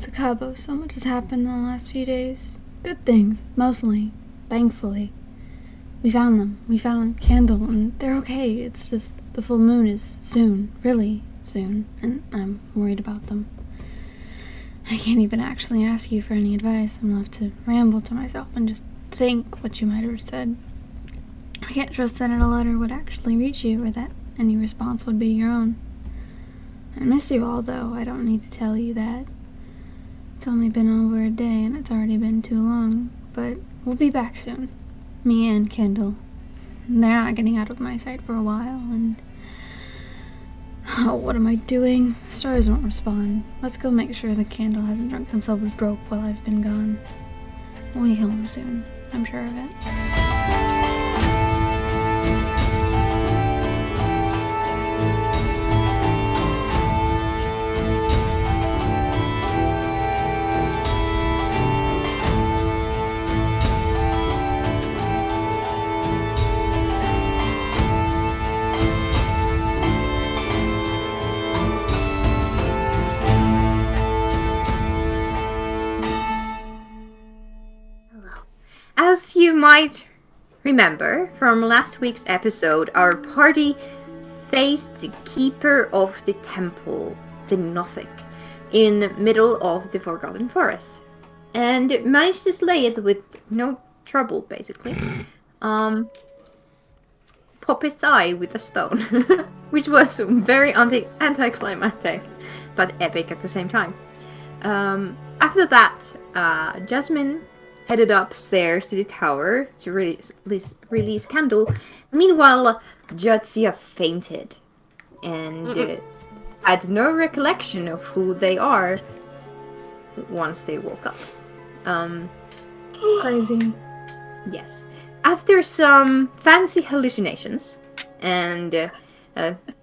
to Cabo, so much has happened in the last few days. Good things, mostly. Thankfully. We found them. We found Candle, and they're okay. It's just the full moon is soon. Really soon. And I'm worried about them. I can't even actually ask you for any advice. I'm left to ramble to myself and just think what you might have said. I can't trust that a letter would actually reach you, or that any response would be your own. I miss you all, though. I don't need to tell you that. It's only been over a day, and it's already been too long. But we'll be back soon. Me and Kendall. They're not getting out of my sight for a while, and... Oh, what am I doing? Stars won't respond. Let's go make sure the Candle hasn't drunk themselves broke while I've been gone. We'll heal them soon. I'm sure of it. As you might remember from last week's episode, our party faced the Keeper of the Temple, the Nothic, in middle of the Forgotten Forest, and managed to slay it with no trouble, basically. Pop its eye with a stone, which was very anticlimactic, but epic at the same time. After that, Jasmine headed upstairs to the tower to release Candle. Meanwhile, Jadzia fainted and had no recollection of who they are once they woke up. Crazy. Yes. After some fancy hallucinations and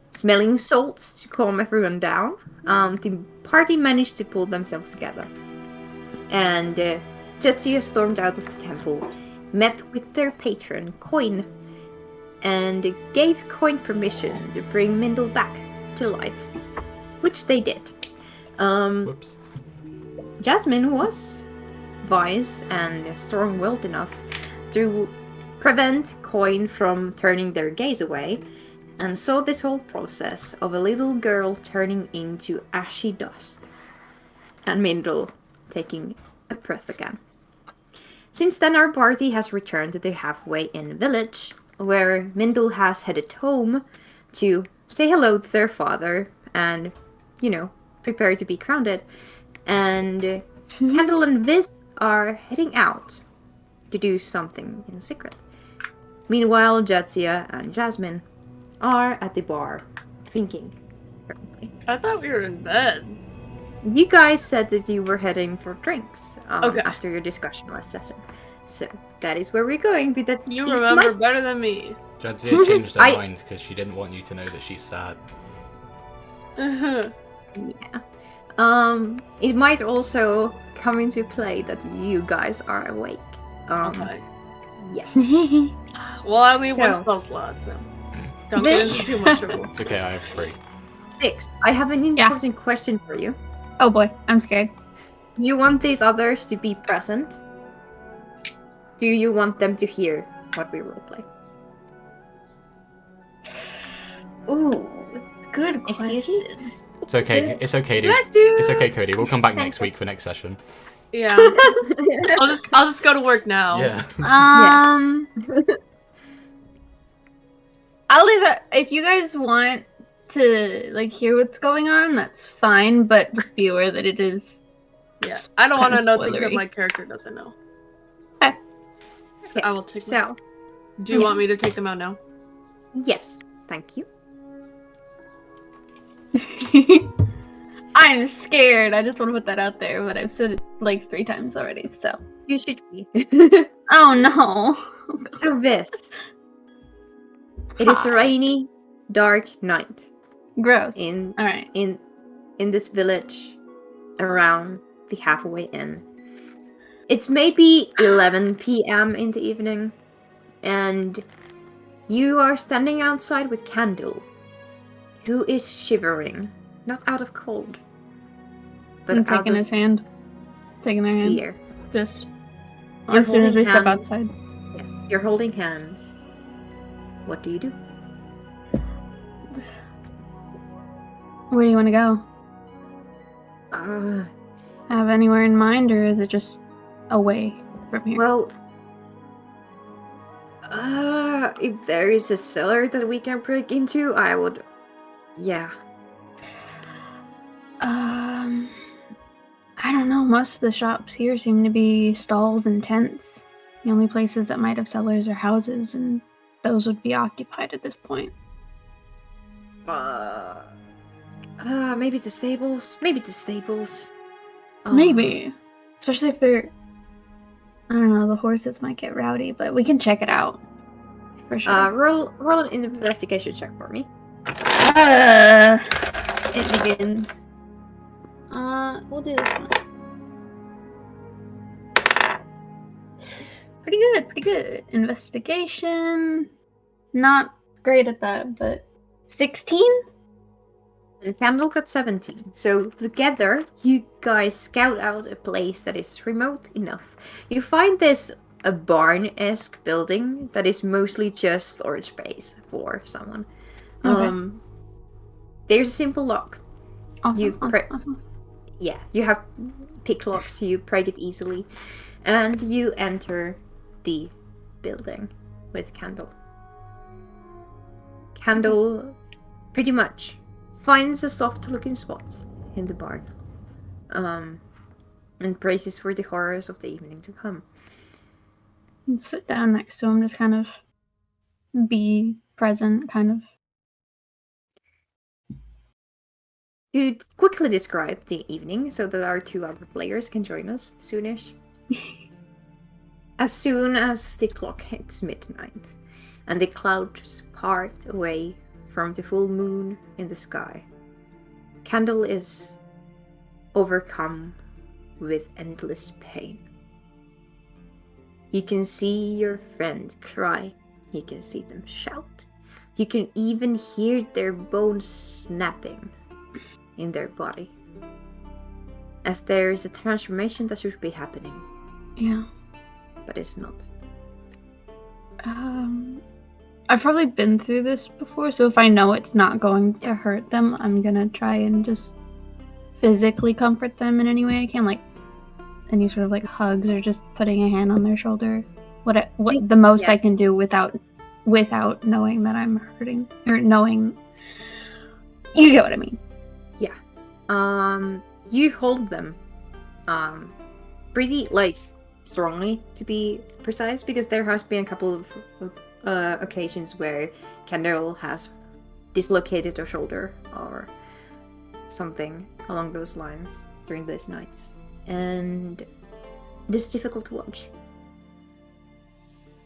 smelling salts to calm everyone down, the party managed to pull themselves together. And Jadzia stormed out of the temple, met with their patron, Coin, and gave Coin permission to bring Mindle back to life, which they did. Whoops. Jasmine was wise and strong-willed enough to prevent Coin from turning their gaze away, and saw this whole process of a little girl turning into ashy dust, and Mindle taking a breath again. Since then, our party has returned to the Halfway Inn village, where Mindle has headed home to say hello to their father and, prepare to be crowned. And Candle and Viz are heading out to do something in secret. Meanwhile, Jadzia and Jasmine are at the bar, drinking. I thought we were in bed. You guys said that you were heading for drinks Okay. after your discussion last session. So, that is where we're going. But that You remember better than me. Jadzia changed her mind because she didn't want you to know that she's sad. Uh-huh. Yeah. It might also come into play that you guys are awake. Okay. Yes. Well, I only have one So- spell slot, so don't get into too much trouble. It's okay, I have 3. 6. I have an important question for you. Oh boy, I'm scared. Do you want these others to be present? Do you want them to hear what we roleplay? Ooh, good Excuse me? question. It's okay. It's okay, dude. Let's do. It's okay, Cody. We'll come back next week for next session. Yeah. I'll just go to work now. Yeah. I'll leave it. If you guys want to hear what's going on, that's fine. But just be aware that it is. Yeah. I don't want to Kinda know things that spoilery. my character doesn't know. Okay. So I will take them So, out. Do you want me to take them out now? yes. Thank you. I'm scared. I just want to put that out there, but I've said it 3 times already. So. You should be. Oh no. So this. It is a rainy, dark night Gross. in All right. in this village around the Halfway Inn. It's maybe 11 p.m. in the evening, and you are standing outside with Candle, who is shivering, not out of cold, but I'm out taking of his hand. Taking their hand. Here. Just You're as soon as we holding step hands. outside. Yes. You're holding hands. What do you do? Where do you want to go? Uh, Have anywhere in mind, or is it just away from here? well, if there is a cellar that we can break into, I would. Yeah. I don't know. Most of the shops here seem to be stalls and tents. The only places that might have cellars are houses, and those would be occupied at this point. Maybe the stables. Maybe the stables. Maybe. Especially if they're... I don't know, the horses might get rowdy, but we can check it out. For sure. Roll an investigation check for me. It begins. We'll do this one. Pretty good. Investigation. Not great at that, but 16? And Candle got 17. So together, you guys scout out a place that is remote enough. You find this a barn-esque building that is mostly just storage space for someone. Okay. There's a simple lock. Awesome. Yeah, you have pick locks, you break it easily, and you enter the building with Candle. Candle pretty much finds a soft-looking spot in the barn, and braces for the horrors of the evening to come. And sit down next to him, just kind of be present, kind of. To quickly describe the evening so that our 2 other players can join us soonish. As soon as the clock hits midnight and the clouds part away from the full moon in the sky, Candle is overcome with endless pain. You can see your friend cry. You can see them shout. You can even hear their bones snapping in their body, as there is a transformation that should be happening, Yeah. but it's not. I've probably been through this before, so if I know it's not going to hurt them, I'm gonna try and just physically comfort them in any way I can, like any sort of like hugs or just putting a hand on their shoulder. What the most I can do without knowing that I'm hurting, or knowing, you get what I mean. You hold them pretty strongly, to be precise, because there has been a couple of occasions where Candle has dislocated her shoulder or something along those lines during these nights, and it is difficult to watch.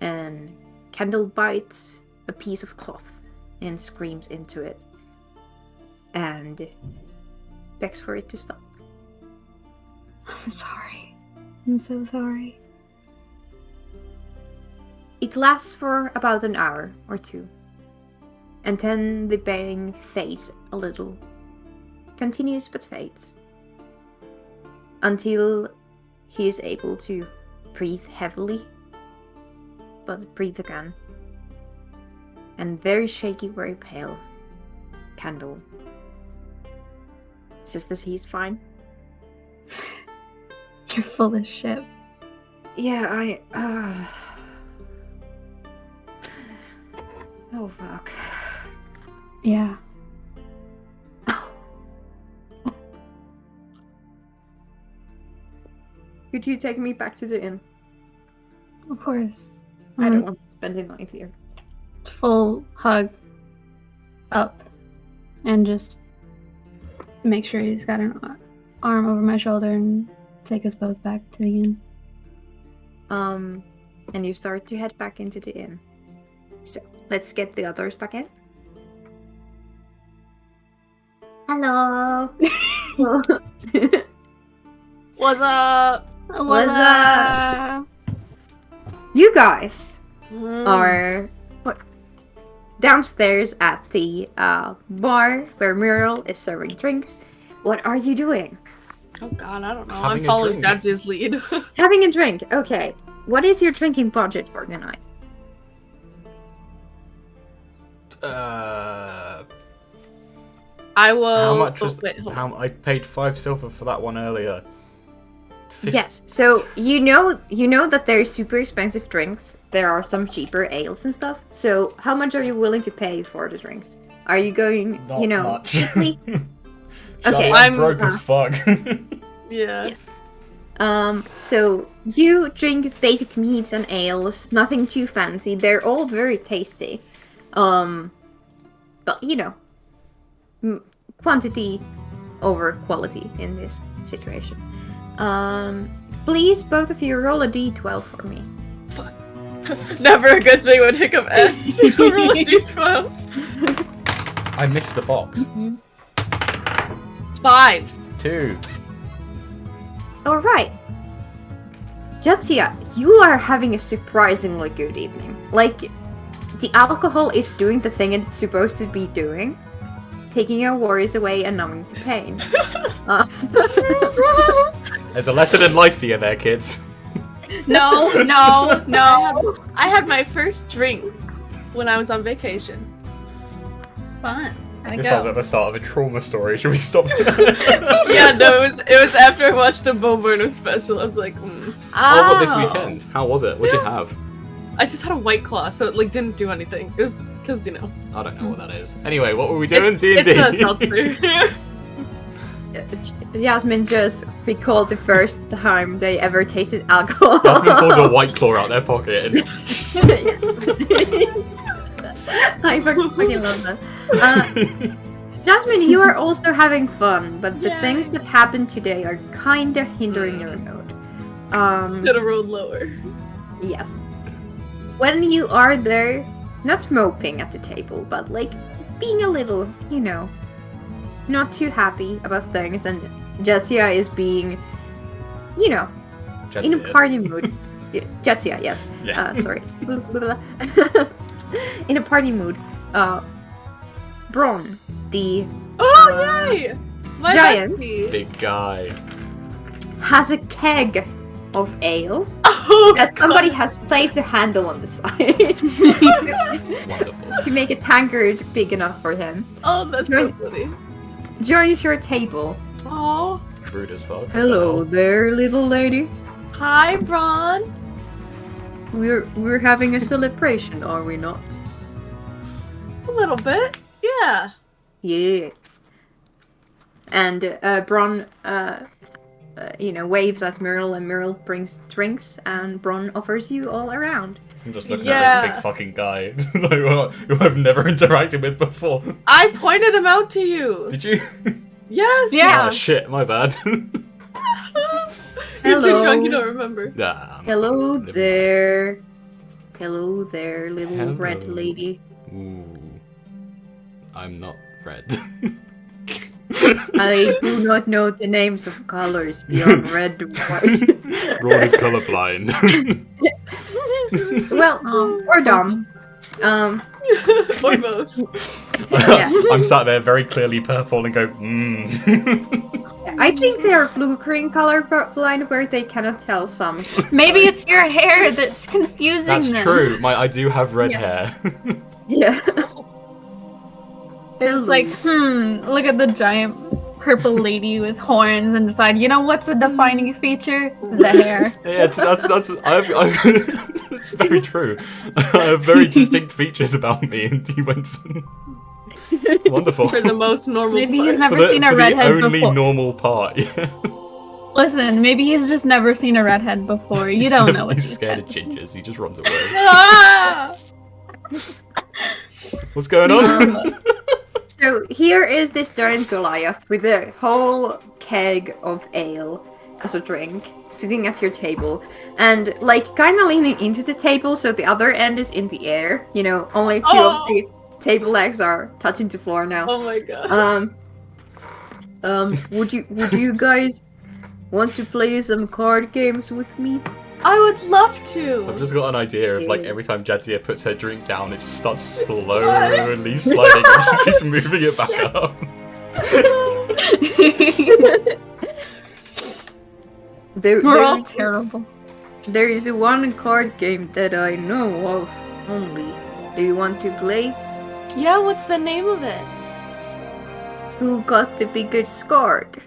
And Candle bites a piece of cloth and screams into it and begs for it to stop. I'm sorry. I'm so sorry. It lasts for about an hour or 2, and then the bang fades a little, continues but fades, until he is able to breathe heavily, but breathe again. And very shaky, very pale, Candle says that he's fine. You're full of shit. Yeah, oh fuck. Yeah. Could you take me back to the inn? Of course. I don't want to spend the night here. Full hug up and just make sure he's got an arm over my shoulder and take us both back to the inn. And you start to head back into the inn. So let's get the others back in. Hello. What's up? What's up? You guys are downstairs at the bar where Muriel is serving drinks. What are you doing? Oh god, I don't know. Having I'm a following drink. Jadzie's lead. Having a drink. Okay. What is your drinking budget for the night? I will. How much was? wait, hold on. I paid 5 silver for that one earlier. Yes. So you know that there's super expensive drinks. There are some cheaper ales and stuff. So how much are you willing to pay for the drinks? Are you going, Not much. cheaply? Shut Okay. up, I'm I'm- broke as fuck. Yeah. Yes. So you drink basic meats and ales, nothing too fancy. They're all very tasty. But quantity over quality in this situation. Please, both of you, roll a d12 for me. Never a good thing when Hiccup S. Roll a d12. I missed the box. 5. 2. All right. Jadzia, you are having a surprisingly good evening. Like, the alcohol is doing the thing it's supposed to be doing. Taking your worries away and numbing the pain. There's a lesson in life for you there, kids. No. I had my first drink when I was on vacation. Fun. How'd it This sounds go? like the start of a trauma story. Should we stop? Yeah, no, it was after I watched the Bo Burnham special. I was like, Oh, what, this weekend? How was it? What'd you have? I just had a White Claw, so it like didn't do anything. It was because I don't know what that is. Anyway, what were we doing? it's D&D. a seltzer. Jasmine just recalled the first time they ever tasted alcohol. Jasmine pulls a White Claw out their pocket and... I fucking love that. Jasmine, you are also having fun, but the Yay. things that happened today are kinda hindering your mood. Could have rolled lower. Yes. When you are there, not moping at the table, but like being a little, not too happy about things, and Jadzia is being, in a Jadzia. party mood. Jadzia, yes. Yeah. Sorry. In a party mood. Bron, the Oh yay! My Giant. bestie. Big guy. has a keg of ale Oh, that somebody has placed a handle on the side Wonderful. to make a tankard big enough for him. oh, that's so funny. Joins your table. Oh, Rude as fuck. Hello there, little lady. hi, Bron. We're having a celebration, are we not? A little bit, yeah. Yeah. And Bron, waves at Myrtle, and Myrtle brings drinks, and Bron offers you all around. I'm just looking at Yeah. this big fucking guy who I've never interacted with before. I pointed him out to you. Did you? Yes. Yeah. Oh shit, my bad. You're too Hello. drunk. You don't remember. Nah, I'm Hello living- there. Hello there, little Hello. red lady. Ooh. I'm not red. I do not know the names of colors beyond red and white. Ron is colorblind. Well, or dumb. Or both. Yeah. I'm sat there very clearly purple and go, I think they are blue-green color blind where they cannot tell some. Maybe it's your hair that's confusing That's them. true. I do have red Yeah. hair. Yeah. It's like, look at the giant purple lady with horns and decide, what's a defining feature? The hair. Yeah, that's that's very true. I have very distinct features about me, and you went for wonderful. For the most normal. Maybe part. he's never For the- seen a for redhead the only before. normal part. Yeah. Listen, maybe he's just never seen a redhead before. You He's don't never- know what He's these scared guys of are. gingers. He just runs away. Ah! What's going on? So here is this giant Goliath with a whole keg of ale as a drink sitting at your table, and like kind of leaning into the table so the other end is in the air. Only two of the table legs are touching the floor now. Oh my god. Would you guys want to play some card games with me? I would love I've to. just got an idea of like Yeah. every time Jadzia puts her drink down, it just starts slowly sliding and she just keeps moving it back up. We're all terrible. There is one card game that I know of only. Do you want to play? Yeah, what's the name of it? Who got the biggest card?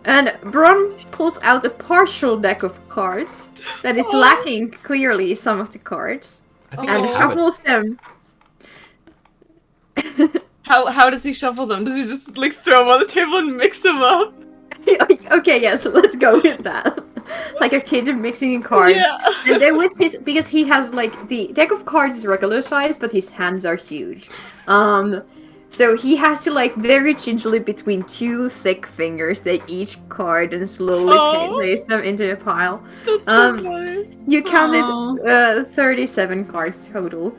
And Bron pulls out a partial deck of cards that is lacking clearly some of the cards I think and I have it. shuffles them. How does he shuffle them? Does he just like throw them on the table and mix them up? Okay, yeah, so let's go with that. Like a kid mixing cards. Yeah. And then with his, because he has like, the deck of cards is regular size, but his hands are huge. So he has to like very gingerly between two thick fingers take each card and slowly place them into a pile. That's so funny. You counted Aw. 37 cards total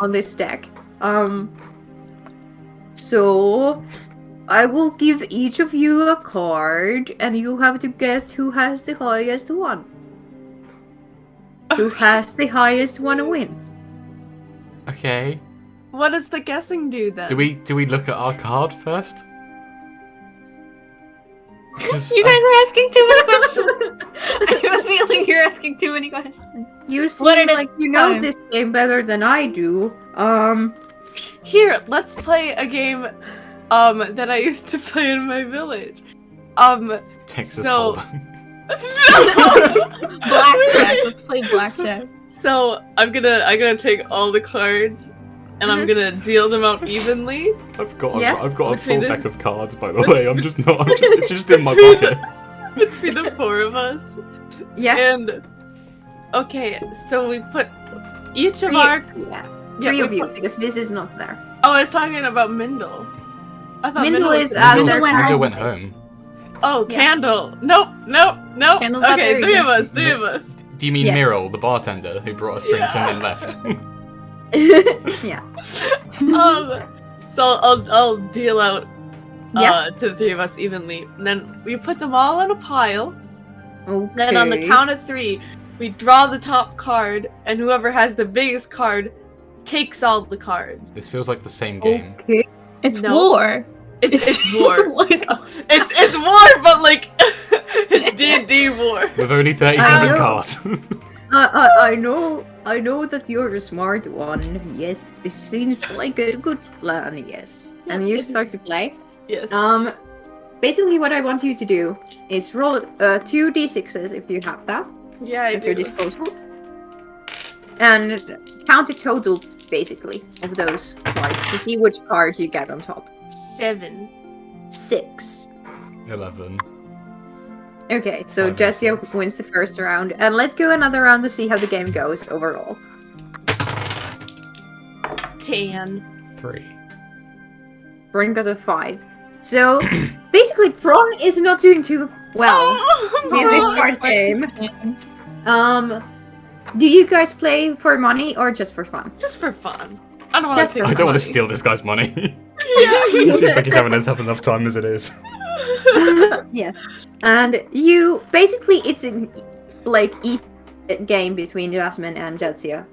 on this deck. So I will give each of you a card, and you have to guess who has the highest one. Who has the highest one wins. Okay. What does the guessing do then? Do we look at our card first? 'Cause You guys are asking too many questions. I have a feeling you're asking too many questions. You seem What it is like you know time. this game better than I do. Here, let's play a game that I used to play in my village. Texas so- Hold'em. Blackjack. Let's play blackjack. So I'm gonna take all the cards and I'm gonna deal them out evenly. I've got Yeah. a full Between the- deck of cards, by the way. It's just in my pocket. Between the four of us. Yeah. And okay, so we put each of Three, our yeah. Yeah, Three we of you, put- because Biz is not there. Oh, I was talking about Mindle. I thought Mindle Mindle is was out of Mindle their went Andrew home. went home. Oh, Yeah. Candle. Nope. Candle's not Okay, there three either. of us. Three of us. Do you mean Yes. Myril, the bartender, who brought us drinks and then left? Yeah. So I'll deal out Yeah. to the three of us evenly. And then we put them all in a pile. Okay. Then on the count of three, we draw the top card, and whoever has the biggest card takes all the cards. This feels like the same game. Okay. It's No. war. It's war. It's war. It's war, but like it's D&D war. With only I 37 know. cards. I know that you're a smart one. Yes, it seems like a good plan. Yes, and you start to play. Yes. Basically, what I want you to do is roll 2d6s if you have that Yeah, I at your do. disposal, and count the total basically of those cards to see which card you get on top. 7. 6. 11. Okay, so Five, Jessia six. wins the first round, and let's go another round to see how the game goes overall. 10. 3. Bron got a 5. So basically, Bron is not doing too well in this card game. Do you guys play for money or just for fun? Just for fun. I don't want Just to take I the don't want to money. steal this guy's money. Yeah. He seems like he's having a tough enough time as it is. Yeah, and you basically it's a like game between Jasmine and Jetsia.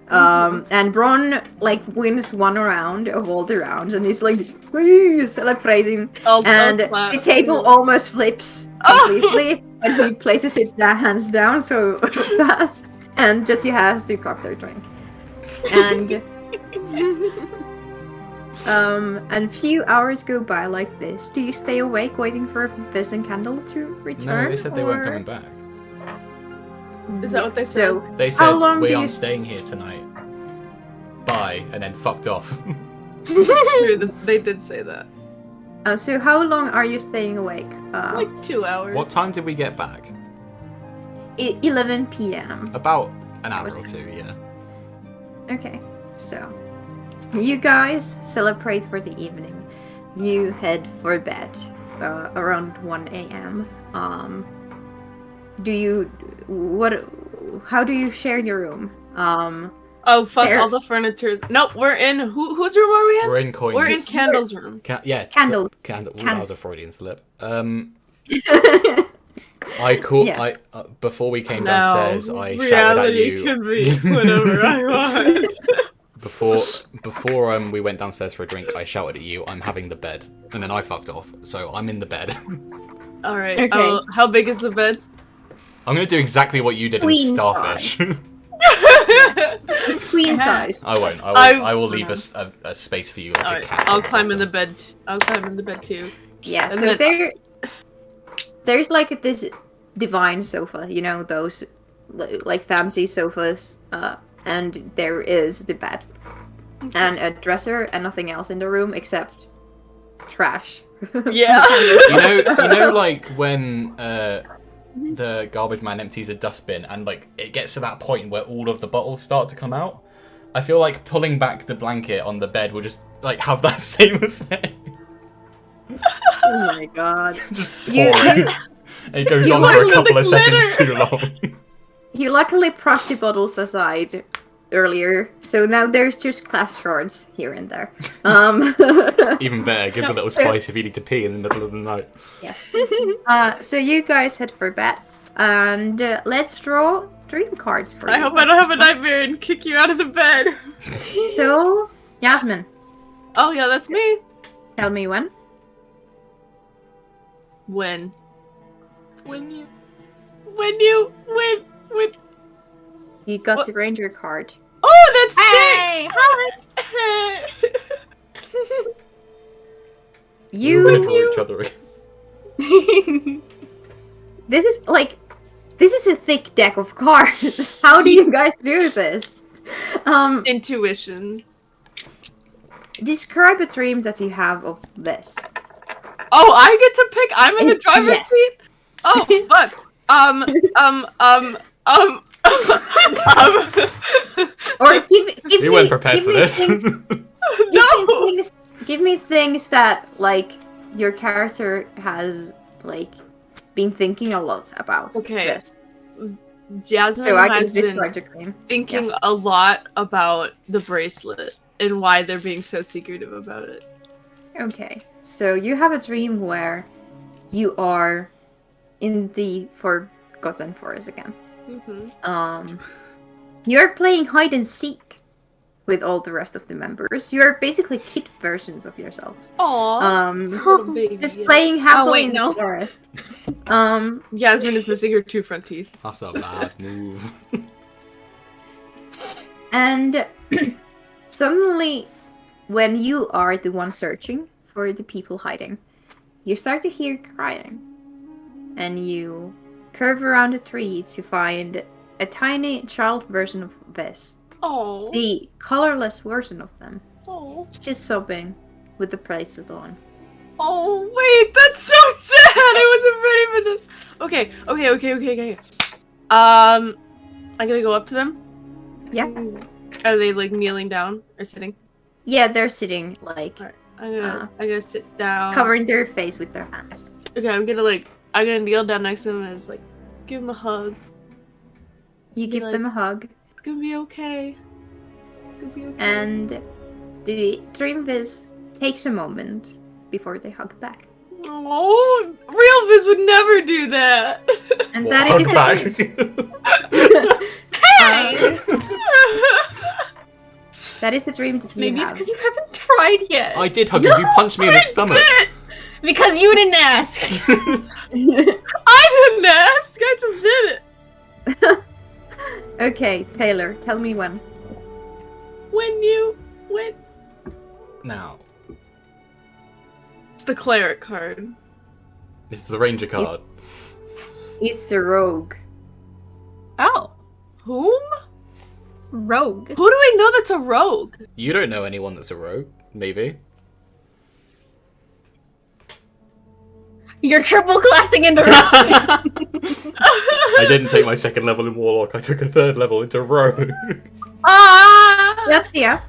And Bron like wins one round of all the rounds, and he's like "Whee!" celebrating. I'll And clap. the table almost flips completely, and he places his hands down so fast, and Jetsia has to cup their drink. And and few hours go by like this. Do you stay awake waiting for Fizz and Candle to return? No, they said they weren't or- coming back. Is that what they said? So They How said, long we do you aren't s- staying here tonight. Bye, and then fucked off. It's true, they did say that. so how long are you staying awake? Like 2 hours. What time did we get back? 11 p.m. About an hour or Hours. two, yeah. Okay, so you guys celebrate for the evening. You head for bed around 1 a.m. How do you share your room? Oh fuck! There. All the furniture's. Nope, we're in. Whose room are we in? We're in coins. We're in Candle's room. Yeah. Candles. Candle. Ooh, Can- that was a Freudian slip. I called. Yeah. Before we came No, downstairs, I shouted at reality you. can be whatever I want. before we went downstairs for a drink, I shouted at you, "I'm having the bed," and then I fucked off. So I'm in the bed. All right. Okay. How big is the bed? I'm gonna do exactly what you did in Queen Starfish. It's queen size. I won't. I- I will leave a space for you like All a right. cat. I'll on the climb in the bottom. bed. I'll climb in the bed too. Yeah, And so then- there's like this divine sofa, you know, those like fancy sofas, and there is the bed and a dresser and nothing else in the room except trash. Yeah. You know, like when the garbage man empties a dustbin and like it gets to that point where all of the bottles start to come out. I feel like pulling back the blanket on the bed will just like have that same effect. Oh my god. Pour You, it. It goes You on for a luckily couple the of seconds glitter. too long. you luckily brushed the bottles aside earlier, so now there's just glass shards here and there. Even better, gives a little spice if you need to pee in the middle of the night. Yes. So you guys head for bed, and let's draw dream cards for you. I hope I don't have a nightmare and kick you out of the bed. So, Yasmin, Oh yeah, that's me. tell me when. When You got What? the ranger card. Oh, that's Hey! We're gonna You. draw each other again. This is a thick deck of cards. How do you guys do this? Intuition. Describe a dream that you have of this. Oh, I get to pick. I'm in the driver's Yes. seat. Oh fuck. Or give We me, weren't prepared give for me this. Things, No. give me things that like your character has like been thinking a lot about. Okay. This. Jasmine So I can has been describe the dream. thinking a lot about the bracelet and why they're being so secretive about it. Okay. So you have a dream where you are in the Forgotten Forest again. Mm-hmm. You're playing hide and seek with all the rest of the members. You're basically kid versions of yourselves. Aww. Little baby. Just playing happily wait, in no. the forest. Jasmine is missing her 2 front teeth. That's a bad move. And suddenly, when you are the one searching for the people hiding, you start to hear crying. And you curve around a tree to find a tiny child version of this. Oh. The colorless version of them. Oh. Just sobbing with the bracelet on. Oh, wait, that's so sad. I wasn't ready for this. Okay. I'm gonna go up to them. Yeah. Are they like kneeling down or sitting? Yeah, they're sitting like Alright. I'm gonna sit down. covering their face with their hands. Okay, I'm gonna kneel down next to them and just like give them a hug. You Be give like- them a hug, It's gonna be okay. It's gonna be okay. and the dream viz takes a moment before they hug back. Oh, real Viz would never do that. And What, that hug is the back? Hey! that is the dream that you Maybe it's have. because you haven't tried yet. I did hug you. You punched me in the stomach. Because you didn't ask. I didn't ask. I just did it. Okay, Taylor, tell me when. When Now, it's the cleric card. this is the ranger card. It's the rogue. Oh, Whom? rogue. Who do I know that's a rogue? You don't know anyone that's a rogue, maybe. You're triple classing into rogue. I didn't take my second level in Warlock, I took a third level into Rogue. Ah! That's yeah.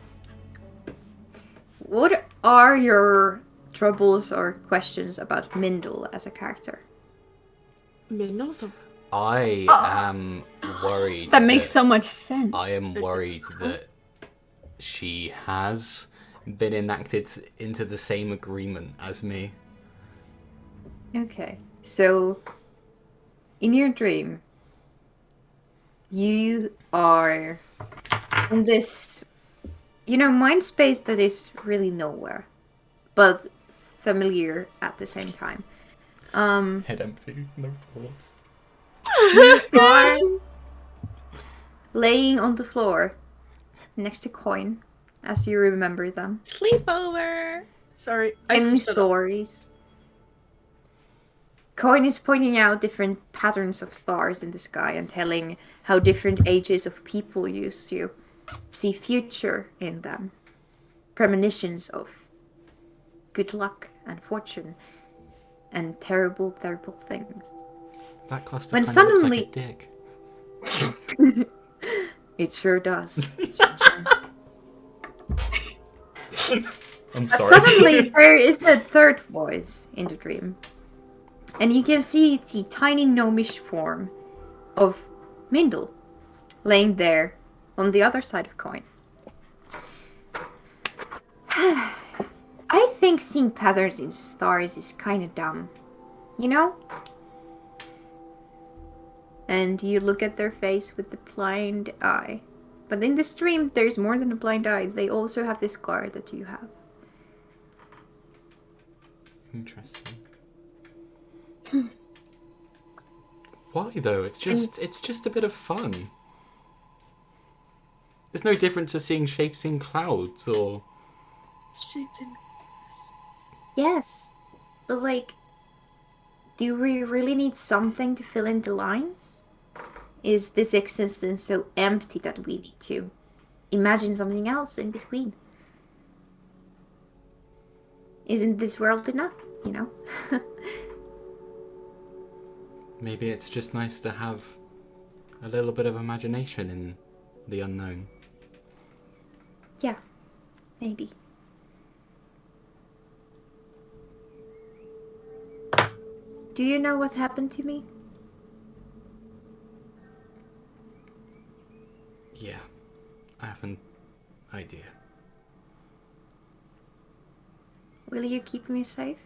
What are your troubles or questions about Mindle as a character? Minnows are- I am worried. That makes so much sense. I am worried that she has been enacted into the same agreement as me. Okay, so in your dream, you are in this You know, mind space that is really nowhere, but familiar at the same time. Head empty, no thoughts. You are laying on the floor next to Coin, as you remember them. Sleepover. Sorry, I In shut up. stories. Coin is pointing out different patterns of stars in the sky and telling how different ages of people used to see future in them. Premonitions of good luck and fortune and terrible, terrible things. That cluster When kind of looks suddenly- like a dick. It sure does. I'm But sorry. suddenly there is a third voice in the dream. And you can see the tiny gnomish form of Mindle laying there on the other side of Coin. I think seeing patterns in stars is kind of dumb. You know? And you look at their face with the blind eye. But in this dream, there's more than a blind eye. They also have this scar that you have. Interesting. Why though? It's just a bit of fun. There's no difference to seeing shapes in clouds or Shapes and Yes, but like, do we really need something to fill in the lines? Is this existence so empty that we need to imagine something else in between? Isn't this world enough, you know? maybe it's just nice to have a little bit of imagination in the unknown. Yeah, maybe. Do you know what happened to me? Yeah, I have an idea. Will you keep me safe?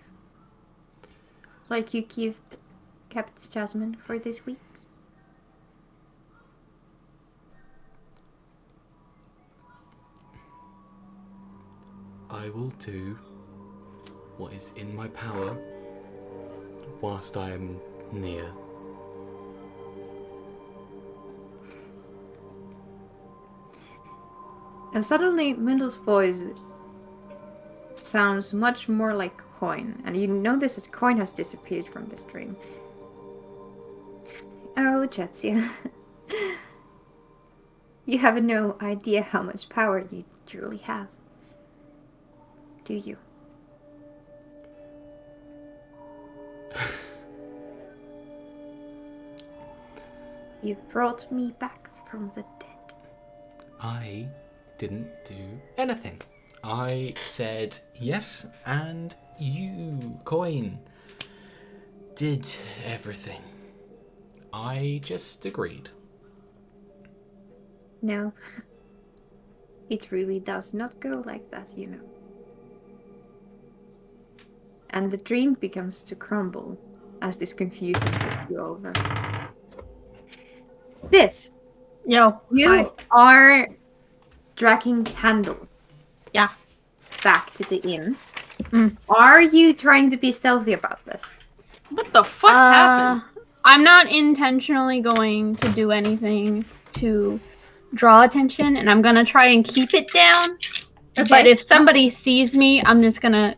Like you kept Jasmine for these weeks? I will do what is in my power whilst I am near. And suddenly, Mindle's voice sounds much more like Coin, and you notice that Coin has disappeared from this dream. Oh, Jetsia. You have no idea how much power you truly have. Do you? You brought me back from the dead. I didn't do anything. I said yes, and you, Coin, did everything. I just agreed. No. It really does not go like that, you know. And the dream begins to crumble as this confusion takes you over. This, Yo, you hi. are dragging Candle Yeah. back to the inn. Mm. Are you trying to be stealthy about this? What the fuck happened? I'm not intentionally going to do anything to draw attention, and I'm gonna try and keep it down. But Okay. if somebody sees me, I'm just gonna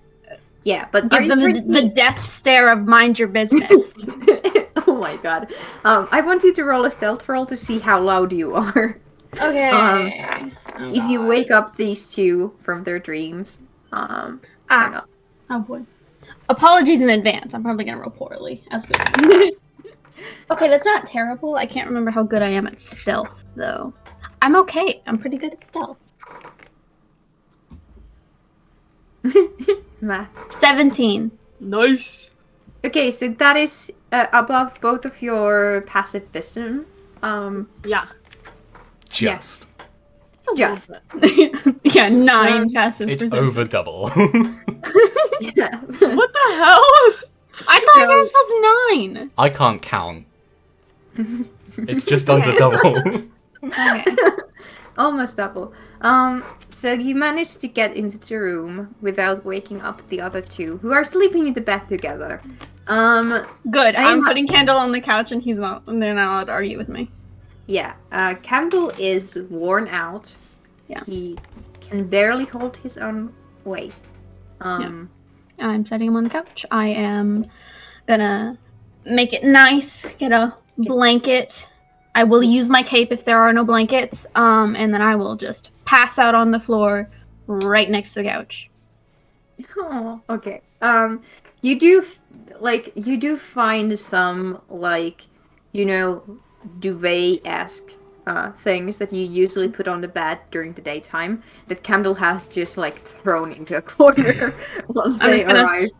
Yeah, but are give you them trying the to death stare of mind your business. Oh my god. I want you to roll a stealth roll to see how loud you are. Okay. If you wake up these two from their dreams, hang Ah, on. I would. Apologies in advance. I'm probably gonna roll poorly. As we. Okay, that's not terrible. I can't remember how good I am at stealth, though. I'm okay. I'm pretty good at stealth. Math. 17. Nice. Okay, so that is above both of your passive wisdom. Yeah. Just. It's a Just. little bit. Yeah, 9 passive. It's perception. over double. Yeah. What the hell? I thought So- yours was 9. I can't count. It's just under double. Okay. Almost double. So you managed to get into the room without waking up the other two, who are sleeping in the bed together. Good. I'm I'm putting Kendall on the couch, and he's not. And they're not allowed to argue with me. Yeah, Campbell is worn out. Yeah. He can barely hold his own weight. I'm setting him on the couch. I am gonna make it nice. Get a blanket. I will use my cape if there are no blankets. And then I will just pass out on the floor right next to the couch. Oh, okay. You do find some, like, you know, duvet-esque things that you usually put on the bed during the daytime that Kendall has just, like, thrown into a corner once I'm they just gonna- arrive.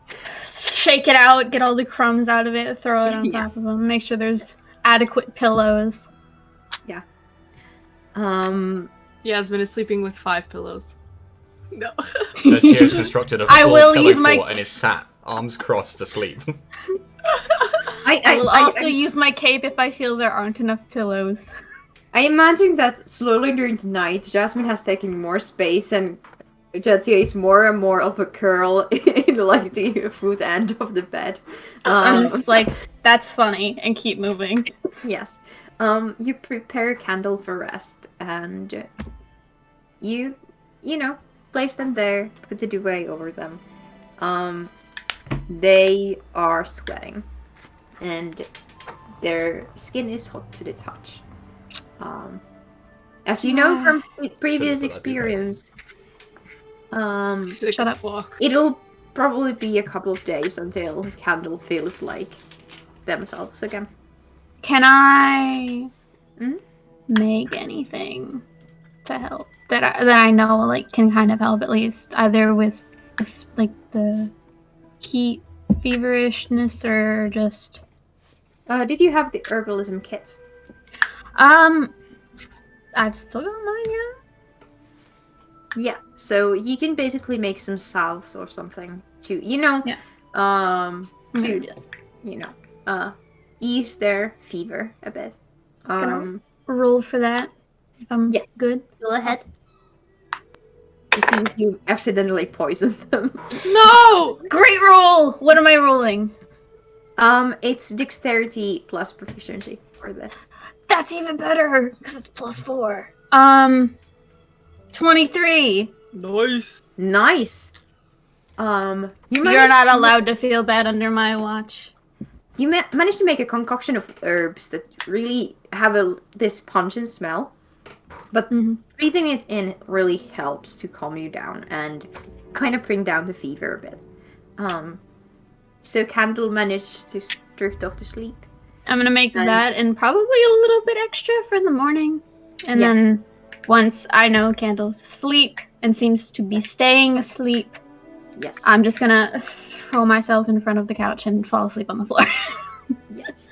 Shake it out, get all the crumbs out of it, throw it on Yeah. top of them, make sure there's adequate pillows. Yasmin is sleeping with 5 pillows. No. The chair's constructed of I 4 will pillow use my- fort and is sat arms crossed asleep. I will also use my cape if I feel there aren't enough pillows. I imagine that slowly during the night, Jasmine has taken more space and Jetsia is more and more of a curl in like the foot end of the bed. I'm just like, that's funny, and keep moving. Yes. You prepare a candle for rest and you know, place them there, put the duvet over them. They are sweating and their skin is hot to the touch. As you know from previous experience, Sick Shut as up. fuck. it'll probably be a couple of days until Candle feels like themselves again. Can I Mhm. make anything to help that I know like can kind of help at least either with like the heat feverishness or just Did you have the herbalism kit? I've still got mine, yeah. Yeah. So you can basically make some salves or something to, you know, Yeah. I'm gonna to, do that. you know, ease their fever a bit. Gonna roll for that if I'm Yeah. good. Go ahead. To see if you accidentally poison them. No! Great roll! What am I rolling? It's dexterity plus proficiency for this. That's even better because it's +4. 23. Nice. Nice. You You're managed not to- allowed to feel bad under my watch. You managed to make a concoction of herbs that really have this pungent smell, but Mhm. breathing it in really helps to calm you down and kind of bring down the fever a bit. So Candle managed to drift off to sleep. I'm gonna make And- that and probably a little bit extra for the morning. And Yeah. then once I know Candle's asleep and seems to be staying asleep, Yes. I'm just gonna throw myself in front of the couch and fall asleep on the floor. Yes.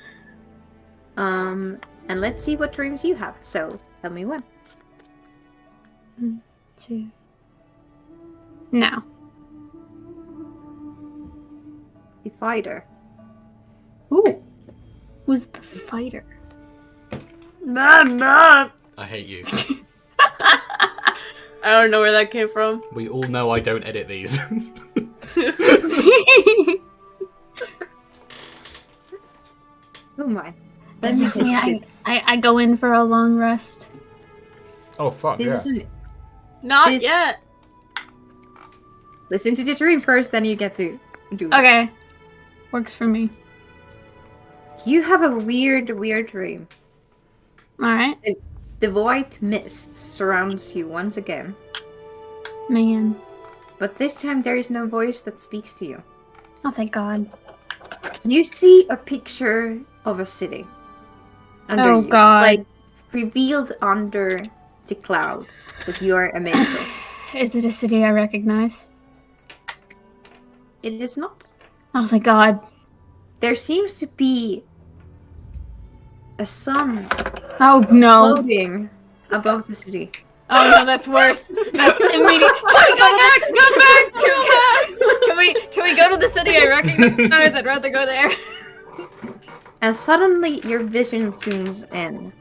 And let's see what dreams you have. So tell me when. 2. Now. The fighter. Ooh. Who's the fighter? Man. I hate you. I don't know where that came from. We all know I don't edit these. Oh my. Does this mean I go in for a long rest? Oh fuck, yeah. This is, Not Is- yet. listen to the dream first, then you get to do it. Okay. Works for me. You have a weird dream. Alright. The white mist surrounds you once again, Man. but this time there is no voice that speaks to you. Oh, thank God. You see a picture of a city under Oh, you, God. like revealed under the clouds that you are amazed of. Is it a city I recognize? It is not. Oh, thank God. There seems to be a sun Oh, no. floating above the city. Oh, no, that's worse. That's immediate. Can we go to the city I recognize? I'd rather go there. And suddenly your vision zooms in.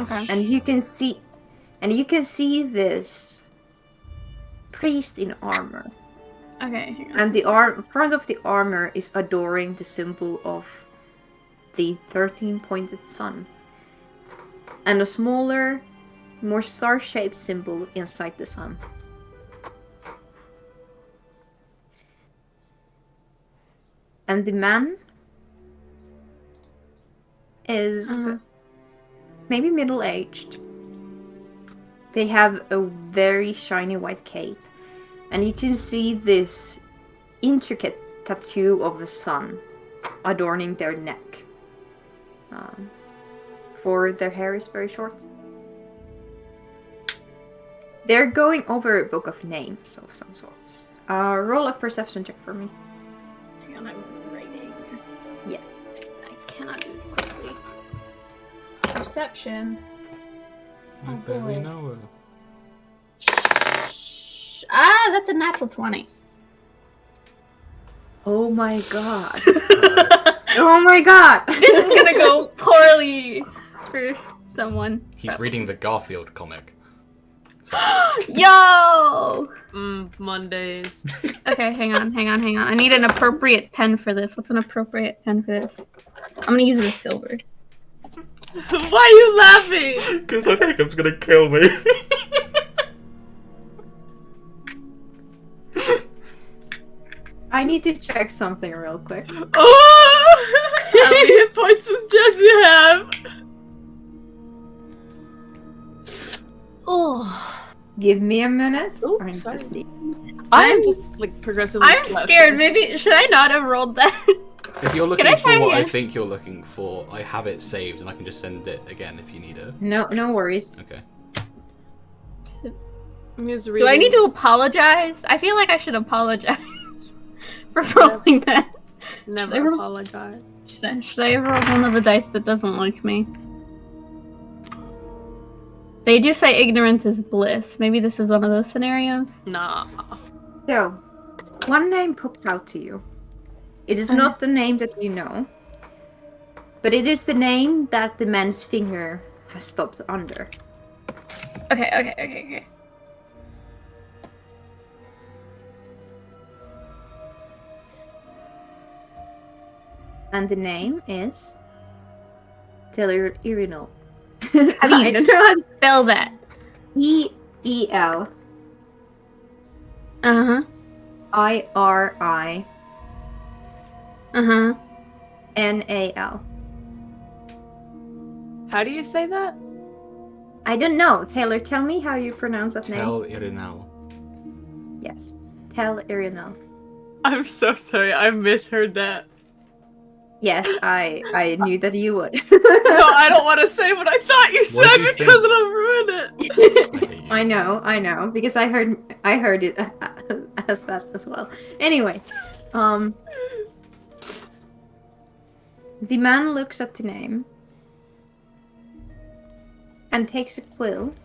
Okay. And you can see And you can see this priest in armor. Okay, hang on. And the front of the armor is adoring the symbol of the 13-pointed sun. And a smaller, more star-shaped symbol inside the sun. And the man is maybe middle-aged. They have a very shiny white cape. And you can see this intricate tattoo of a sun adorning their neck. For their hair is very short. They're going over a book of names of some sorts. Roll a perception check for me. Hang on, I'm writing. Yes. I cannot do it quickly. Perception. You Oh, barely boy. know her. That's a natural 20. Oh my god. Oh my god! This is gonna go poorly for someone. He's reading the Garfield comic. So, Yo! Mondays. Okay, hang on. I need an appropriate pen for this. What's an appropriate pen for this? I'm gonna use it as silver. Why are you laughing? because I think it's gonna kill me. I need to check something real quick. Oh! How many hit points does Jesse have? Oh. Give me a minute. Ooh, I'm sorry. just I'm just like progressively I'm slouching. scared. Maybe should I not have rolled that? If you're I looking for try what I again? think you're looking for, I have it saved and I can just send it again if you need it. No worries. Okay. He's Do I need to apologize? I feel like I should apologize for rolling that. Never I roll- apologize. Should I roll one of the dice that doesn't like me? They do say ignorance is bliss. Maybe this is one of those scenarios. Nah. So, one name pops out to you. It is not the name that you know, but it is the name that the man's finger has stopped under. Okay. And the name is Tel'Irinal. How do you spell that? E-E-L Uh-huh. I-R-I Uh-huh. N-A-L. How do you say that? I don't know. Taylor, tell me how you pronounce that name. Tell Irinal. Yes. Tel'Irinal. I'm so sorry. I misheard that. Yes, I knew that you would. No, I don't want to say what I thought you What said do you because think? it'll ruin it. I hate you. I know, because I heard it as that as well. Anyway, the man looks at the name and takes a quill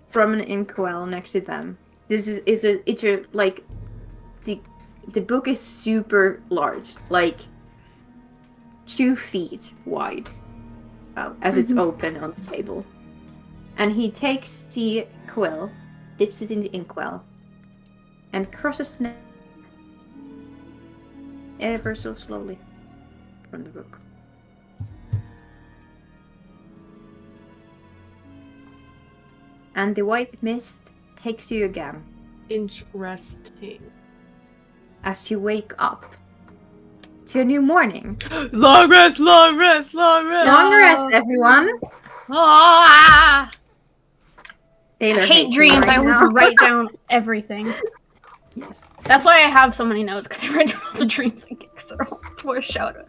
from an inkwell next to them. This is a like the book is super large, like 2 feet wide, as it's open on the table. And he takes the quill, dips it in the inkwell, and crosses the name ever so slowly from the book. And the white mist takes you again Interesting. as you wake up to a new morning. Long rest, long rest, long rest. Long rest, everyone! Ah! Taylor I hate hates me dreams. right I always now. write down everything. Yes. That's why I have so many notes, because I write down all the dreams I get, because they're all foreshadowing.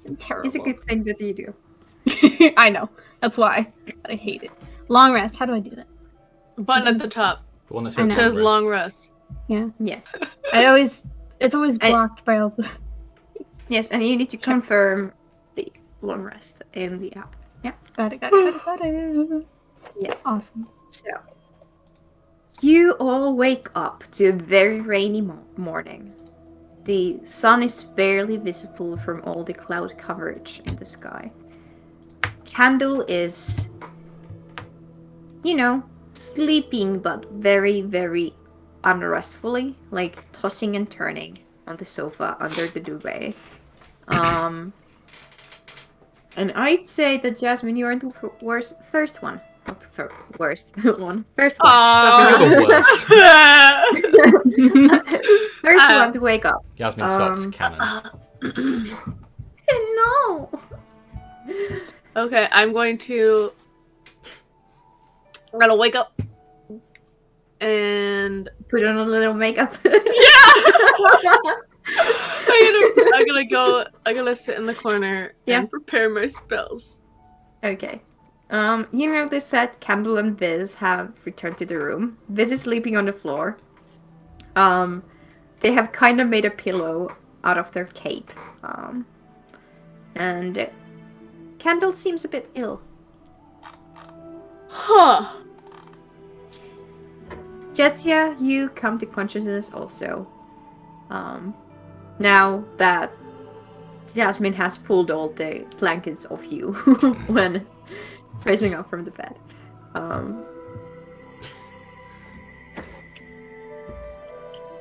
I'm terrible. It's a good thing that you do. I know. That's why. I hate it. Long rest. How do I do that? Button at the top. The one that I says, know. It says long rest. rest. Yes. It's always blocked by all the... Yes, and you need to confirm the long rest in the app. Yeah. Got it. Yes. Awesome. So, you all wake up to a very rainy morning. The sun is barely visible from all the cloud coverage in the sky. Candle is you know, sleeping but very, very unrestfully, like tossing and turning on the sofa under the duvet. And I'd say that Jasmine, you are the first one. Not the worst one. First one. You're the worst. First one to wake up. Yasmin sucks, canon. No! Okay, I'm gonna wake up and Put on a little makeup. I'm gonna sit in the corner and prepare my spells. Okay. You notice that Candle and Viz have returned to the room. Viz is sleeping on the floor. They have kind of made a pillow out of their cape. And Candle seems a bit ill. Huh. Jetsia, you come to consciousness also. Now that Jasmine has pulled all the blankets off you when rising up from the bed.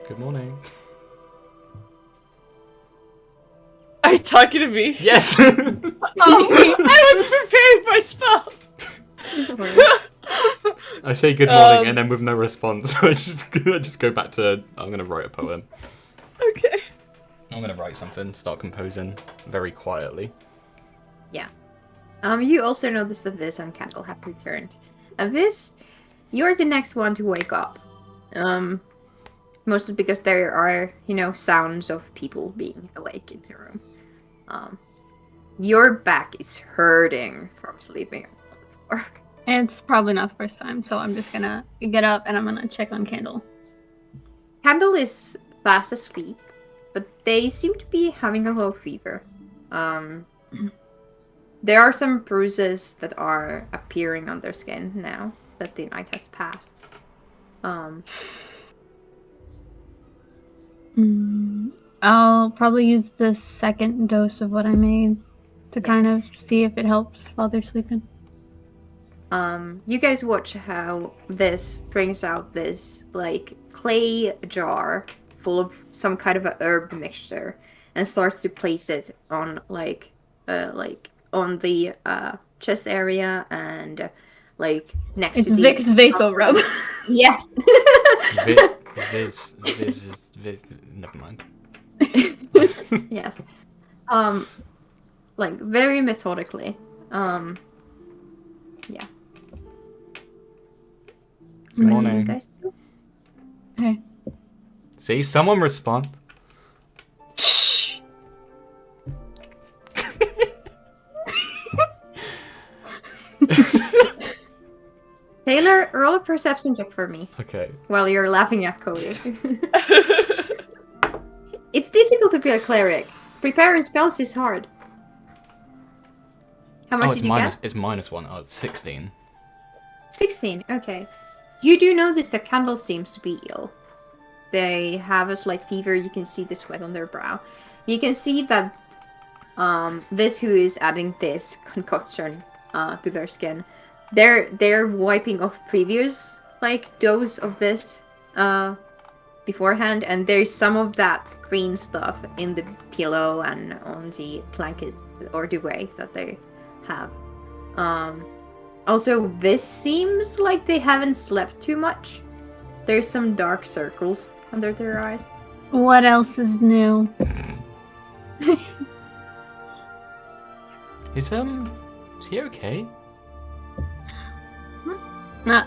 Good morning. Are you talking to me? Yes! Oh, I was preparing my spell! I say good morning and then with no response, I just go back to, I'm going to write a poem. Okay. I'm going to write something, start composing very quietly. Yeah. You also notice that Viz and Candle have returned. And Viz, you're the next one to wake up. Mostly because there are, sounds of people being awake in the room. Your back is hurting from sleeping on the floor. It's probably not the first time, so I'm just gonna get up and I'm gonna check on Candle. Candle is fast asleep, but they seem to be having a low fever. There are some bruises that are appearing on their skin now that the night has passed. I'll probably use the second dose of what I made to kind of see if it helps while they're sleeping. You guys watch how this brings out this, clay jar full of some kind of a herb mixture and starts to place it on, on the, chest area and, next It's to the... Vicks Vapo Rub. Yes! Viz, never mind. Yes. Very methodically. Yeah. Good What do you morning. guys do? Hey. See, someone respond. Shh. Taylor, roll a perception check for me Okay. while you're laughing at Cody. It's difficult to be a cleric. Preparing spells is hard. How much did you get? It's -1. Oh, it's 16. 16, okay. You do notice that Candle seems to be ill. They have a slight fever, you can see the sweat on their brow. You can see that this who is adding this concoction to their skin, they're wiping off previous dose of this beforehand, and there's some of that green stuff in the pillow and on the blanket or duvet that they have. Also, this seems like they haven't slept too much. There's some dark circles under their eyes. What else is new? Is he okay? No.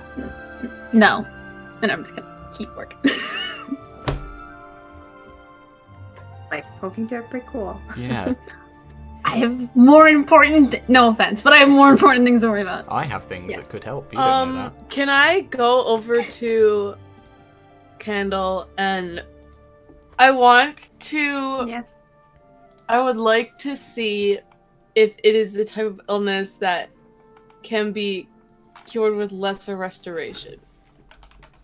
And I'm just gonna keep working. Talking to a brick wall. Yeah. I have more important... no offense, but I have more important things to worry about. I have things that could help. You don't know that. Can I go over to Candle and I want to... Yeah. I would like to see if it is the type of illness that can be cured with lesser restoration.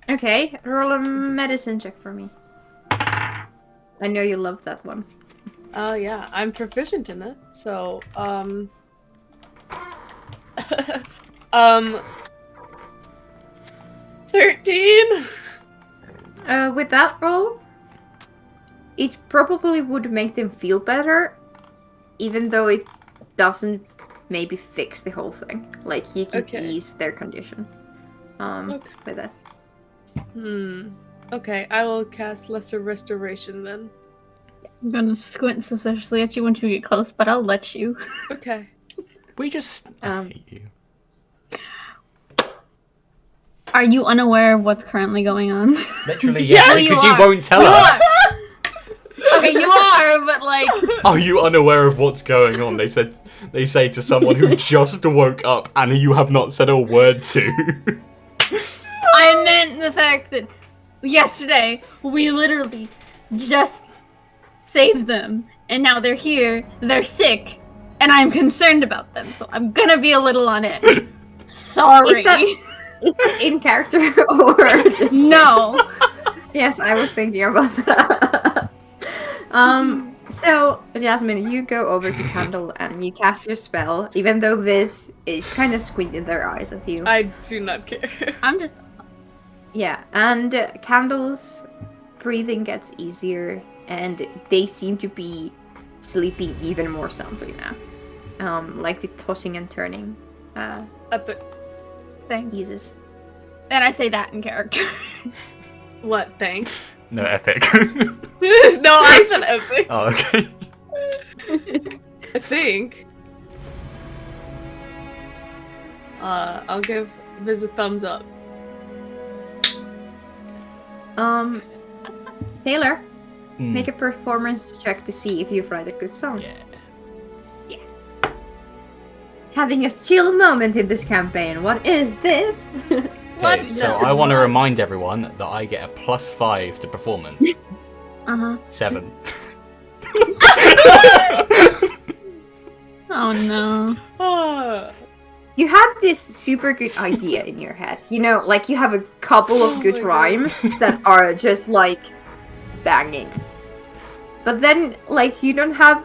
Okay, roll a medicine check for me. I know you love that one. Oh yeah, I'm proficient in it. So, 13. With that roll, it probably would make them feel better, even though it doesn't maybe fix the whole thing. Like, you can Okay. ease their condition Okay. with that. Okay, I will cast Lesser Restoration then. I'm gonna squint suspiciously at you once you get close, but I'll let you. Okay. We just. I hate you. Are you unaware of what's currently going on? Literally, Yeah, yes, you because you are. won't tell You us. Okay, you are, but like, Are you unaware of what's going on? They say to someone who just woke up and you have not said a word to. I meant the fact that yesterday we literally just saved them, and now they're here, they're sick, and I'm concerned about them, so I'm gonna be a little on edge. Sorry. Is that in character or just No. this? Yes, I was thinking about that. So Jasmine, you go over to Candle and you cast your spell, even though this is kind of squinting their eyes at you. I do not care. I'm just. Yeah, and Candle's breathing gets easier, and they seem to be sleeping even more soundly now. Like the tossing and turning Epic. Thanks. eases. And I say that in character. What? Thanks. No, epic. No, I said epic. Oh, okay. I think. I'll give Viz a thumbs up. Taylor, Mm, make a performance check to see if you've write a good song. yeah. Having a chill moment in this campaign. What is this? Okay, What? so No. I want to remind everyone that I get a +5 to performance. Uh-huh. 7. Oh no. Ah. You had this super good idea in your head. You know, like you have a couple of Oh good my God. rhymes that are just like banging. But then, like, you don't have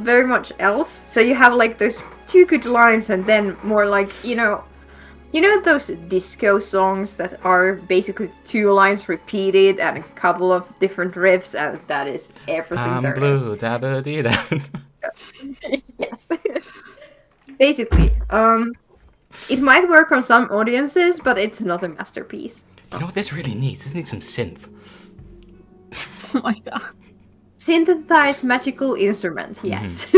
very much else. So you have like those 2 good lines and then more like, you know those disco songs that are basically 2 lines repeated and a couple of different riffs, and that is everything I'm there is. blue, dabba-dee-da. Yes. Basically, it might work on some audiences, but it's not a masterpiece. You know what this really needs? This needs some synth. Oh my god. Synthesized magical instrument, yes.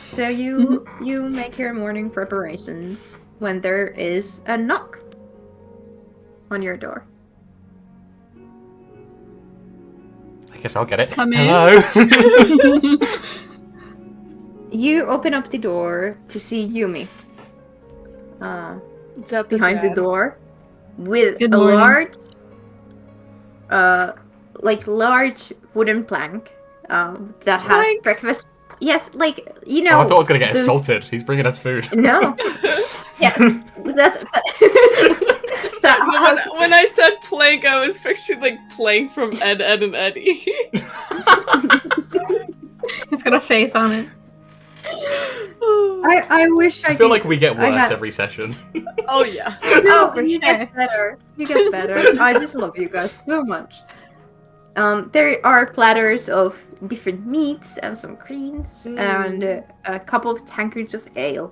So you make your morning preparations when there is a knock on your door. I guess I'll get it. Come in. Hello. You open up the door to see Yumi. It's up Behind the door with Good a morning. large wooden plank that has Plank? breakfast. Yes, like, you Oh, know. I thought I was gonna get those- assaulted. He's bringing us food. No. Yes. that when I said plank, I was picturing like plank from Ed, Ed, and Eddie. It's got a face on it. I wish I I feel could. like we get I worse have- every session. Oh yeah. No, for you sure. get better. You get better. I just love you guys so much. There are platters of different meats and some greens and a couple of tankards of ale.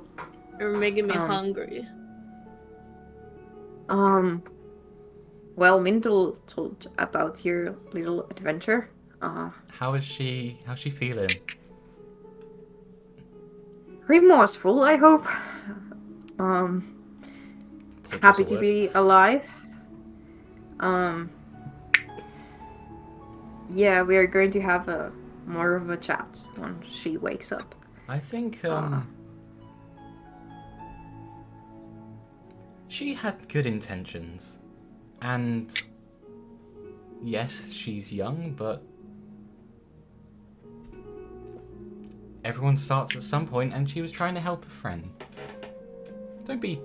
You're making me Um, hungry. Well, Mindel told about your little adventure. How's she feeling? Remorseful, I hope. Happy to be alive. Yeah, we are going to have more of a chat when she wakes up. I think she had good intentions. And yes, she's young, but everyone starts at some point, and she was trying to help a friend. Don't be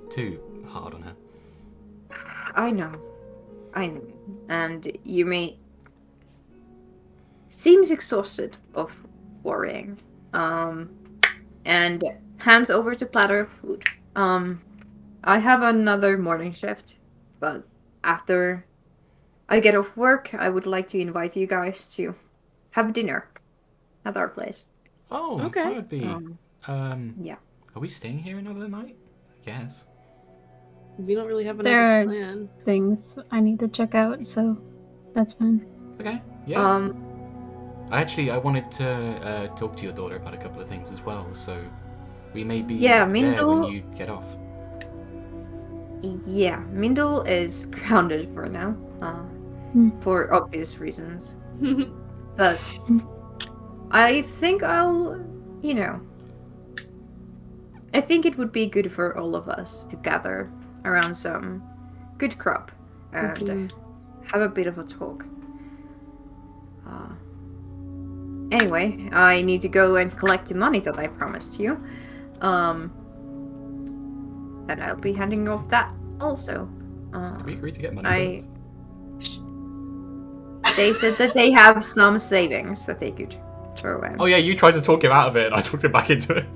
too hard on her. I know. And Yumi seems exhausted of worrying. And hands over the platter of food. I have another morning shift, but after I get off work, I would like to invite you guys to have dinner at our place. Oh, Okay. that would be. Yeah. Are we staying here another night? I guess. We don't really have There another are- plan. Things I need to check out, so that's fine. Okay. Yeah. Um, I wanted to talk to your daughter about a couple of things as well, so we may be Yeah, there Mindel- when you get off. yeah, Mindel is grounded for now, for obvious reasons. But I think I think it would be good for all of us to gather around some good crop and have a bit of a talk. Anyway, I need to go and collect the money that I promised you. And I'll be handing off that also. Did we agree to get money? I- for this? They said that they have some savings that they could throw in. Oh yeah, you tried to talk him out of it, and I talked him back into it.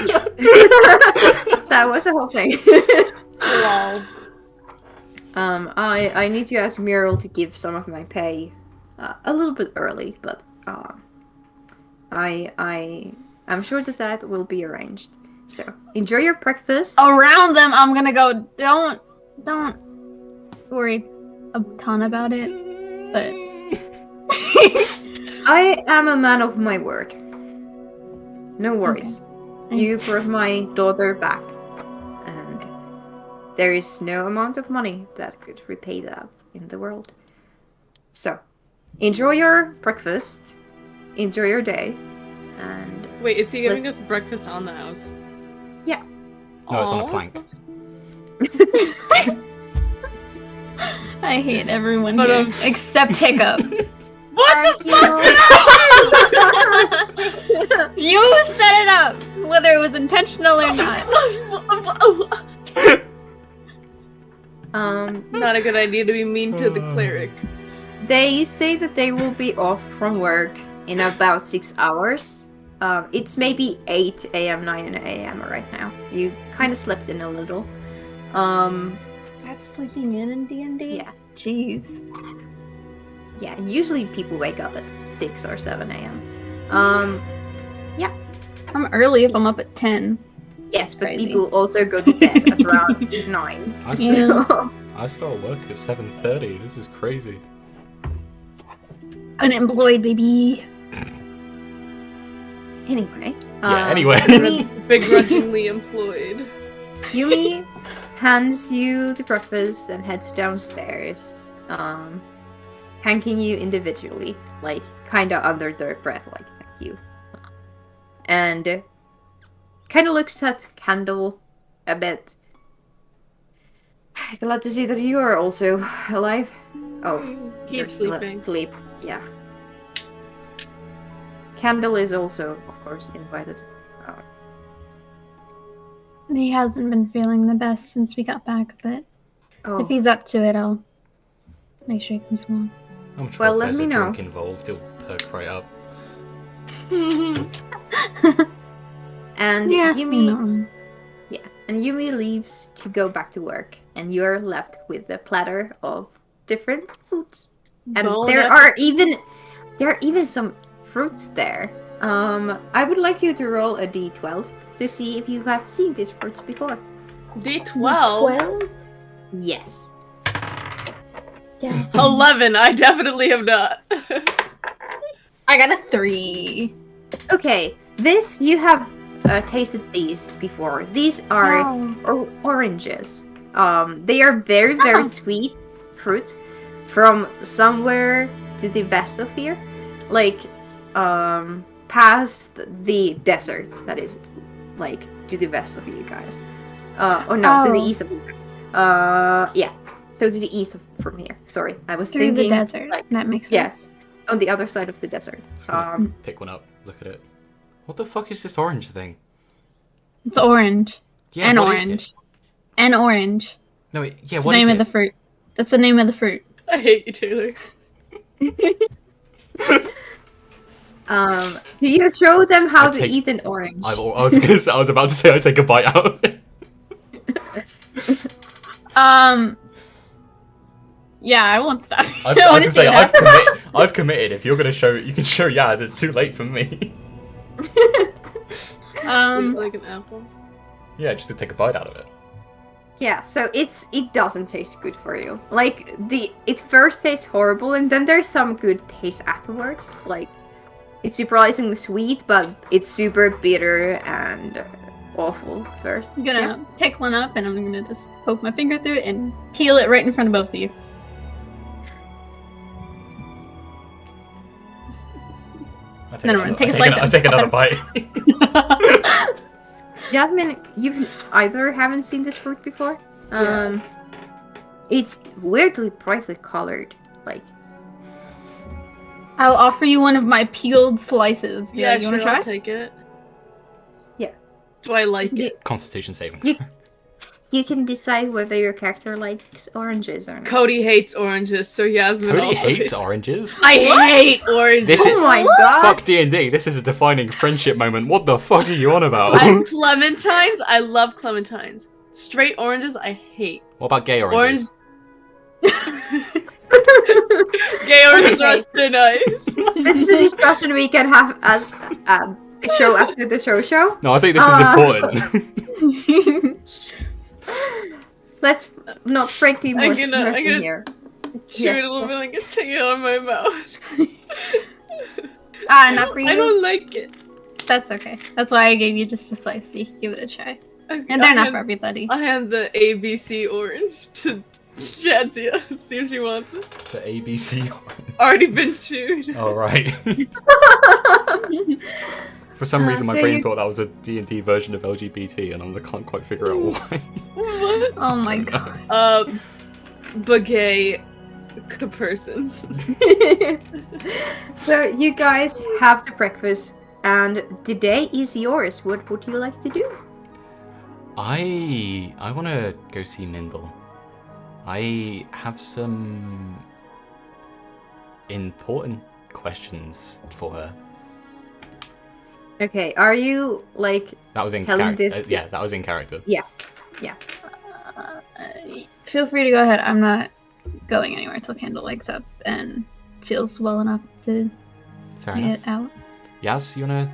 Yes. That was the whole thing. Lol. I need to ask Muriel to give some of my pay a little bit early, but I'm sure that will be arranged. So enjoy your breakfast. Around them, I'm gonna go. Don't worry a ton about it, but I am a man of my word. No worries. Okay. You brought my daughter back, and there is no amount of money that could repay that in the world. So, enjoy your breakfast, enjoy your day, and Wait, is he giving us breakfast on the house? yeah. No, it's on a Aw, plank. I hate everyone But, here except Hiccup. What the fuck? You set it up, whether it was intentional or not. Not a good idea to be mean to the cleric. They say that they will be off from work in about 6 hours. It's maybe 8 a.m., 9 a.m. right now. You kind of slept in a little. That's sleeping in D&D? Yeah. Jeez. Yeah, usually people wake up at 6 or 7 a.m. I'm early if I'm up at 10. Yes, but Crazy. people also go to bed at around 9. I Yeah. So, I start work at 7:30. This is crazy. Unemployed, baby. anyway. Yeah. Anyway. Begrudgingly employed. Yumi hands you the breakfast and heads downstairs, thanking you individually, like kinda under their breath, like thank you. And kinda looks at Candle a bit. Glad to see that you are also alive. Oh, you're He's still sleeping. asleep. Yeah. Candle is also, of course, invited. He hasn't been feeling the best since we got back, but Oh, if he's up to it, I'll make sure he comes along. I'm sure Well, if let there's me a know. drink involved, it'll perk right up. and Yeah, Yumi. you're not wrong. Yeah, and Yumi leaves to go back to work, and you're left with a platter of different foods. And Bon there appetit. are even some fruits there. I would like you to roll a d12 to see if you have seen these fruits before. D12? Yes. Yes. 11, I definitely have not. I got a 3. Okay, this you have tasted these before. These are oranges. They are very Oh. sweet fruit from somewhere to the west of here, like past the desert. That is, like to the west of you guys. To the Oh. east of you guys. Yeah. So to the east from here. Sorry, I was Through thinking the desert. like, That makes yeah. sense. on the other side of the desert. Just gonna pick one up, look at it. What the fuck is this orange thing? It's orange. Yeah, and what is it? orange. And orange. No, yeah, That's what the is name it? of the fruit. That's the name of the fruit. I hate you, Taylor. Do you show them how I to take- eat an orange? I was about to say I take a bite out of it. Yeah, I won't stop. I was gonna say I've committed. If you're gonna show, you can show Yaz. It's too late for me. Like an apple. Yeah, just to take a bite out of it. Yeah, so it doesn't taste good for you. Like it first tastes horrible, and then there's some good taste afterwards. Like it's surprisingly sweet, but it's super bitter and awful first. I'm gonna pick one up and I'm gonna just poke my finger through it and peel it right in front of both of you. I'll take another bite. Jasmine, you've either haven't seen this fruit before. Yeah. It's weirdly brightly colored. Like I'll offer you one of my peeled slices. Yeah, you wanna sure, try? I'll take it. Yeah. Do I like it? Constitution saving. you can decide whether your character likes oranges or not. Cody hates oranges, so Yasmin Cody also hates oranges. I hate oranges. This is Oh my god! fuck D&D. This is a defining friendship moment. What the fuck are you on about? Clementines, I love clementines. Straight oranges, I hate. What about gay oranges? Gay oranges are so nice. This is a discussion we can have at the show after the show. No, I think this is important. Let's not break the I'm immersion gonna- here. Chew Yeah. it a little bit and get take it out of my mouth. Not for you. I don't like it. That's okay. That's why I gave you just a slice so you can give it a try. And they're I'll not hand- for everybody. I'll hand the ABC orange to Jadzia. See if she wants it. The ABC. Already been chewed. All right. For some reason, my so brain you- thought that was a D&D version of LGBT, and I can't quite figure out why. What? Oh my god. Bagay person. So you guys have the breakfast, and the day is yours. What would you like to do? I want to go see Mindel. I have some important questions for her. Okay, are you like That was in Telling character. this to- Yeah, that was in character. Feel free to go ahead. I'm not going anywhere until Candle wakes up and feels well enough to Fair enough. get out. Yaz, you wanna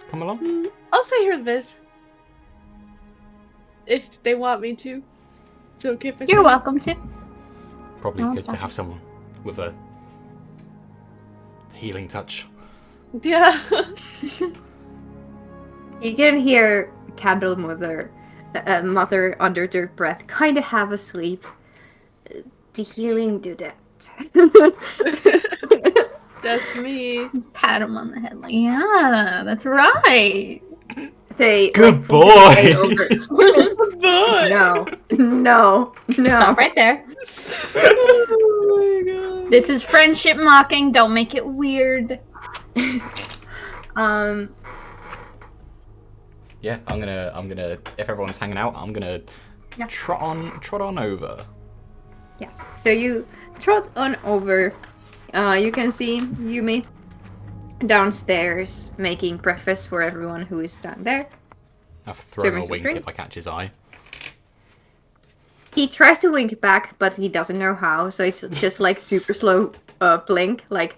come along? I'll stay here with Viz. If they want me to. It's okay if I You're stay. welcome to. Probably Oh, good to sorry. have someone with a healing touch. Yeah. you can hear Candle mother under their breath, kind of have a sleep. The healing do that. That's me. Pat him on the head like, yeah, that's right. They Good like, put their head boy. over- Boy. No. Stop right there. Oh my god. This is friendship mocking. Don't make it weird. Yeah, I'm gonna. If everyone's hanging out, I'm gonna Yeah. trot on over. Yes. So you trot on over. You can see Yumi downstairs making breakfast for everyone who is down there. I've thrown Serving a some wink drinks. if I catch his eye. He tries to wink back, but he doesn't know how, so it's just like super slow blink, like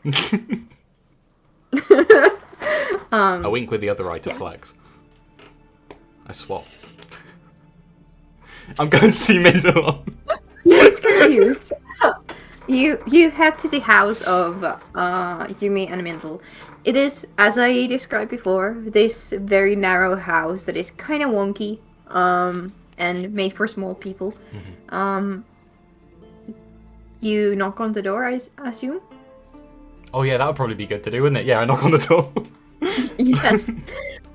A wink with the other eye to yeah. flex. I swap. I'm going to see Mindel. he's confused. You head to the house of Yumi and Mindel. It is, as I described before, this very narrow house that is kind of wonky, and made for small people. You knock on the door, I assume? Oh yeah, that would probably be good to do, wouldn't it? Yeah, I knock on the door. Yes.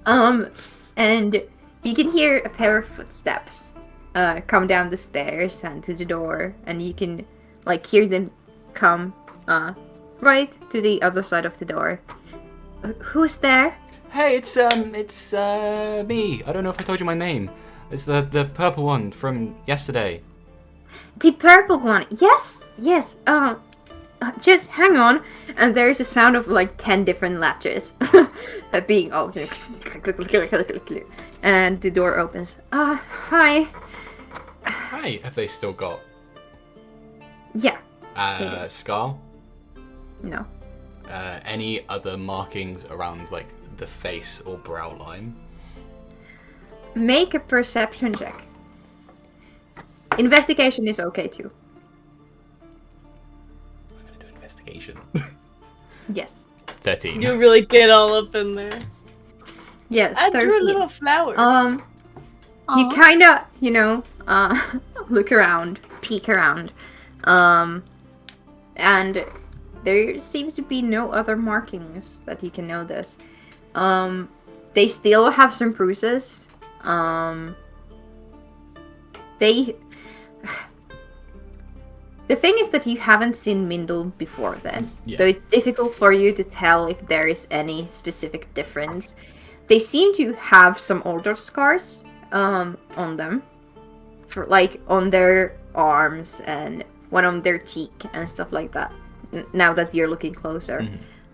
And you can hear a pair of footsteps come down the stairs and to the door, and you can like hear them come right to the other side of the door. Who's there? Hey, it's me. I don't know if I told you my name. It's the purple one from yesterday. The purple one. Yes. Just hang on. And there's a sound of like 10 different latches being opened. And the door opens. Hi. Right, have they still got Yeah. They do. scar? No. Any other markings around like the face or brow line? Make a perception check. Investigation is okay too. I'm gonna do investigation. Yes. 13. You really get all up in there. Yes. I drew a 13. little flower. You kind of, look around, peek around, and there seems to be no other markings that you can notice. They still have some bruises. The thing is that you haven't seen Mindle before this, Yeah. so it's difficult for you to tell if there is any specific difference. They seem to have some older scars on them, for like on their arms and one on their cheek and stuff like that. Now that you're looking closer,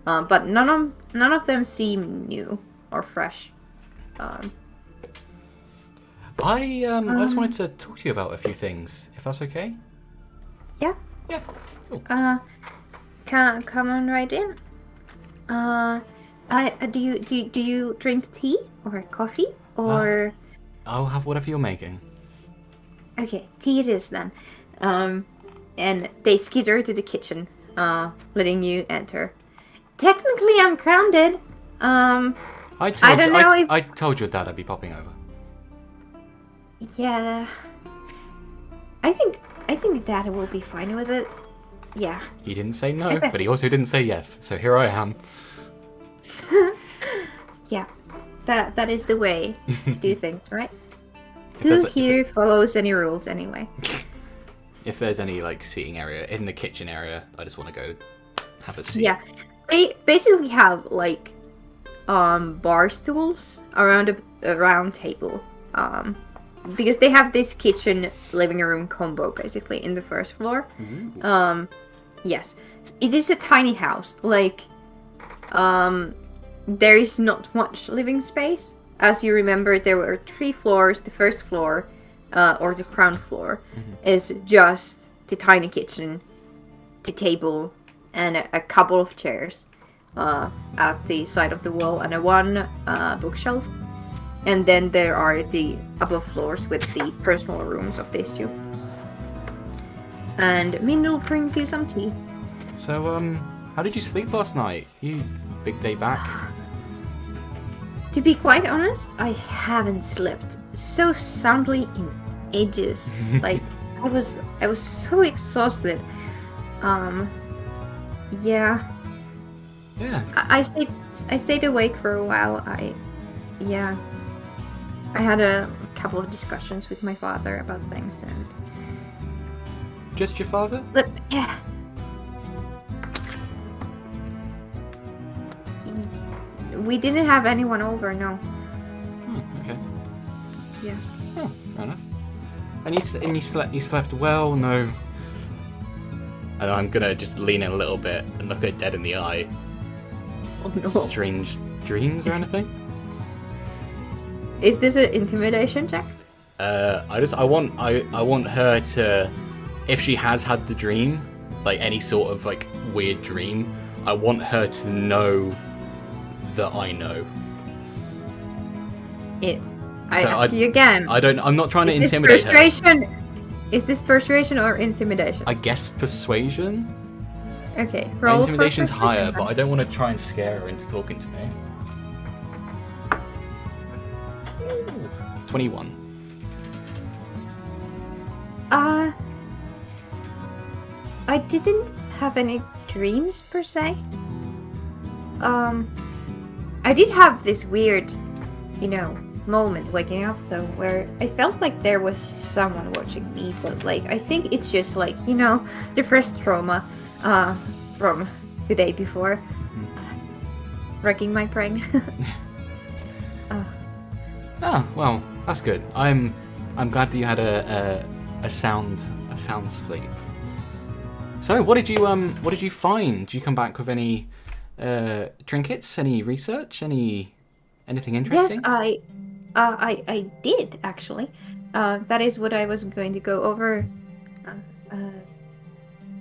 but none of them seem new or fresh. I just wanted to talk to you about a few things, if that's okay. Yeah. Yeah. Cool. Come on right in. Do you drink tea or coffee or? I'll have whatever you're making. Okay, tea it is then. And they skitter to the kitchen, letting you enter. Technically, I'm grounded. I don't know if- I told your dad I'd be popping over. Yeah. I think Dad will be fine with it. Yeah. He didn't say no, but he also didn't say yes. So here I am. Yeah. That is the way to do things, right? If Who there's, here follows any rules anyway? if there's any like seating area in the kitchen area, I just want to go have a seat. Yeah. They basically have like bar stools around a round table. Because they have this kitchen living room combo basically in the first floor. Yes. It is a tiny house. Like there is not much living space. As you remember, there were 3 floors. The first floor, or the ground floor, is just the tiny kitchen, the table, and a couple of chairs at the side of the wall, and one bookshelf. And then there are the upper floors with the personal rooms of these two. And Mindle brings you some tea. So how did you sleep last night? You big day back. To be quite honest, I haven't slept so soundly in ages. Like I was so exhausted. Yeah. Yeah. I stayed awake for a while. I had a couple of discussions with my father about things, and Just your father? but yeah. We didn't have anyone over, no. Oh, okay. Yeah. Oh, fair enough. And you slept well? No. And I'm gonna just lean in a little bit and look at Dead in the eye. Oh no. Strange dreams or anything? Is this an intimidation check? I want her to, if she has had the dream, like any sort of like weird dream, I want her to know that I know. I So ask you again. I'm not trying to Is this intimidate her. persuasion? Is this persuasion or intimidation? I guess persuasion? Okay, My roll intimidation's for persuasion higher, but then. I don't want to try and scare her into talking to me. Ooh, 21. I didn't have any dreams per se. I did have this weird, moment waking up though, where I felt like there was someone watching me, but like I think it's just like depressed trauma, from the day before, wrecking my brain. Ah, well, that's good. I'm glad that you had a sound sleep. So, what did you find? Did you come back with any trinkets? Any research? Anything Yes, interesting? I did actually. that is what I was going to go over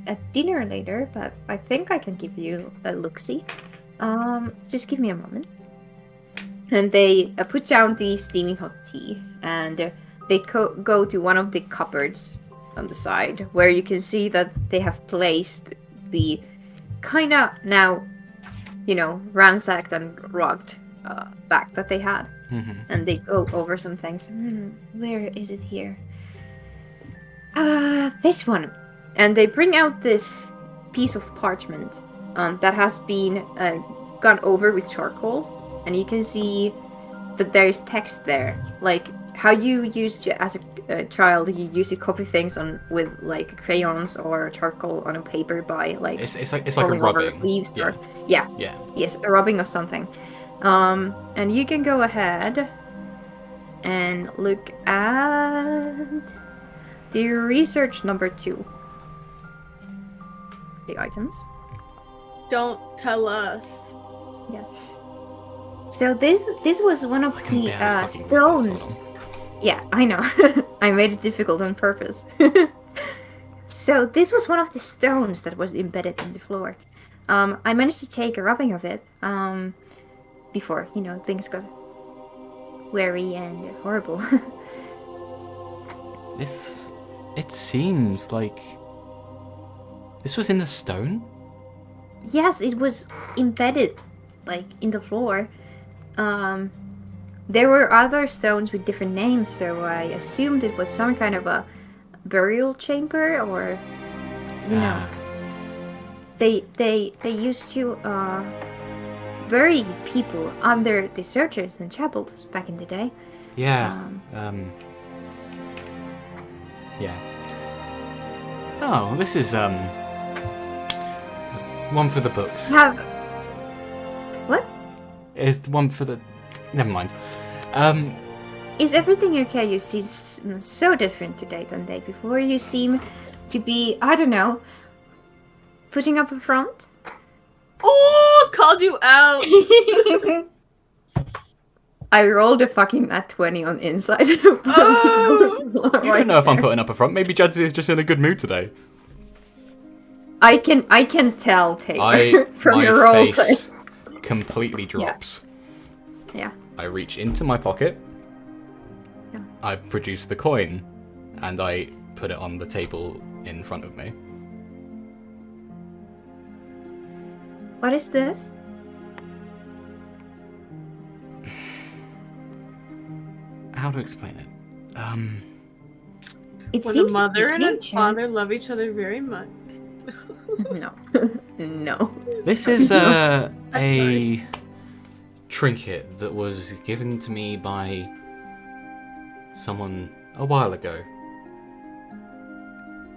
at dinner later, but I think I can give you a look-see. Just give me a moment. And they put down the steaming hot tea, and they go to one of the cupboards on the side, where you can see that they have placed the kind of now, ransacked and rugged bag that they had. Mhm. And they go over some things. Where is it here? This one. And they bring out this piece of parchment that has been gone over with charcoal. And you can see that there's text there. Like how you used to, as a child, you used to copy things on with like crayons or charcoal on a paper by like It's like a rolling over rubbing. leaves Yeah. or yeah. Yeah. Yes, a rubbing of something. And you can go ahead and look at the research number 2. The items. Don't tell us. Yes. So this was one of can the barely fucking read this, stones. hold Yeah, I know. I made it difficult on purpose. So this was one of the stones that was embedded in the floor. I managed to take a rubbing of it before, things got wary and horrible. It seems like this was in the stone. Yes, it was embedded, like, in the floor. There were other stones with different names, so I assumed it was some kind of a burial chamber, or, Ah. they used to bury people under the churches and chapels back in the day. Yeah. Yeah. Oh, this is one for the books. Have what? Is one for the. Never mind. Is everything okay? You seem so different today than the day before. You seem to be, I don't know, putting up a front. Oh, called you out. I rolled a fucking nat 20 on inside. Oh! You don't know if I'm putting up a front. Maybe Jadzzy is just in a good mood today. I can tell, Taylor, from My your role play. face completely drops. Yeah. I reach into my pocket. Yeah. I produce the coin, and I put it on the table in front of me. What is this? How to explain it? It When seems a mother to and be a ancient. father love each other very much. No. No. This is a nice. trinket that was given to me by someone a while ago.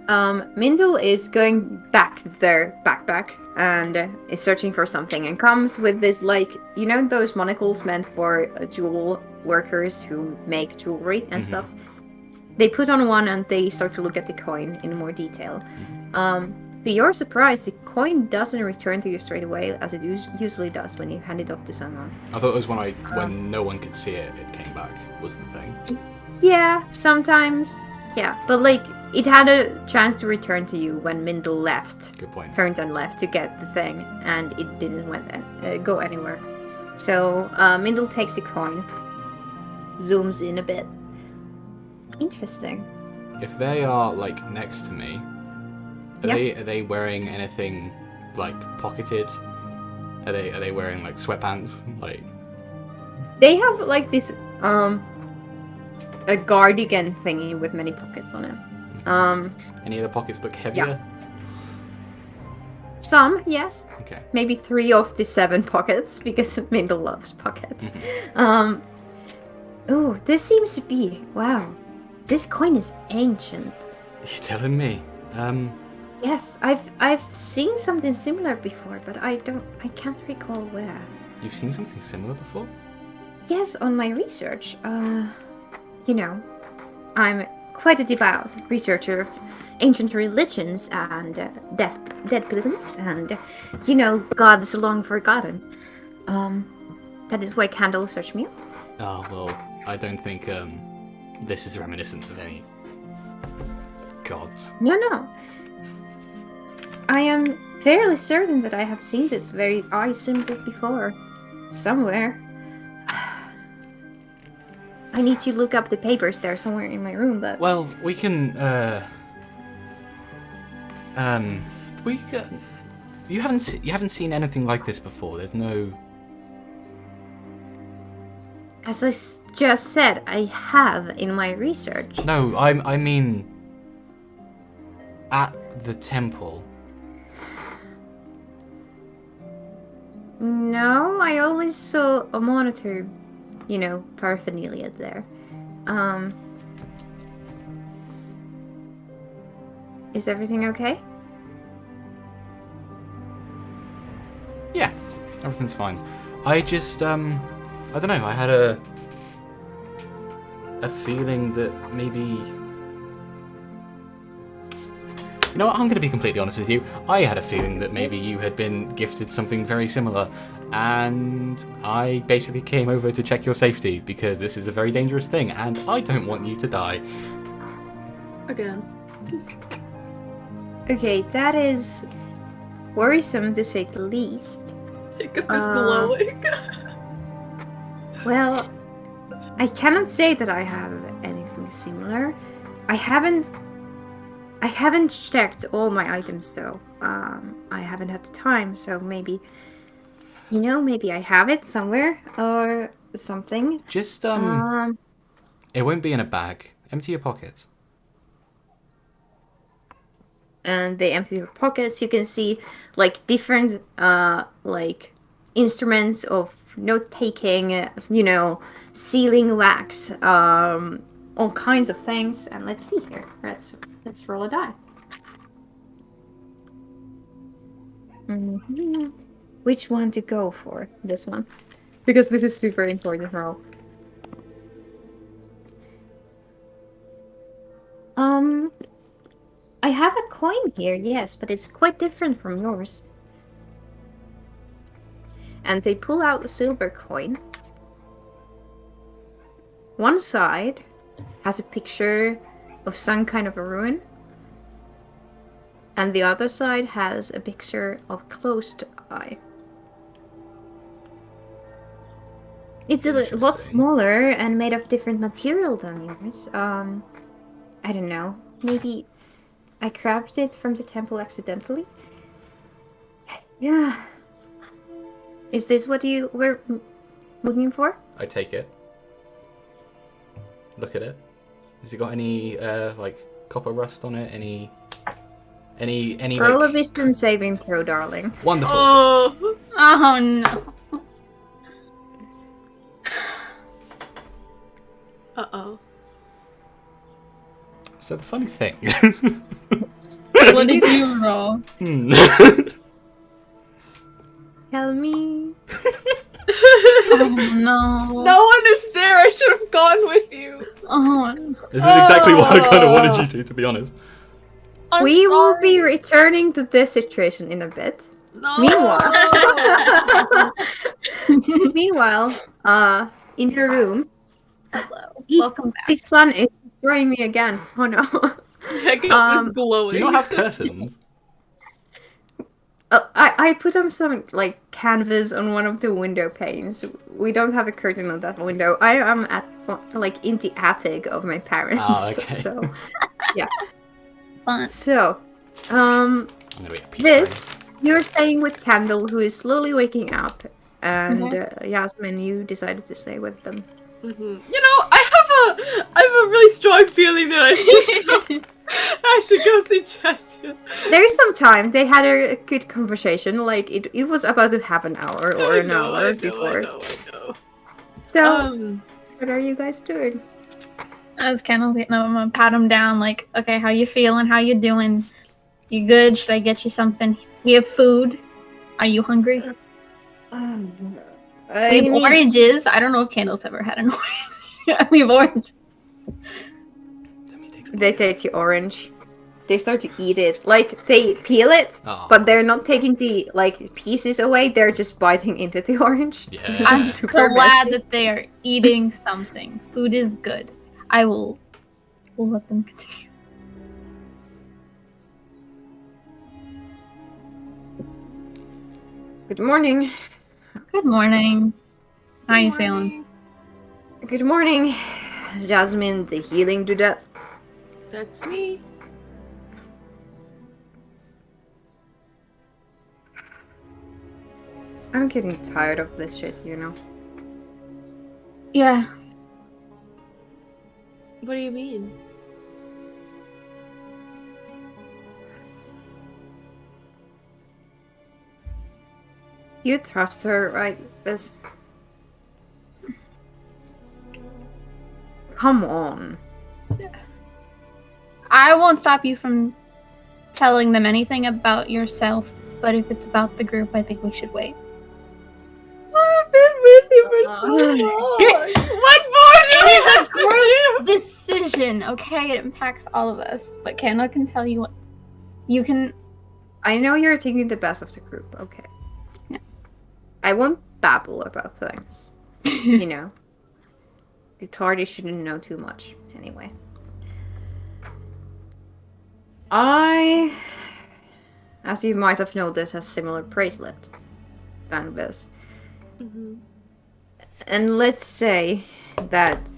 Mindel is going back to their backpack and is searching for something and comes with this, like, those monocles meant for jewel workers who make jewelry and stuff. They put on one and they start to look at the coin in more detail. To your surprise, the coin doesn't return to you straight away as it usually does when you hand it off to someone. I thought it was when no one could see it, it came back, was the thing. Yeah, sometimes. Yeah, but like, it had a chance to return to you when Mindel left. Good point. Turned and left to get the thing, and it didn't go anywhere. So Mindel takes the coin, zooms in a bit. Interesting. If they are, like, next to me, are they wearing anything, like, pocketed? Are they wearing, like, sweatpants? Like... They have like this a cardigan thingy with many pockets on it. Any of the pockets look heavier? Some, yes. Okay. Maybe 3 of the 7 pockets, because Mindel loves pockets. Ooh, this seems to be... Wow. This coin is ancient. You're telling me? Yes, I've seen something similar before, but I can't recall where. You've seen something similar before? Yes, on my research. I'm quite a devout researcher of ancient religions and dead beliefs and, gods long forgotten. That is why Candle searched me out. Oh, well, I don't think, this is reminiscent of any gods. No. I am fairly certain that I have seen this very eye symbol before. Somewhere. I need to look up the papers there somewhere in my room, but... Well, we can, you haven't seen anything like this before. There's no... As I just said, I have in my research. No, I mean... At the temple. No, I only saw a monitor, paraphernalia there. Is everything okay? Yeah, everything's fine. I just, I don't know, I had a feeling that maybe... You know what, I'm going to be completely honest with you. I had a feeling that maybe you had been gifted something very similar, and I basically came over to check your safety, because this is a very dangerous thing, and I don't want you to die. Again. Okay, that is worrisome to say the least. Look at this glowing. Well, I cannot say that I have anything similar. I haven't checked all my items though. I haven't had the time, so maybe I have it somewhere or something. Just, it won't be in a bag. Empty your pockets. And they empty their pockets. You can see different instruments of note taking, sealing wax, all kinds of things. And let's see here. Let's roll a die. Which one to go for? This one, because this is super important roll. I have a coin here, yes, but it's quite different from yours. And they pull out the silver coin. One side has a picture of some kind of a ruin. And the other side has a picture of closed eye. It's a lot Interesting. smaller and made of different material than yours. I don't know. Maybe I grabbed it from the temple accidentally? Yeah. Is this what you were looking for? I take it. Look at it. Has it got any, copper rust on it? Any Roll a wisdom saving throw, darling. Wonderful. Oh. Oh no. Uh-oh. So the funny thing... What did you roll? Tell me. Oh no. No one is there. I should have gone with you. Oh no. This is exactly what I kind of wanted you to be honest. I'm We will sorry. be returning to this situation in a bit. No. Meanwhile, in your room, Hello. the- Welcome back. the sun is destroying me again. Oh no. Heck up is glowing. Do you not have curtains? Oh, I put on some canvas on one of the window panes. We don't have a curtain on that window. I am at in the attic of my parents. Oh, okay. So yeah. Fun. So, I'm gonna be a pizza. this you're staying with Candle, who is slowly waking up, and Yasmin, you decided to stay with them. Mm-hmm. You know, I have a really strong feeling that I should go see Jessica. There's some time. They had a good conversation. It was about to have an hour or an hour before. I know. So, what are you guys doing? I was kind of getting up. I'm gonna pat him down. Like, okay, how you feeling? How you doing? You good? Should I get you something? We have food. Are you hungry? We have oranges. I don't know if Candle's ever had an orange. We have oranges. They take the orange. They start to eat it. They peel it, Oh. but they're not taking the pieces away. They're just biting into the orange. Yeah. This I'm is so super glad messy. that they are eating something. Food is good. I will. We'll let them continue. Good morning. Good morning. How Good you feeling? morning. Good morning, Jasmine, the healing dudette. That's me. I'm getting tired of this shit, you know. Yeah. What do you mean? You trust her, right, Biz? Come on. I won't stop you from telling them anything about yourself, but if it's about the group, I think we should wait. I've been with you for so long. What more do It is I a have to group decision, okay? It impacts all of us. But Kendall can tell you what you can. I know you're taking the best of the group, okay. Yeah. I won't babble about things, you know. The tardy shouldn't know too much, anyway. I, as you might have noticed, has similar bracelet than Biz. do? Mhm. And let's say that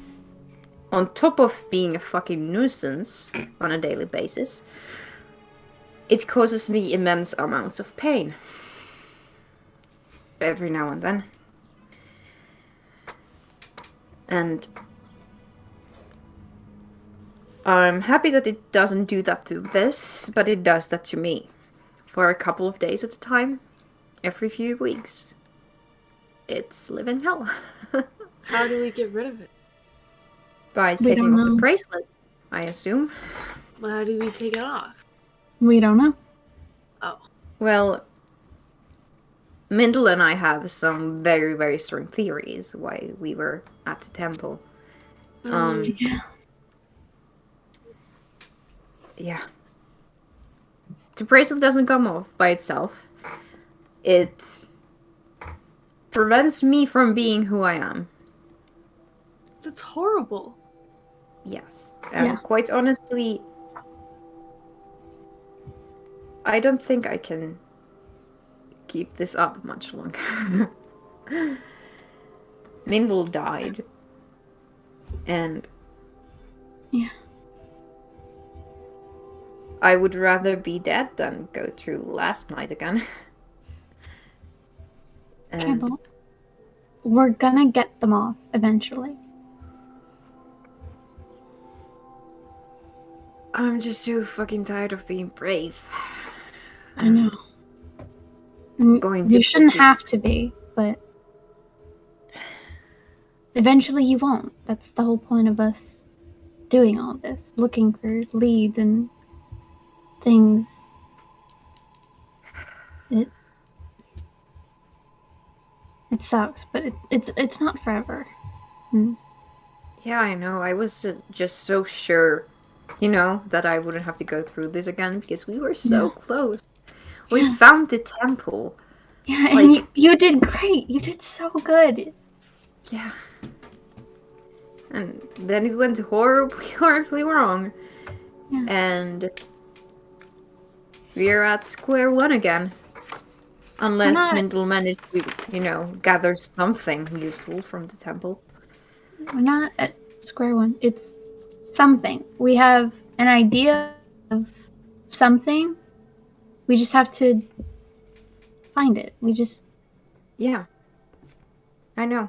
on top of being a fucking nuisance on a daily basis, it causes me immense amounts of pain. Every now and then. And I'm happy that it doesn't do that to this, but it does that to me. For a couple of days at a time, every few weeks. It's living hell. How do we get rid of it? By We taking don't off the know. bracelet, I assume. Well, how do we take it off? We don't know. Oh. Well, Mindel and I have some very, very strong theories why we were at the temple. Yeah. Yeah. The bracelet doesn't come off by itself. It prevents me from being who I am. That's horrible. Yes. And Yeah. quite honestly, I don't think I can keep this up much longer. Mindel died. And Yeah. I would rather be dead than go through last night again. And Kendall, we're gonna get them off eventually. I'm just so fucking tired of being brave. I know. Going to You put shouldn't this- have to be, but eventually you won't. That's the whole point of us doing all this, looking for leads and things. It sucks, but it's not forever. Yeah, I know. I was just so sure, you know, that I wouldn't have to go through this again because we were so Yeah. close. We Yeah. found the temple. Yeah, and Like- you did great. You did so good. Yeah. And then it went horribly, horribly wrong. Yeah. And we're at square one again. Unless not- Mindel managed to, you know, gather something useful from the temple. We're not at square one. It's something. We have an idea of something. We just have to find it. Yeah. I know.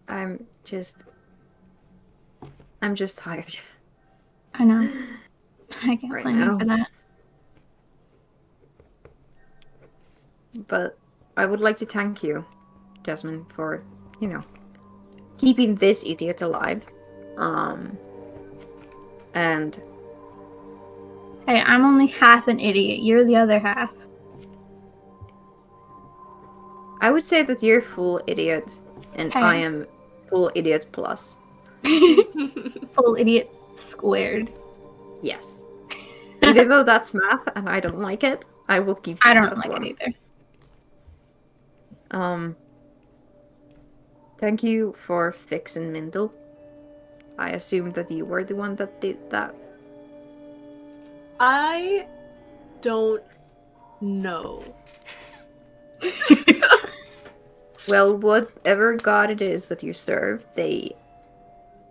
I'm just tired. I know. I can't Right blame you now. for that. But I would like to thank you, Jasmine, for, you know, keeping this idiot alive. And Hey, I'm only half an idiot. You're the other half. I would say that you're full idiot, and Hey. I am full idiot plus. Full idiot squared. Yes. Even though that's math and I don't like it, I will give you I don't that like one. it either. Thank you for fixing Mindel. I assumed that you were the one that did that. I don't know. Well, whatever god it is that you serve, they,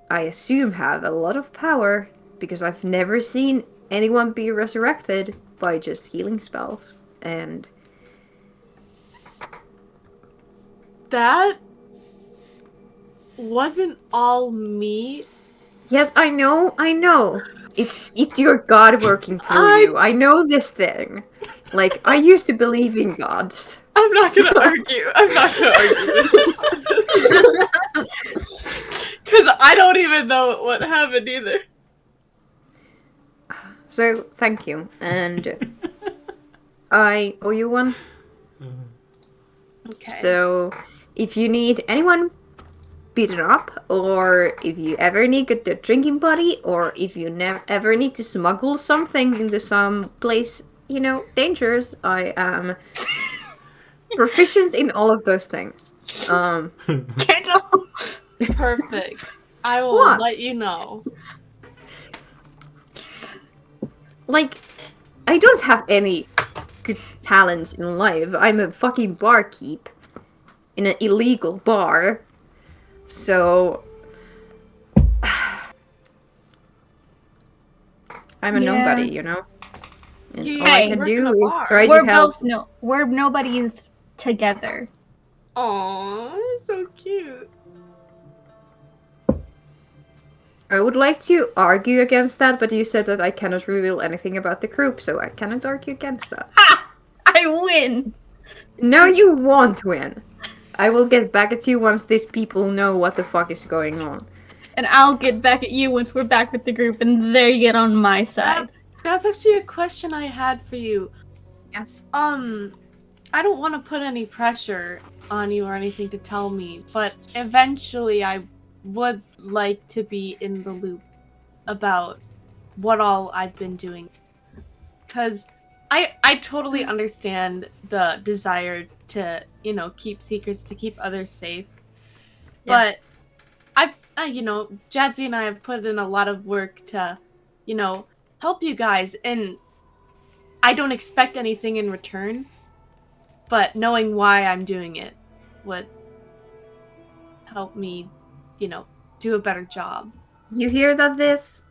I assume, have a lot of power, because I've never seen anyone be resurrected by just healing spells. And That wasn't all me. yes, I know. It's your god working through I- you. I know this thing. Like, I used to believe in gods. I'm not gonna argue. I'm not gonna argue. Because I don't even know what happened either. So, thank you. And I owe you one. Okay. So, if you need anyone beaten up, or if you ever need a drinking buddy, or if you ever need to smuggle something into some place, dangerous, I am proficient in all of those things. Kendall. Perfect. I will What? let you know. Like, I don't have any good talents in life. I'm a fucking barkeep in an illegal bar. So I'm a Yeah. nobody, And You all I guys can work do in a is bar. try We're to help. we're nobody's together. Aww, so cute. I would like to argue against that, but you said that I cannot reveal anything about the group, so I cannot argue against that. I win. No, you won't win. I will get back at you once these people know what the fuck is going on. And I'll get back at you once we're back with the group, and there you get on my side. That's actually a question I had for you. Yes. I don't want to put any pressure on you or anything to tell me, but eventually I would like to be in the loop about what all I've been doing. Because I totally understand the desire to, keep secrets, to keep others safe. Yeah. But Jadzi and I have put in a lot of work to, help you guys, and I don't expect anything in return, but knowing why I'm doing it would help me, do a better job. You hear that, this?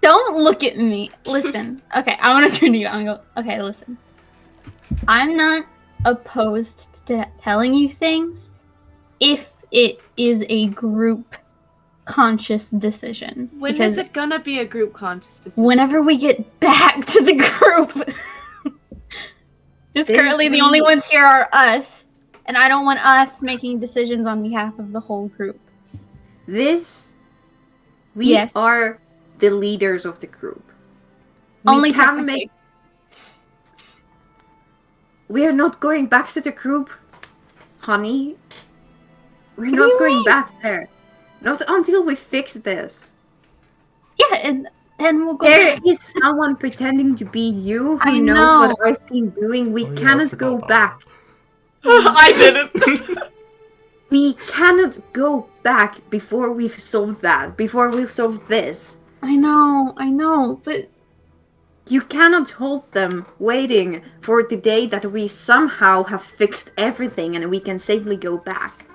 Don't look at me. Listen. Okay, I want to turn to you. I'm going. Okay, listen. I'm not opposed to telling you things if it is a group conscious decision. When Because is it gonna be a group conscious decision? whenever we get back to the group. Just This currently the only week- ones here are us, and I don't want us making decisions on behalf of the whole group. We Yes. are the leaders of the group. Only can technically. make. We are not going back to the group, honey. We're What do not you going mean? back there. Not until we fix this. Yeah, and then we'll go There back. is someone pretending to be you who I knows what know. I've been doing. We Oh, yeah, I cannot forgot go about back. I didn't. We cannot go back before we've solved that. Before we've solved this. I know, but You cannot hold them waiting for the day that we somehow have fixed everything and we can safely go back.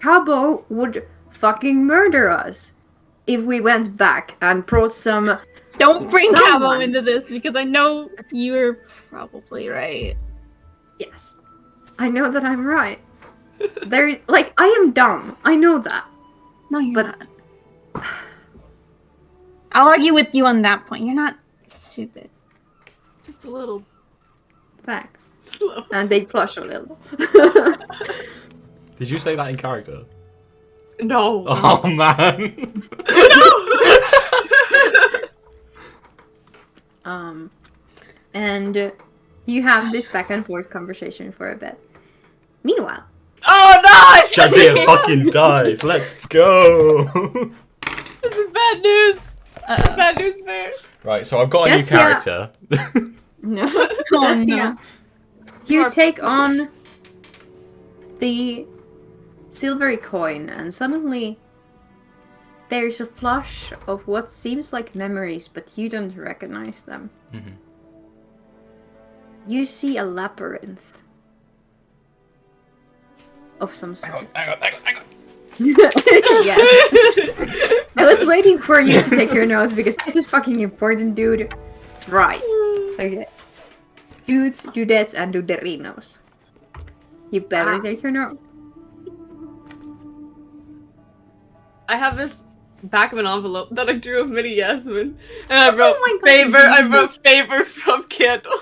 Cabo would fucking murder us if we went back and brought some. don't bring Cabo Someone. into this because I know you're probably right. Yes. I know that I'm right. There's like I am dumb. I know that. No, you're But- not. I'll argue with you on that point. You're not stupid. Just a little Thanks. slow. And they blush a little. Did you say that in character? No. Oh man. And you have this back and forth conversation for a bit. Meanwhile, Oh no! Jadzia fucking dies. Let's go. This is bad news. Uh-oh. Bad news bears. Right, so I've got a new Jadzia- character. no, Oh, that's no. you. You take on the silvery coin, and suddenly there's a flush of what seems like memories, but you don't recognize them. Mhm. You see a labyrinth of some sort. Hang on. Yes. I was waiting for you to take your notes because this is fucking important, dude. Right. Okay. Dudes, dudettes, and duderinos. You better take your notes. I have this back of an envelope that I drew of Mini Yasmin, and I wrote my God, favor. I Jesus. wrote favor from Candle.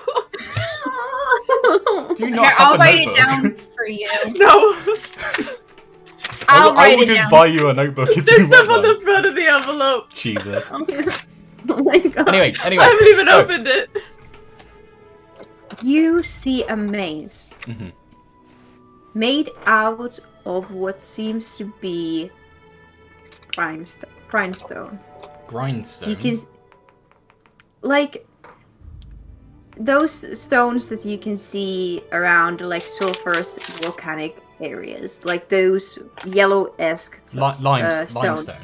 Do you not Here, have I'll a write it notebook? down for you. No, I'll I write will it just down. buy you a notebook if there's you stuff want on one. the front of the envelope. Jesus. Oh my god. Anyway. I haven't even Oh. opened it. You see a maze Mhm. made out of what seems to be primestone. Grindstone. You can like those stones that you can see around like sulfurous volcanic areas, like those yellow-esque stones. Limestone.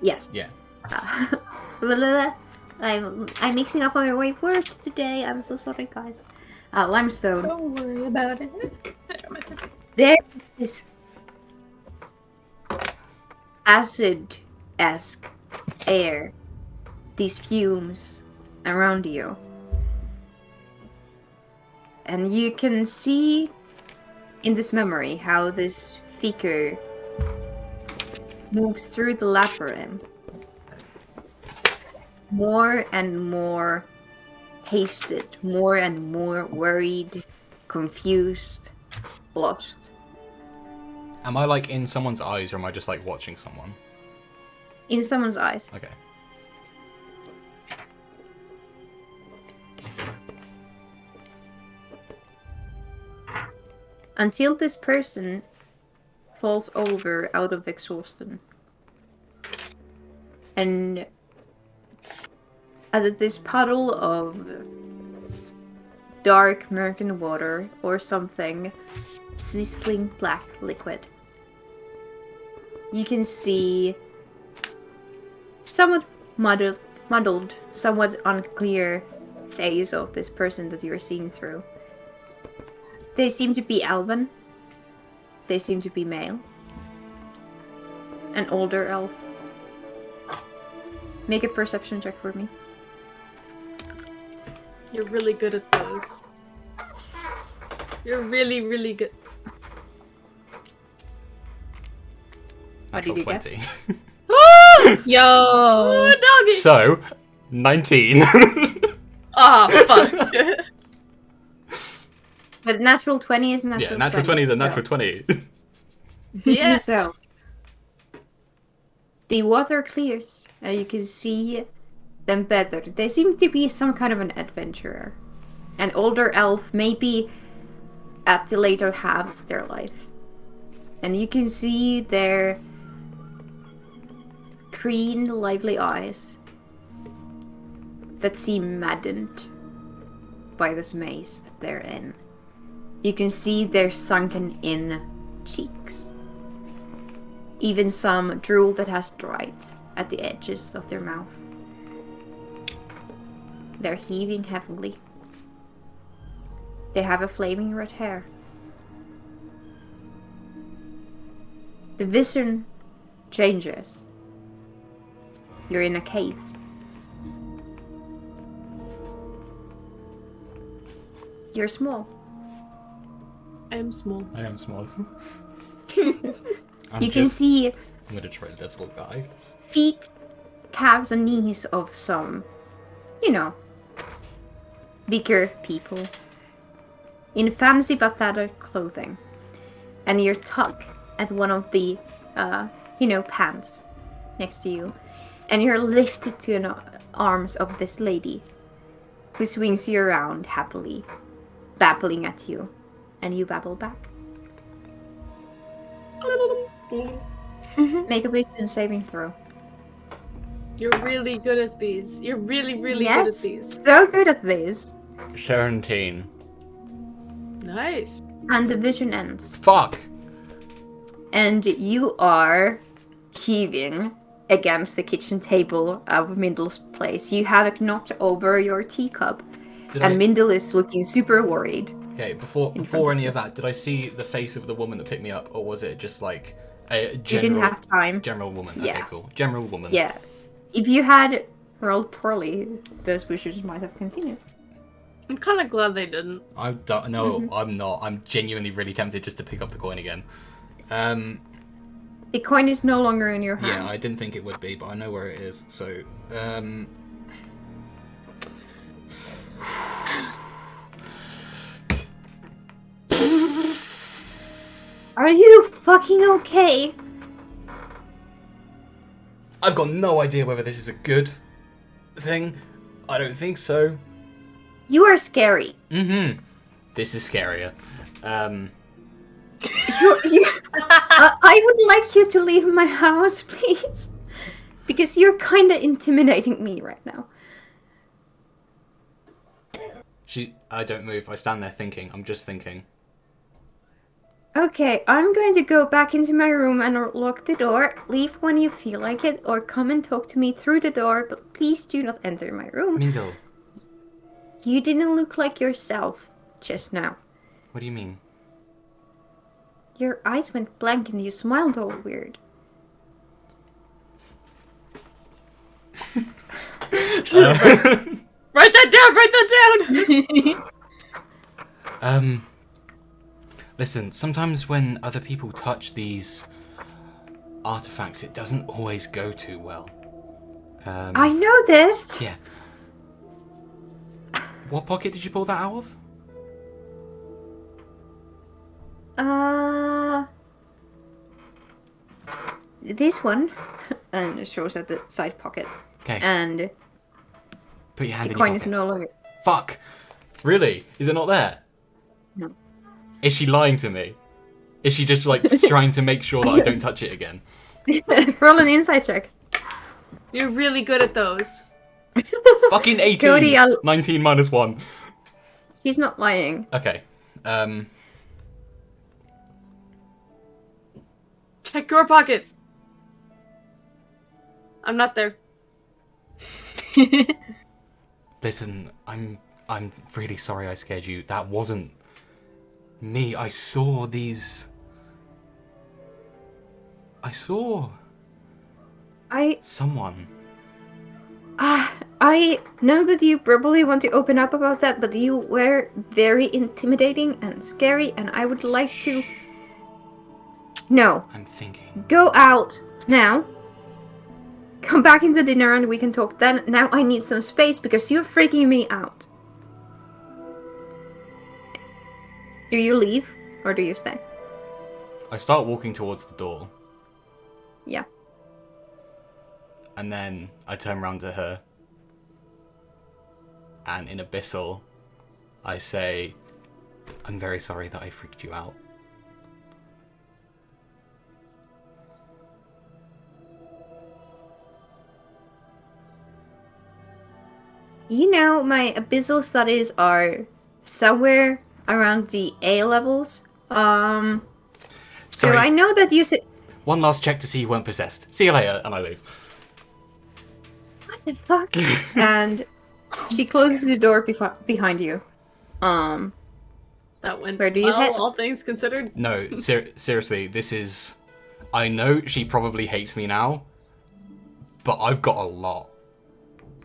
Yes. Yeah. I'm mixing up my words today. I'm so sorry, guys. Limestone. Don't worry about it. I don't matter. There is acid-esque air, these fumes around you. And you can see in this memory how this figure moves through the labyrinth. More and more hasted, more and more worried, confused, lost. Am I like in someone's eyes, or am I just like watching someone? In someone's eyes. Okay. Until this person falls over out of exhaustion. And out of this puddle of dark murky water or something, sizzling black liquid, you can see somewhat muddled, somewhat unclear face of this person that you're seeing through. They seem to be elven. They seem to be male. An older elf. Make a perception check for me. You're really good at those. You're really, really good. What did you get? 20. Yo! Oh, doggy! So, 19. Ah, fuck. But natural 20 is natural 20. Yeah, natural 20 is a so- natural 20. Yeah. So, the water clears, and you can see them better. They seem to be some kind of an adventurer. An older elf, maybe at the later half of their life. And you can see their green, lively eyes that seem maddened by this maze that they're in. You can see their sunken-in cheeks. Even some drool that has dried at the edges of their mouth. They're heaving heavily. They have a flaming red hair. The vision changes. You're in a cave. You're small. I am small. I am small. You can see I'm gonna trade this little guy. feet, calves, and knees of some, bigger people in fancy but tattered clothing. And you're tugged at one of the, pants next to you. And you're lifted to the arms of this lady who swings you around happily, babbling at you. And you babble back. Make a wisdom saving throw. You're really good at these. You're really, really good at these. So good at this. 17. Nice. And the vision ends. Fuck! and you are heaving against the kitchen table of Mindle's place. You have knocked over your teacup, and Mindle is looking super worried. Okay, front before of any you. of that, did I see the face of the woman that picked me up, or was it just like a You general? didn't have time. General woman. Yeah. Okay, cool. General woman. Yeah. If you had rolled poorly, those wishes might have continued. I'm kind of glad they didn't. I don't know. I'm not. I'm genuinely really tempted just to pick up the coin again. The coin is no longer in your hand. Yeah, I didn't think it would be, but I know where it is. So, Are you fucking okay? I've got no idea whether this is a good thing. I don't think so. You are scary. Mm-hmm. This is scarier. I would like you to leave my house, please. Because you're kind of intimidating me right now. I don't move. I stand there thinking. I'm just thinking. Okay, I'm going to go back into my room and lock the door. Leave when you feel like it, or come and talk to me through the door, but please do not enter my room. Mindle, You didn't look like yourself just now. what do you mean? Your eyes went blank and you smiled all weird. Write that down! Write that down! Listen, sometimes when other people touch these artifacts, it doesn't always go too well. I noticed! Yeah. What pocket did you pull that out of? This one. And it shows at the side pocket. Okay. And Put your hand the in your coin is pocket. no longer... Fuck! Really? Is it not there? No. Is she lying to me? Is she just like trying to make sure that I don't touch it again? Roll an insight check. You're really good at those. Fucking 18! Cody, 19 minus 1. She's not lying. Okay. Check your pockets. I'm not there. Listen, I'm really sorry I scared you. That wasn't me. I saw these. I saw someone. I know that you probably want to open up about that, but you were very intimidating and scary, and I would like to... No. I'm thinking. Go out now. Come back into dinner and we can talk then. Now I need some space because you're freaking me out. Do you leave or do you stay? I start walking towards the door, Yeah. and then I turn around to her, and in Abyssal, I say, I'm very sorry that I freaked you out. You know, my abyssal studies are somewhere around the A levels. So Sorry. I know that you said... One last check to see you weren't possessed. See you later, and I leave. What the fuck? And she closes the door behind you. That went Where do you well, head? all things considered. No, seriously, this is... I know she probably hates me now, but I've got a lot.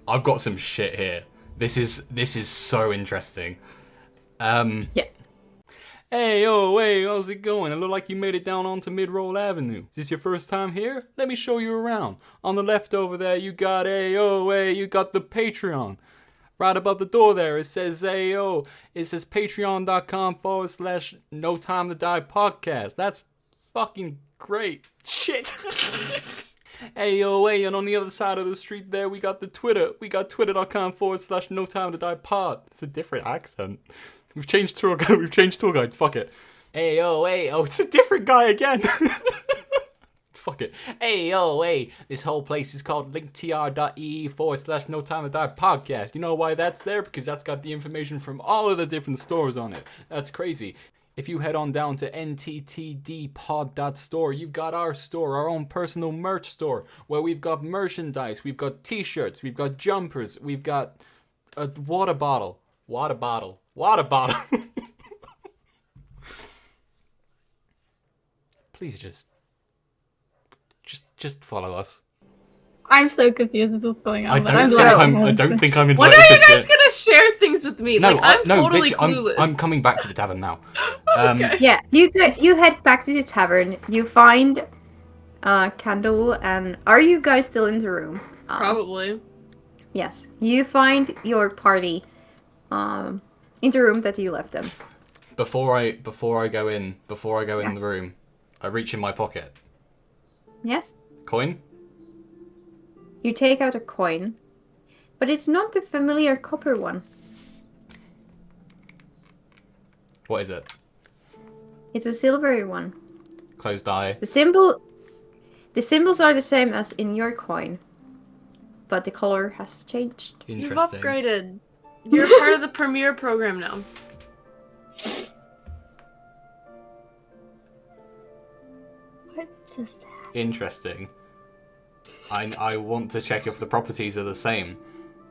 I've got some shit here. This is so interesting. Yeah. Hey, how's it going? It look like you made it down onto Mid-Roll Avenue. Is this your first time here? Let me show you around. On the left over there, you got you got the Patreon. Right above the door there, it says it says patreon.com/No Time to Die podcast. That's fucking great. Shit. Hey, and on the other side of the street there, we got the Twitter. We got twitter.com/No Time to Die pod. It's a different accent. We've changed tour guides. Fuck it. Hey, it's a different guy again. Fuck it. Hey, this whole place is called linktr.ee/No Time to Die podcast. You know why that's there? Because that's got the information from all of the different stores on it. That's crazy. if you head on down to nttdpod.store, you've got our store, our own personal merch store, where we've got merchandise, we've got t-shirts, we've got jumpers, we've got a water bottle. Please just follow us. I'm so confused as to what's going on. I but I'm don't think I'm invited. When are you guys to gonna share things with me? No, Like, I'm no, totally bitch, clueless. I'm coming back to the tavern now. Okay. Yeah, you head back to the tavern. You find Candle, and are you guys still in the room? Probably. Yes. You find your party in the room that you left them. Before I go in the room, I reach in my pocket. Yes? Coin? You take out a coin, but it's not the familiar copper one. What is it? It's a silvery one. Closed eye. The symbols are the same as in your coin, but the color has changed. You've Interesting. upgraded. You're part of the Premier program now. What just happened? Interesting. I want to check if the properties are the same.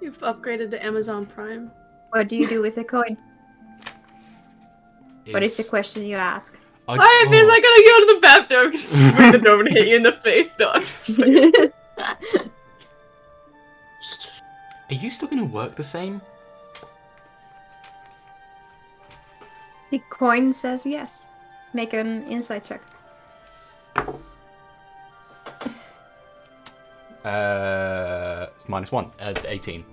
You've upgraded to Amazon Prime. What do you do with the coin? What is the question you ask? Alright, Fizz, I gotta go to the bathroom. I'm gonna swing the door and hit you in the face. No, I'm just kidding. Are you still going to work the same? The coin says yes. Make an insight check. It's -1. 18.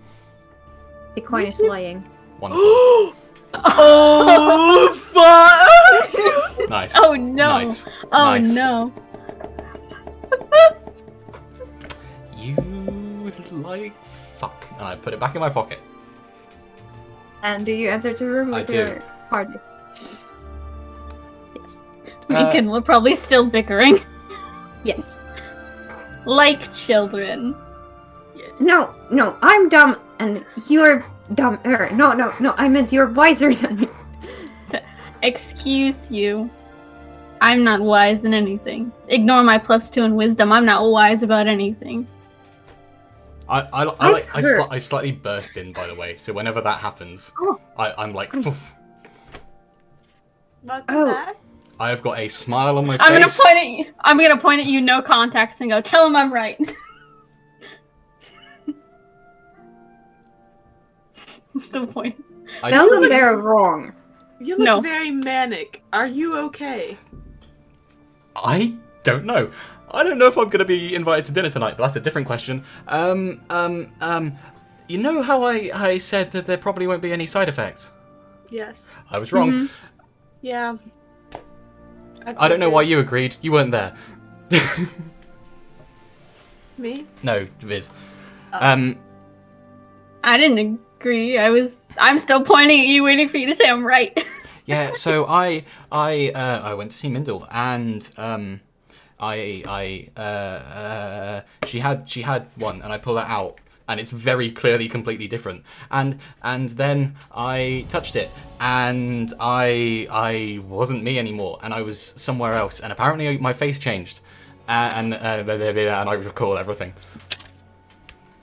The coin is lying. Wonderful. Oh, fuck! Nice. Oh no! Nice. Oh Nice. no! You like fuck. And I put it back in my pocket. And do you enter the room I with do. your party? Yes. Me and we're probably still bickering Yes. like children. No, I'm dumb and you're dumber. No, I meant you're wiser than me. Excuse you. I'm not wise in anything. Ignore my +2 in wisdom. I'm not wise about anything. I slightly burst in, by the way. So whenever that happens, Oh. I'm like, "Poof." Welcome Oh. back. I have got a smile on my I'm face. gonna point at you, no contacts, and go, tell him I'm right. Still point. I- Tell them they're wrong. You look No. very manic. Are you okay? I don't know. I don't know if I'm gonna be invited to dinner tonight, but that's a different question. You know how I said that there probably won't be any side effects? Yes. I was wrong. Mhm. Yeah. I don't know why you agreed. You weren't there. Me? No, Viz. Oh. I didn't agree. I'm still pointing at you, waiting for you to say I'm right. Yeah, so I went to see Mindle, and she had one, and I pulled it out, and it's very clearly completely different. And then I touched it, and I wasn't me anymore, and I was somewhere else, and apparently my face changed, and I recall everything.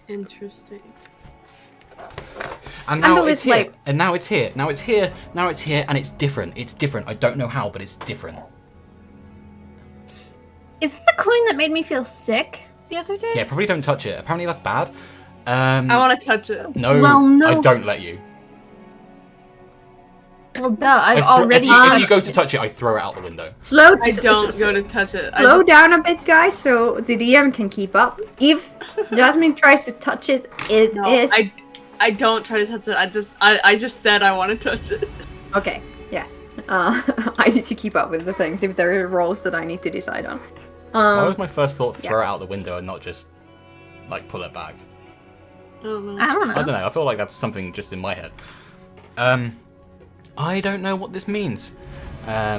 Interesting. And now Andal it's is here. like- And now it's here. Now it's here. Now it's here, and it's different. It's different. I don't know how, but it's different. Is this the coin that made me feel sick the other day? Yeah, probably don't touch it. Apparently that's bad. I want to touch it. No, Well, no. I don't let you. Well, duh, I've If already you go to touched touch it, I throw it out the window. Slow. I don't go to touch it. Slow down a bit, guys, so the DM can keep up. If Jasmine tries to touch it, it is I don't try to touch it. I just said I want to touch it. okay. Yes. I need to keep up with the things if there are roles that I need to decide on. Why was my first thought to throw it out the window and not just like pull it back? I don't know. I don't know. I don't know. I feel like that's something just in my head. I don't know what this means. I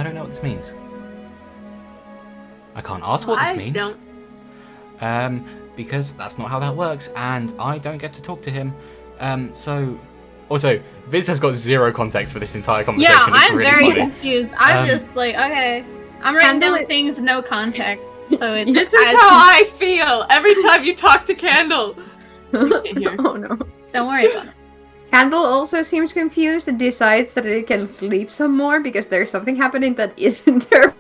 don't know what this means. I can't ask what this means. Don't. Because that's not how that works, and I don't get to talk to him. So Also, Viz has got zero context for this entire conversation. Yeah, It's I'm really very funny. confused. I'm Um, just like, okay. I'm writing Candle down things, no context. So it's This is as- how I feel every time you talk to Candle. Here. Oh no. Don't worry about it. Candle also seems confused and decides that it can sleep some more because there's something happening that isn't there.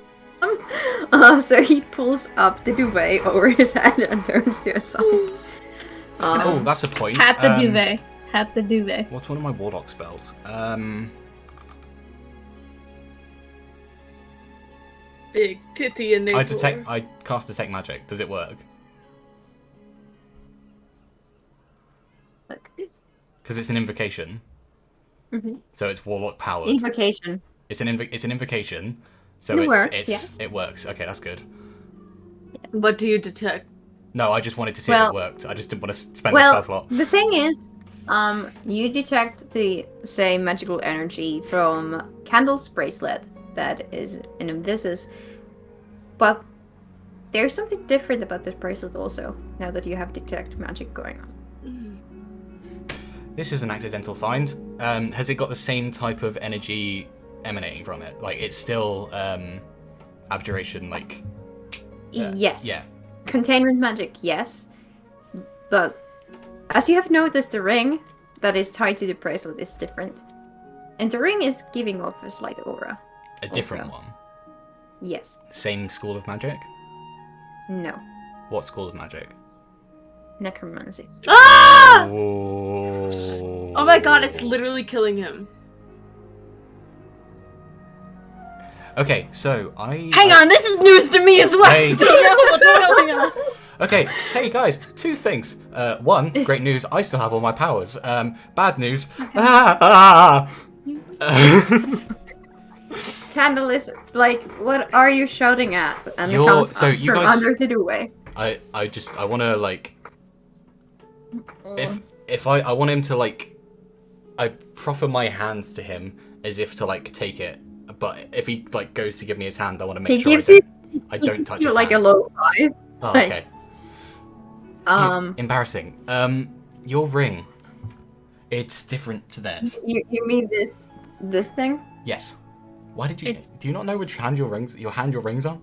So he pulls up the duvet over his head and turns to his side. Oh, that's a point. Hat the duvet. Hat the duvet. What's one of my warlock spells? Big titty enabler. I cast detect magic. Does it work? Because it's an invocation. Mhm. So it's warlock powered. Invocation. It's an invocation. So It it's works, yes. it works. Okay, that's good. What do you detect? No, I just wanted to see if Well- it worked. I just didn't want to spend the Well, spell slot. the thing is, you detect the same magical energy from Candle's bracelet that is in Invisus, but there's something different about this bracelet also, now that you have detect magic going on. This is an accidental find. Has it got the same type of energy emanating from it? Like, it's still abjuration, like... Yes. Yeah. Containment magic, yes. But as you have noticed, the ring that is tied to the bracelet is different. And the ring is giving off a slight aura. A different Also. one. Yes. Same school of magic? No. What school of magic? Necromancy. Ah! Oh my god, it's literally killing him. Okay, so I... Hang on, this is news to me as well. Hey. Do you know what's going on? Okay, hey guys, two things. One, great news, I still have all my powers. Bad news. Candle is like, what are you shouting at? And it You're- comes so up you from guys- under the doorway. I want to, like... If I want him to, like... I proffer my hand to him as if to, like, take it. But if he, like, goes to give me his hand, I want to make He sure gives I don't touch you his like hand. a low five. Oh, like, okay. Um, Embarrassing. Your ring. It's different to theirs. you mean this thing? Yes. Why did you? It's- Do you not know which hand your rings are?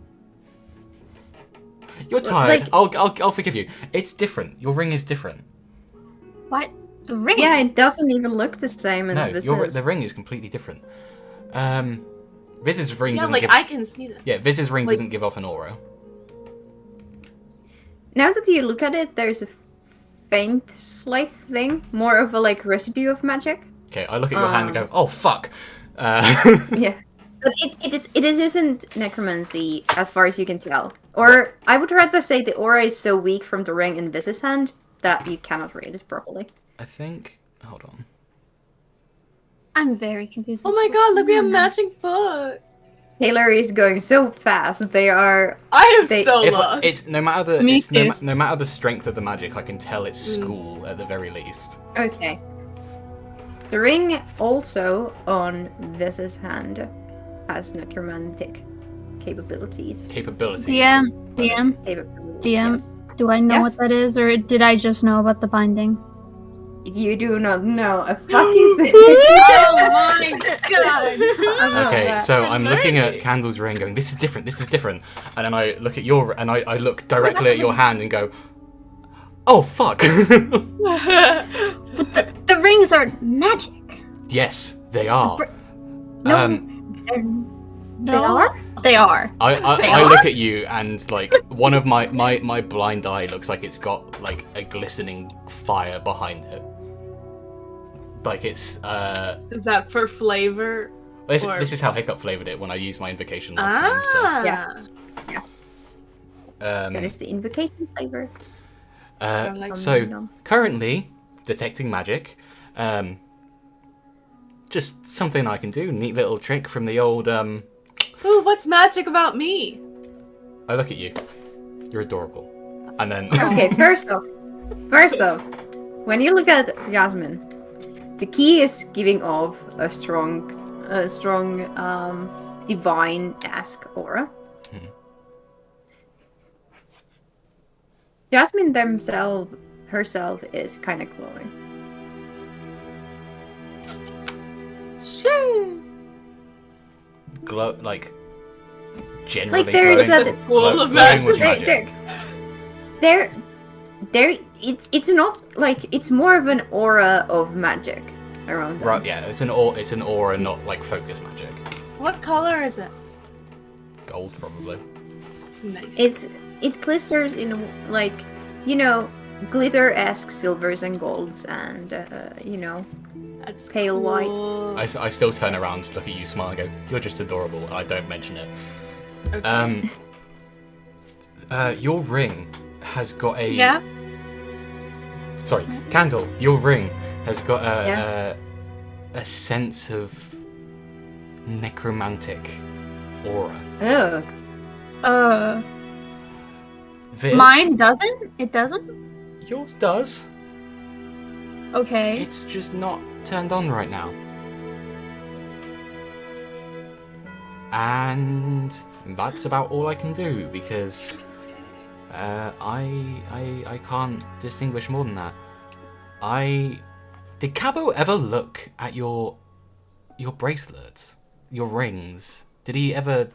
You're tired. Like- I'll forgive you. It's different. Your ring is different. What? The ring? Yeah, it doesn't even look the same as No, this is. the ring is completely different. Viz's ring Yeah, doesn't like give. I can see that. Yeah, Viz's ring like- doesn't give off an aura. Now that you look at it, there's a faint, slight thing, more of a like residue of magic. Okay, I look at your hand and go, oh fuck. Yeah, but it isn't necromancy as far as you can tell. Or I would rather say the aura is so weak from the ring in Viz's hand that you cannot read it properly. I think. Hold on. I'm very confused. Oh my god, look, we have matching foot. Taylor is going so fast. They are. I am They- so If lost. it's no matter the Me it's no, too. no matter the strength of the magic, I can tell it's school at the very least. Okay. The ring also on Viz's hand has necromantic capabilities. Capabilities. DM, Capabilities, DM. yes. do I know Yes. what that is, or did I just know about the binding? You do not know a fucking thing. Oh my god. about Okay, that. so I'm looking at Nice. Candle's ring going, this is different, and then I look at and I look directly at your hand and go, oh fuck. But the rings are magic. Yes, they are. No. Um, They are? They are. I look at you and like one of my blind eye looks like it's got like a glistening fire behind it. Like it's Is that for flavor? this, Or- this is how Hiccup flavored it when I used my invocation last time. So, Yeah. um, That is the invocation flavor. like- so No. currently detecting magic. Just something I can do. Neat little trick from the old. Ooh, what's magic about me? I look at you. You're adorable. And then Okay, first off, when you look at Jasmine, the key is giving off a strong, divine-esque aura. Jasmine herself is kind of glowing. shit! Glow, like generally Like, there's glowing, that- School of glowing with magic. magic. There. It's not like it's more of an aura of magic around them. Right, yeah, it's an aura, not like focus magic. What color is it? Gold, probably. Nice. It glisters in like, glitter-esque silvers and golds and That's pale white. cool. I still turn around, look at you, smile, and go, "You're just adorable." And I don't mention it. Okay. Your ring has got a. Yeah. Sorry, Candle. Your ring has got Yeah. a sense of necromantic aura. Oh. Viz, Mine doesn't? It doesn't? Yours does. Okay. It's just not turned on right now. And that's about all I can do because I can't distinguish more than that. Did Cabo ever look at your bracelets, your rings? Did he ever?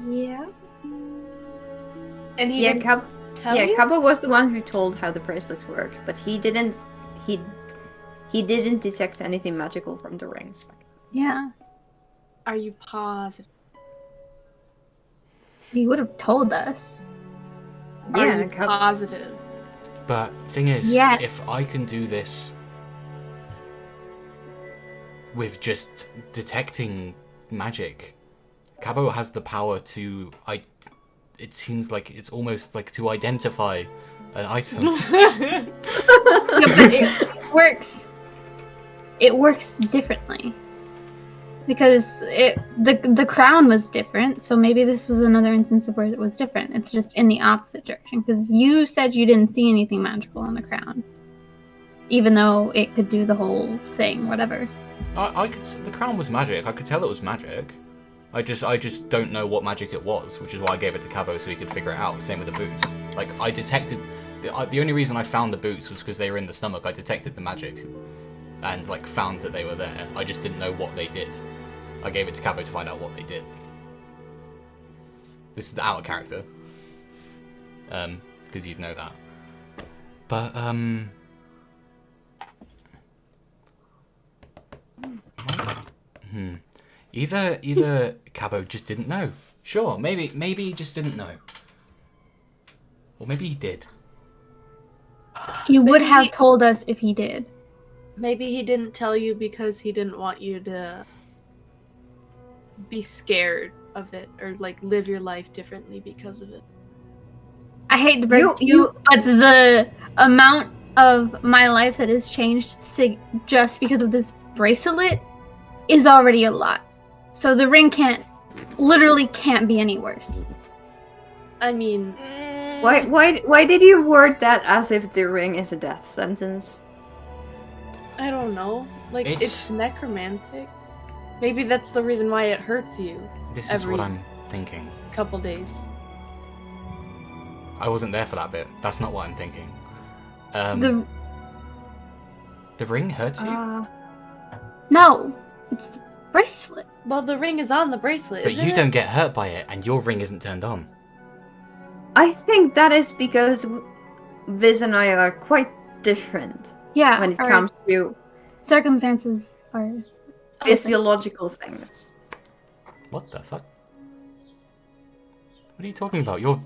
Yeah. And he Yeah, didn't tell you? Cabo was the one who told how the bracelets work, but he didn't detect anything magical from the rings. Yeah. Are you positive? He would have told us. Are Yeah, you Cabo. positive? But thing is, Yes. if I can do this with just detecting magic, Cabo has the power to. It seems like it's almost like to identify an item. Yeah, but it works. It works differently because the crown was different. So maybe this was another instance of where it was different. It's just in the opposite direction because you said you didn't see anything magical on the crown, even though it could do the whole thing, whatever. I could. The crown was magic. I could tell it was magic. I just don't know what magic it was, which is why I gave it to Cabo so he could figure it out. Same with the boots. Like I detected. The only reason I found the boots was because they were in the stomach. I detected the magic, and like found that they were there. I just didn't know what they did. I gave it to Cabo to find out what they did. This is out of character. Because you'd know that. But Either Cabo just didn't know. Sure, maybe he just didn't know. Or maybe he did. He would Maybe have he- told us if he did. Maybe he didn't tell you because he didn't want you to be scared of it or like live your life differently because of it. I hate to break You- it to you, but the amount of my life that has changed just because of this bracelet is already a lot. So the ring literally can't be any worse. I mean, Why did you word that as if the ring is a death sentence? I don't know. Like It's- it's necromantic. Maybe that's the reason why it hurts you This is what Every- I'm thinking. a couple days. I wasn't there for that bit. That's not what I'm thinking. The ring hurts you? No, it's the bracelet. Well, the ring is on the bracelet, But isn't you it? don't get hurt by it, and your ring isn't turned on. I think that is because Viz and I are quite different Yeah, when it our comes to circumstances are. physiological things. What the fuck? What are you talking about? You're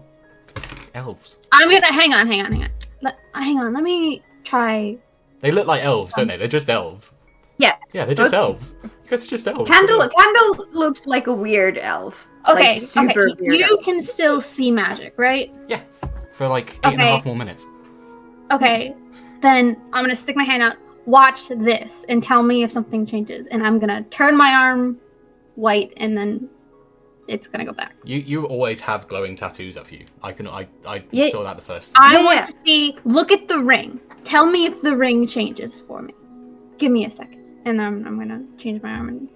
elves. I'm gonna hang on. Hang on. Let me try. They look like elves, don't they? They're just elves. Yes. Yeah, they're just but elves. You guys are just elves. Candle looks like a weird elf. Okay, Like, super okay. weird You elf. can still see magic, right? Yeah, for like 8.5 more minutes. Okay, then I'm gonna stick my hand out. Watch this and tell me if something changes. And I'm gonna turn my arm white, and then it's gonna go back. You always have glowing tattoos up you. I Yeah. saw that the first. I Yeah. want to see. Look at the ring. Tell me if the ring changes for me. Give me a second, and then I'm gonna change my arm, and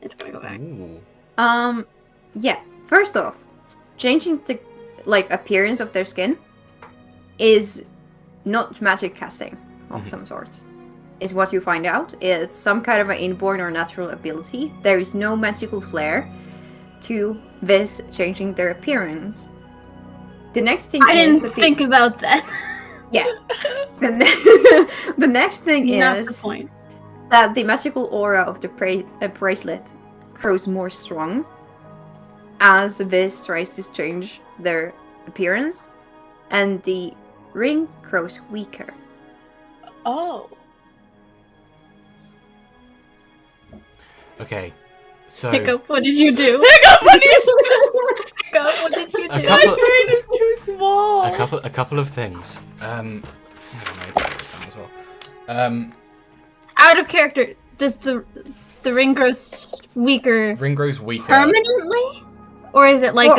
it's gonna go back. Ooh. Yeah. First off, changing the appearance of their skin is not magic casting of some sort. is what you find out. It's some kind of an inborn or natural ability. There is no magical flair to this changing their appearance. The next thing I is didn't that think about that. yes. The next thing Not the is point. that the magical aura of the bracelet grows more strong as this tries to change their appearance, and the ring grows weaker. Oh. Okay, so Hiccup, what did you do? Hiccup, what did you Hiccup, what did you A do? couple- My brain is too small. a couple of things. I need to write this down as well. Out of character, does the ring grow weaker Ring grows weaker. permanently? Or is it like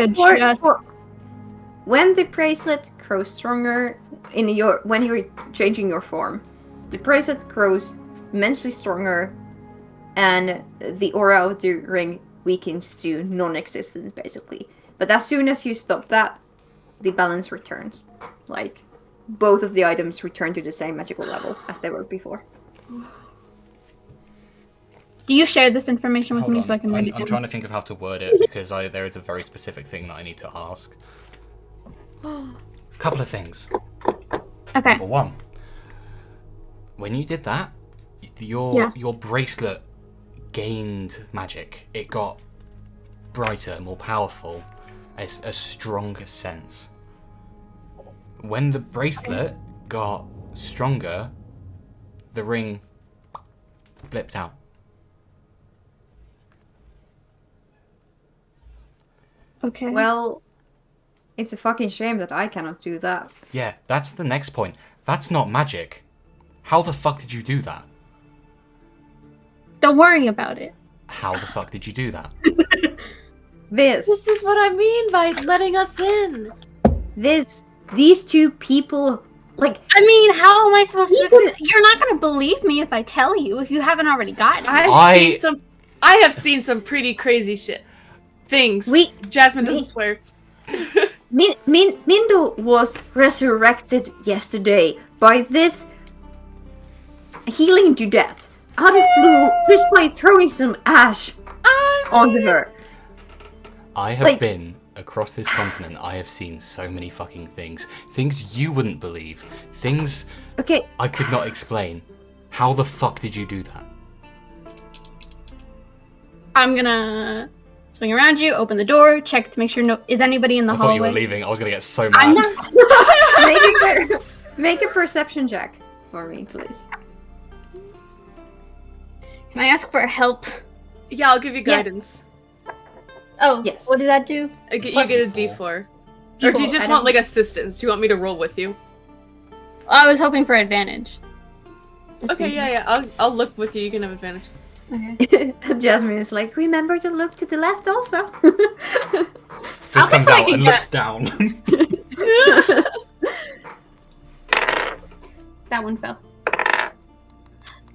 when the bracelet grows stronger when you're changing your form, the bracelet grows immensely stronger, and the aura of the ring weakens to non-existent, basically. But as soon as you stop that, the balance returns. Like, both of the items return to the same magical level as they were before. Do you share this information with Hold me on. so I can write it I'm down? trying to think of how to word it because there is a very specific thing that I need to ask. Couple of things. Okay. Number one, when you did that, your bracelet gained magic. It got brighter, more powerful, a stronger sense. When the bracelet got stronger, the ring blipped out. Okay. Well, it's a fucking shame that I cannot do that. Yeah, that's the next point. That's not magic. How the fuck did you do that? Don't worry about it. How the fuck did you do that? This This is what I mean by letting us in. these two people, like, I mean, how am I supposed to? You You're not gonna believe me if I tell you if you haven't already gotten it. I have seen some pretty crazy shit. Things. Jasmine doesn't swear. Mindel was resurrected yesterday by this healing Dudette out of blue just by throwing some ash onto her. I have Like- been across this continent. I have seen so many fucking things. Things you wouldn't believe. Things Okay, I could not explain. How the fuck did you do that? I'm gonna swing around you, open the door, check to make sure is anybody in the I thought you were hallway. leaving. I was gonna get so I'm mad. not. make a perception check for me, please. Can I ask for help? Yeah, I'll give you Yeah. guidance. Oh, Yes. What does that do? You Plus get a four. D4. Or Cool, do you just I want don't- like assistance? Do you want me to roll with you? I was hoping for advantage. Just Okay, thinking. yeah. I'll look with you. You can have advantage. Okay. Jasmine is like, remember to look to the left also. Just comes I out can and get- looks down. That one fell.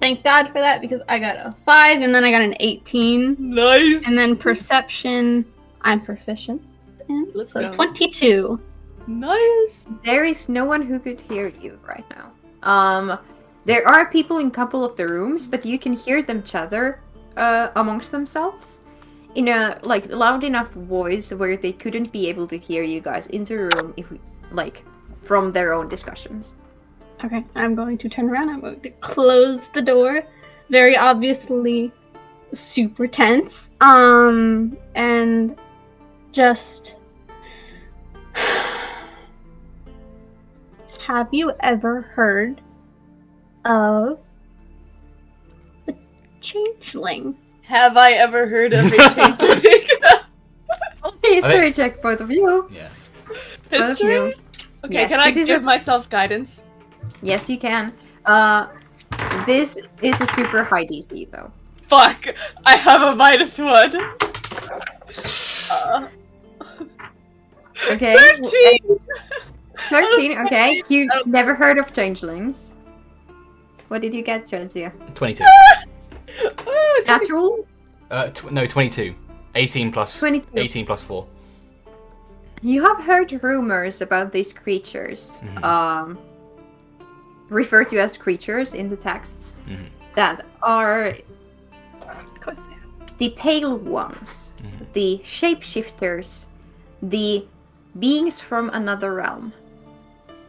Thank God for that because I got a 5 and then I got an 18. Nice. And then perception, I'm proficient in. Let's So go. 22. Nice. There is no one who could hear you right now. There are people in a couple of the rooms, but you can hear them chatter amongst themselves in a like loud enough voice where they couldn't be able to hear you guys in the room from their own discussions. Okay, I'm going to turn around. I'm going to close the door. Very obviously super tense. And just have you ever heard of a changeling? Have I ever heard of a changeling? History check, both of you. Yeah. Both of History? you. Okay, Yes, can I this is give a- myself guidance? Yes, you can. This is a super high DC though. Fuck! I have a -1. Okay. 13! 13, okay. You've never heard of changelings. What did you get, Josia? 22. Oh, Natural? No, 22. 18 plus 22. 18 plus 4. You have heard rumors about these creatures. referred to as creatures in the texts Mhm. that are Of course they are. the Pale Ones, the Shapeshifters, the beings from another realm.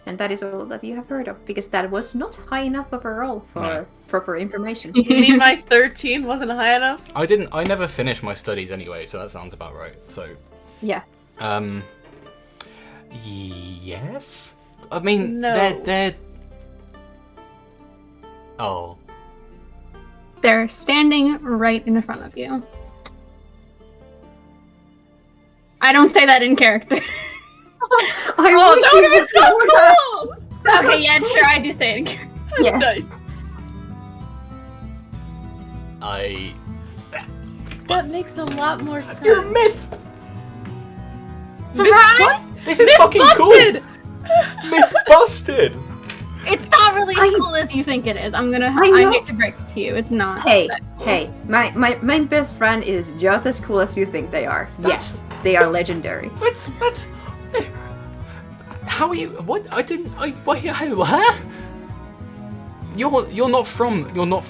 And that is all that you have heard of, because that was not high enough of a roll for No. proper information. You mean my 13 wasn't high enough? I never finished my studies anyway, so that sounds about right. So, Yeah. yes? I mean, No. they're... Oh. They're standing right in front of you. I don't say that in character. I Oh, wish that you would have would been so cool! Okay, yeah, sure, I do say it in character. Yes. Nice. I... That makes a lot more sense. You're a myth! Surprise! This is fucking busted! cool! Myth busted! It's not really as I- cool as you think it is. I know. hate to break it to you. It's not. Hey, my best friend is just as cool as you think they are. Yes, they are legendary. That's... How are you... What? I didn't... What? Huh? You're not from... You're not...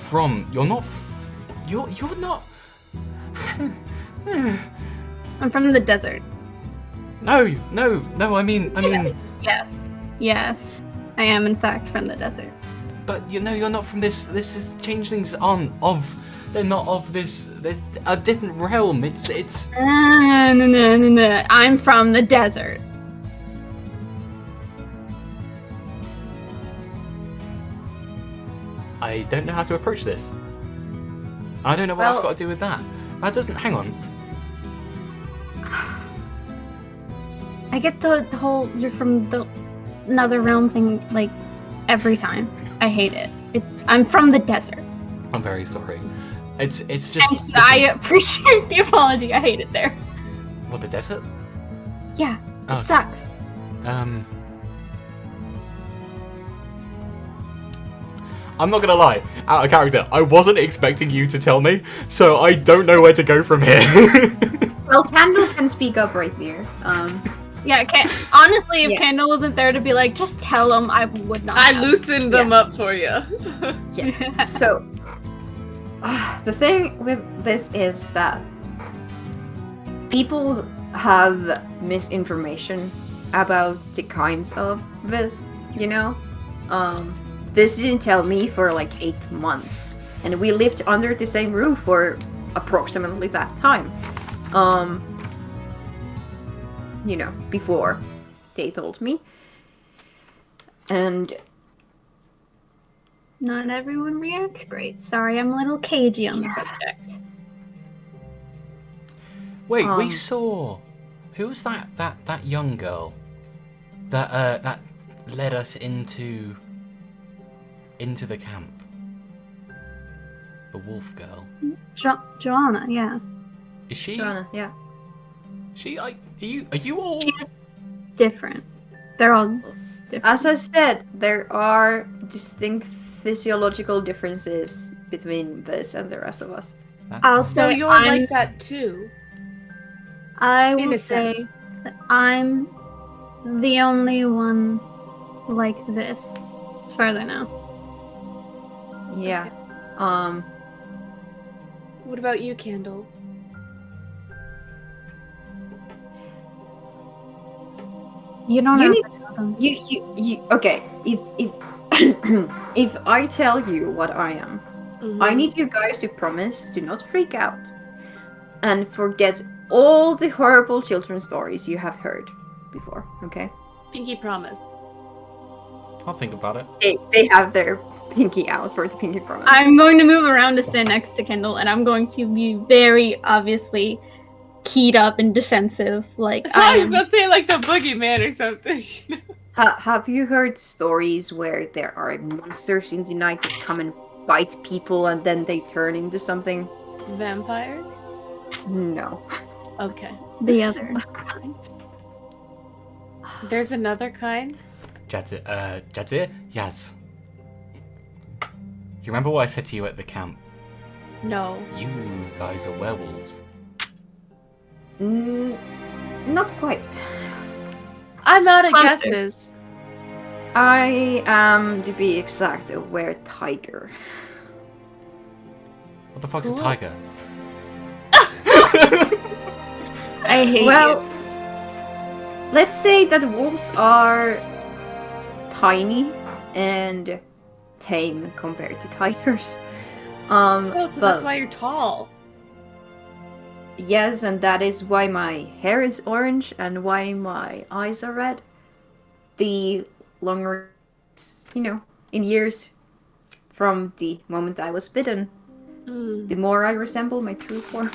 I'm from the desert. No, I mean... Yes. I am, in fact, from the desert. But you know, you're not from this. This is changelings aren't of. They're not of this. There's a different realm. It's. No. I'm from the desert. I don't know how to approach this. I don't know what that's Well- got to do with that. That doesn't. Hang on. I get the whole you're from the another realm thing like every time. I hate it. I'm from the desert. I'm very sorry. It's just. Thank you. I appreciate the apology. I hate it there. What, the desert? Yeah, it Okay. sucks. I'm not gonna lie, out of character, I wasn't expecting you to tell me, so I don't know where to go from here. Well, Candle can speak up right here. Yeah, honestly, if Yeah. Kendall wasn't there to be like, just tell him, I would not. I have. loosened them up for you. So, the thing with this is that people have misinformation about the kinds of this, you know? This didn't tell me for like 8 months, and we lived under the same roof for approximately that time. You know, before they told me. And Not everyone reacts great. Sorry, I'm a little cagey on the Yeah. subject. Wait, we Um, saw. Who was that young girl? That led us into the camp. The wolf girl. Joanna, yeah. Is she? Joanna, yeah. Are you all? She's different. They're all different. As I said, there are distinct physiological differences between this and the rest of us. I'll So say you're I'm, like that too. I in will a say sense. that I'm the only one like this, as far as I know. Yeah. What about you, Candle? You don't You have need- to tell them. You okay, if if I tell you what I am, Mm-hmm. I need you guys to promise to not freak out and forget all the horrible children's stories you have heard before, okay? Pinky promise. I'll think about it. They have their pinky out for the pinky promise. I'm going to move around to stand next to Kendall, and I'm going to be very obviously keyed up and defensive, like I I was am. about to say like the boogeyman or something. Have you heard stories where there are monsters in the night that come and bite people and then they turn into something? Vampires? No. Okay. The other. There's another kind? Jadzir? Yaz. You remember what I said to you at the camp? No. You guys are werewolves. Not quite. I'm out of Monster. guesses. I am, to be exact, a were-tiger. What the fuck's a Cool. tiger? I hate Well, you. let's say that wolves are tiny and tame compared to tigers. Oh, so that's But why you're tall. yes, and that is why my hair is orange and why my eyes are red. The longer, in years from the moment I was bitten, the more I resemble my true form.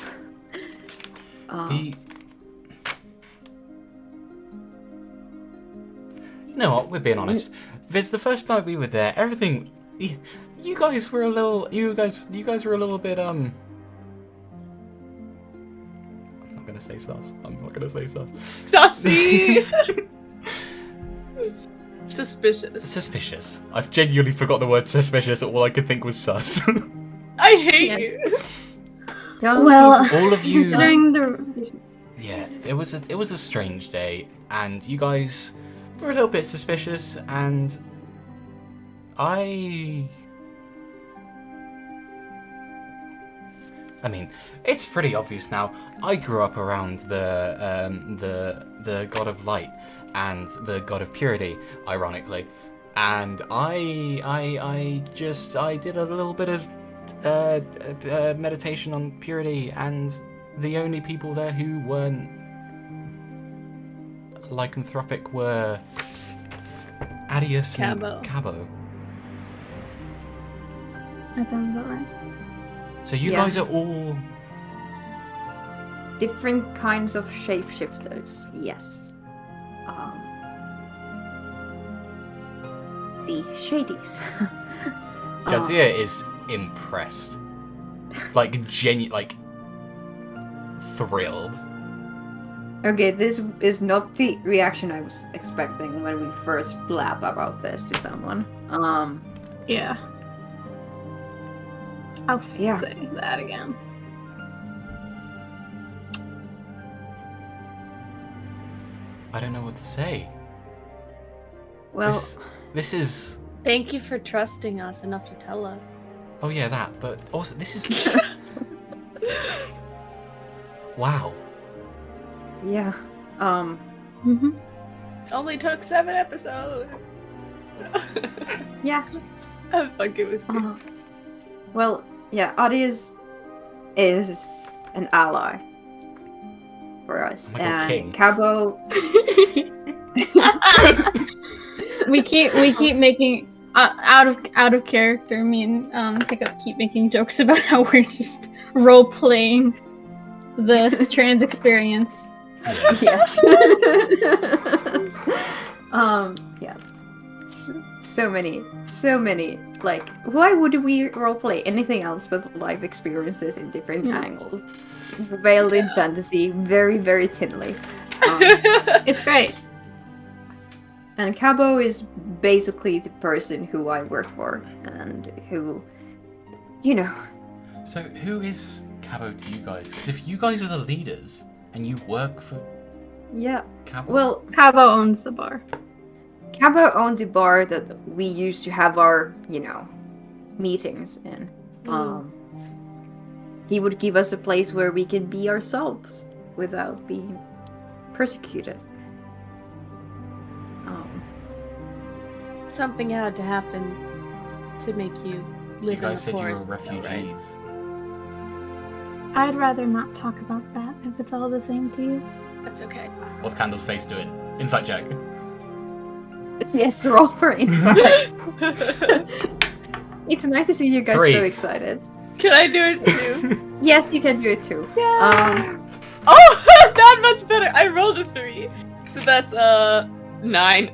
You know what? We're being honest. Viz, the first night we were there, everything. You guys were a little. You guys were a little bit. I'm not gonna say sus. I'm not gonna say sus. Sussy! Suspicious. Suspicious. I've genuinely forgot the word suspicious. All I could think was sus. I hate Yeah. you. Well, All of you. considering the Yeah, it was a strange day, and you guys were a little bit suspicious, and I mean, it's pretty obvious now. I grew up around the god of light and the god of purity, ironically, and I did a little bit of meditation on purity, and the only people there who weren't lycanthropic were Adius Cabo. and Cabo. that sounds about right. So you Yeah. guys are all Different kinds of shapeshifters, yes. The Shadies. Jadzia is impressed, like thrilled. Okay, this is not the reaction I was expecting when we first blab about this to someone. Yeah. I'll Yeah. say that again. I don't know what to say. Well, This is. Thank you for trusting us enough to tell us. Oh yeah, that. But also, this is. Wow. yeah. Mm-hmm. Only took 7 episodes. Yeah. I'm fucking with you. Well, yeah, Adius is an ally for us, Like a king. and Cabo. we keep making out of character. Me and Hiccup keep making jokes about how we're just role playing the trans experience. Yes. Yes. So many. Like, why would we roleplay anything else but life experiences in different Yeah. angles? Veiled in fantasy, very, very thinly. It's great. And Cabo is basically the person who I work for, and who, So who is Cabo to you guys? Because if you guys are the leaders and you work for yeah. Cabo, Well, Cabo owns the bar. Cabo owned the bar that we used to have our, meetings in. He would give us a place where we can be ourselves without being persecuted. Something had to happen to make you live you guys in said the you were forest. though, right? refugees. I'd rather not talk about that if it's all the same to you. That's okay. What's Candle's face doing? Insight check. Yes, roll for insight. It's nice to see you guys 3. so excited. Can I do it too? Yes, you can do it too. Oh, not much better. I rolled a 3, so that's 9.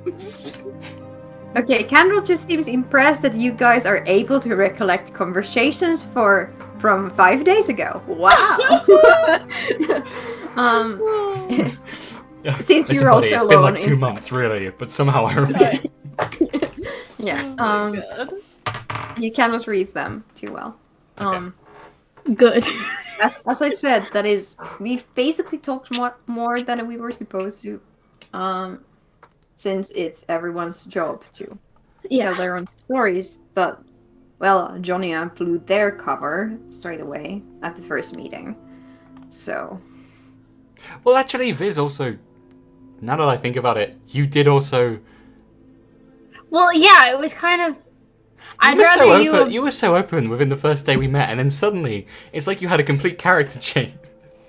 Okay, Candle just seems impressed that you guys are able to recollect conversations from 5 days ago. Wow. Yeah, Since listen, you're buddy, also it's been alone like 2 in- months, really, but somehow I remember. Yeah. Oh my God. You cannot read them too well. Okay. Good. As I said, that is, we've basically talked more than we were supposed to. since it's everyone's job to tell Yeah. their own stories. But, well, Johnny blew their cover straight away at the first meeting. So, Well, actually, Viz also. Now that I think about it, you did also. Well, yeah, it was kind of. I'd were rather so you. open, you were so open within the first day we met, and then suddenly it's like you had a complete character change.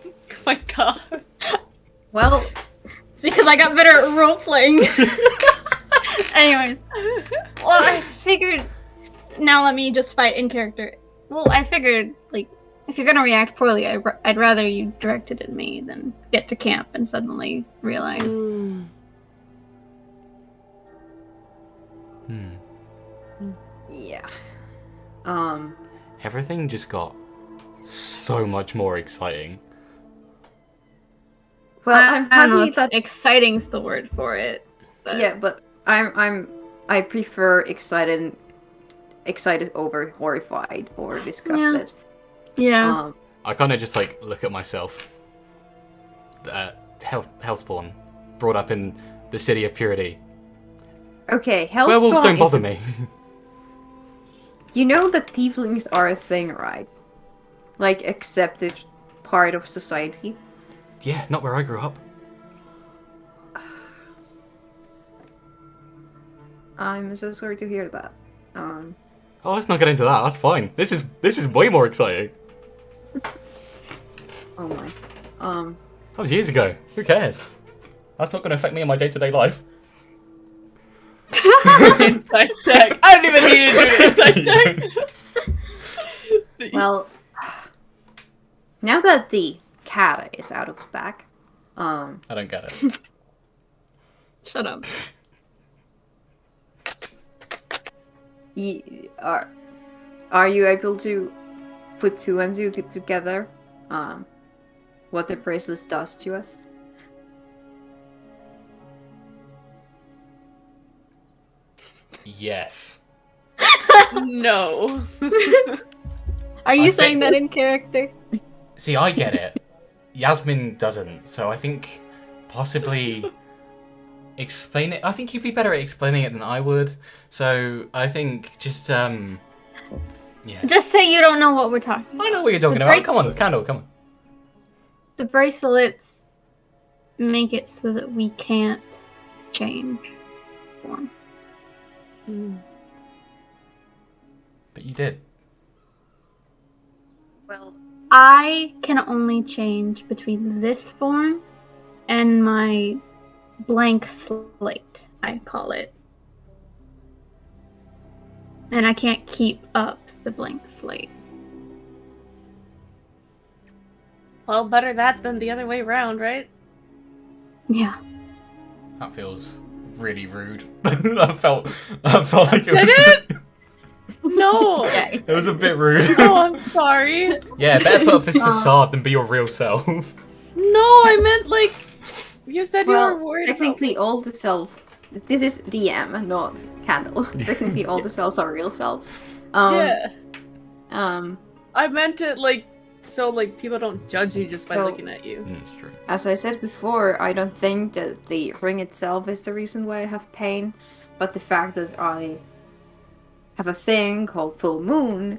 Oh my god. well, It's because I got better at role playing. Anyways, well, I figured. Now let me just fight in character. Well, I figured like if you're gonna react poorly, I'd rather you directed at me than get to camp and suddenly realize. yeah. Everything just got so much more exciting. Well, I'm I don't know. happy If that exciting's the word for it. But yeah, but I prefer excited over horrified or disgusted. Yeah. I kind of just like look at myself. Hellspawn, brought up in the city of purity. Okay, Werewolves Hellspawn don't bother is. me. You know that tieflings are a thing, right? Like accepted part of society. Yeah, not where I grew up. I'm so sorry to hear that. Oh, let's not get into that. That's fine. This is way more exciting. Oh my. That was years ago. Who cares? That's not going to affect me in my day-to-day life. Insight check. I don't even need to do an insight check. Well, now that the cat is out of the bag, I don't get it. Shut up. Are you able to put two and two together? What the bracelet does to us? Yes. No. Are you I saying think- that in character? See, I get it. Yasmin doesn't, so I think possibly explain it. I think you'd be better at explaining it than I would. So I think just yeah. Just say you don't know what we're talking about. I know what you're talking The about. Come on, Candle, come on. The bracelets make it so that we can't change form. But you did. Well, I can only change between this form and my blank slate, I call it. And I can't keep up the blank slate. Well, better that than the other way around, right? Yeah. That feels really rude. I felt like it was. Did it? No. okay. It was a bit rude. Oh, I'm sorry. Yeah, better put up this facade than be your real self. No, I meant like you said you were Well, worried about. technically, all the selves. This is DM, not Candle. Technically, all the selves are real selves. Yeah. Um. I meant it like so like people don't judge you just by So- looking at you. It's true. As I said before, I don't think that the ring itself is the reason why I have pain, but the fact that I have a thing called full moon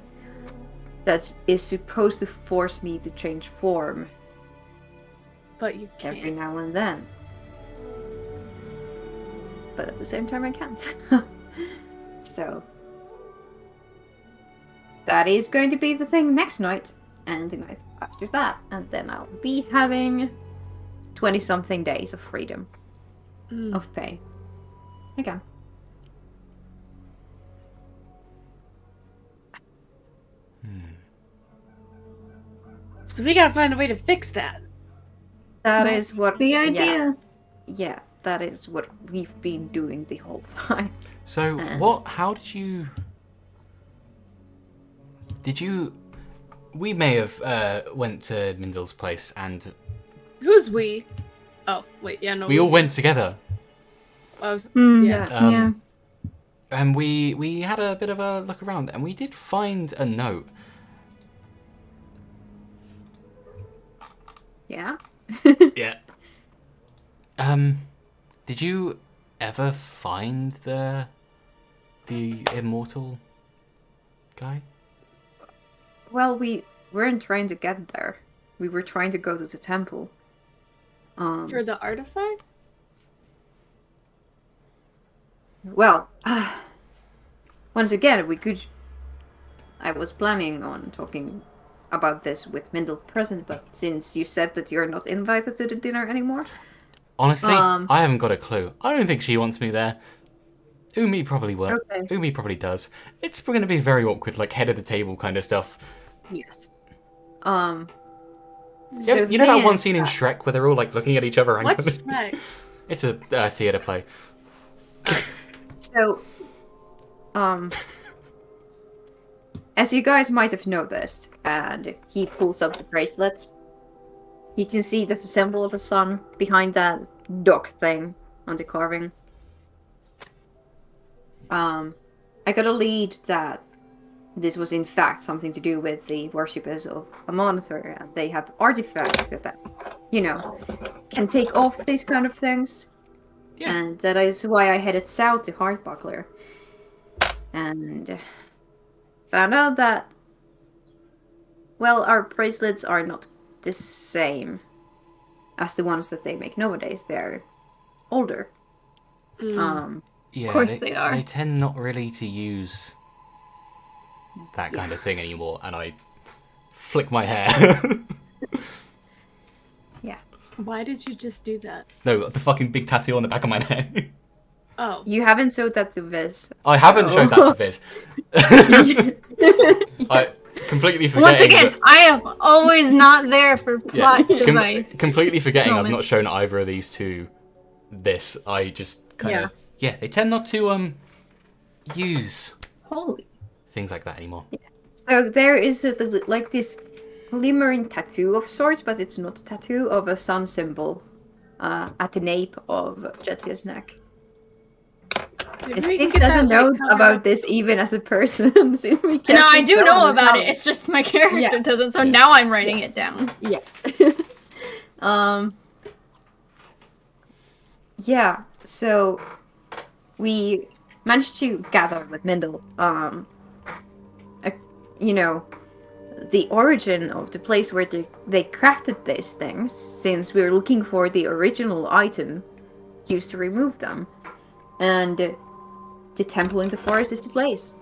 that is supposed to force me to change form But you every can't. now and then. But at the same time, I can't. So, that is going to be the thing next night, and the night after that, and then I'll be having 20-something days of freedom. Mm. Of pay. Again. So we gotta find a way to fix that. That That's is what. the yeah, idea. Yeah, that is what we've been doing the whole time. So how did you we may have went to Mindle's place and Who's we? Oh wait, yeah, no. we all went together. I was, Mm, yeah. yeah. And we had a bit of a look around and we did find a note. Yeah? Yeah. Did you ever find the immortal guy? Well, we weren't trying to get there. We were trying to go to the temple. For the artifact? Well, once again, we could. I was planning on talking about this with Mindel present, but since you said that you're not invited to the dinner anymore, Honestly, I haven't got a clue. I don't think she wants me there. Umi probably will. Okay. Umi probably does. It's going to be very awkward, like head of the table kind of stuff. yes. You know that one scene in Shrek where they're all like looking at each other What's angrily? Shrek? It's a theatre play. So, as you guys might have noticed, and he pulls up the bracelet, you can see the symbol of a sun behind that dog thing on the carving. I got a lead that this was in fact something to do with the worshippers of a monitor, and they have artifacts that, can take off these kind of things. Yeah. And that is why I headed south to Heartbuckler. And found out that, well, our bracelets are not the same as the ones that they make nowadays. They're older. Yeah, course they are. They tend not really to use that kind of thing anymore, and I flick my hair. Yeah. Why did you just do that? No, the fucking big tattoo on the back of my neck. Oh. You haven't showed that to Viz. I haven't showed that to Viz. I completely forgetting. Once again, that- I am always not there for plot device. completely forgetting I've moment. not shown either of these to this. I just kind of they tend not to use Holy. things like that anymore. So there is this glimmering tattoo of sorts, but it's not a tattoo of a sun symbol at the nape of Jetsia's neck. Did we Styx get that doesn't know right covered about up? this even as a person. Since we No, kept I it do so know about it. undercover. It's just my character Yeah. doesn't. So now I'm writing it down. Yeah. Yeah, so we managed to gather with Mindel, the origin of the place where they crafted these things, since we were looking for the original item used to remove them. And the temple in the forest is the place,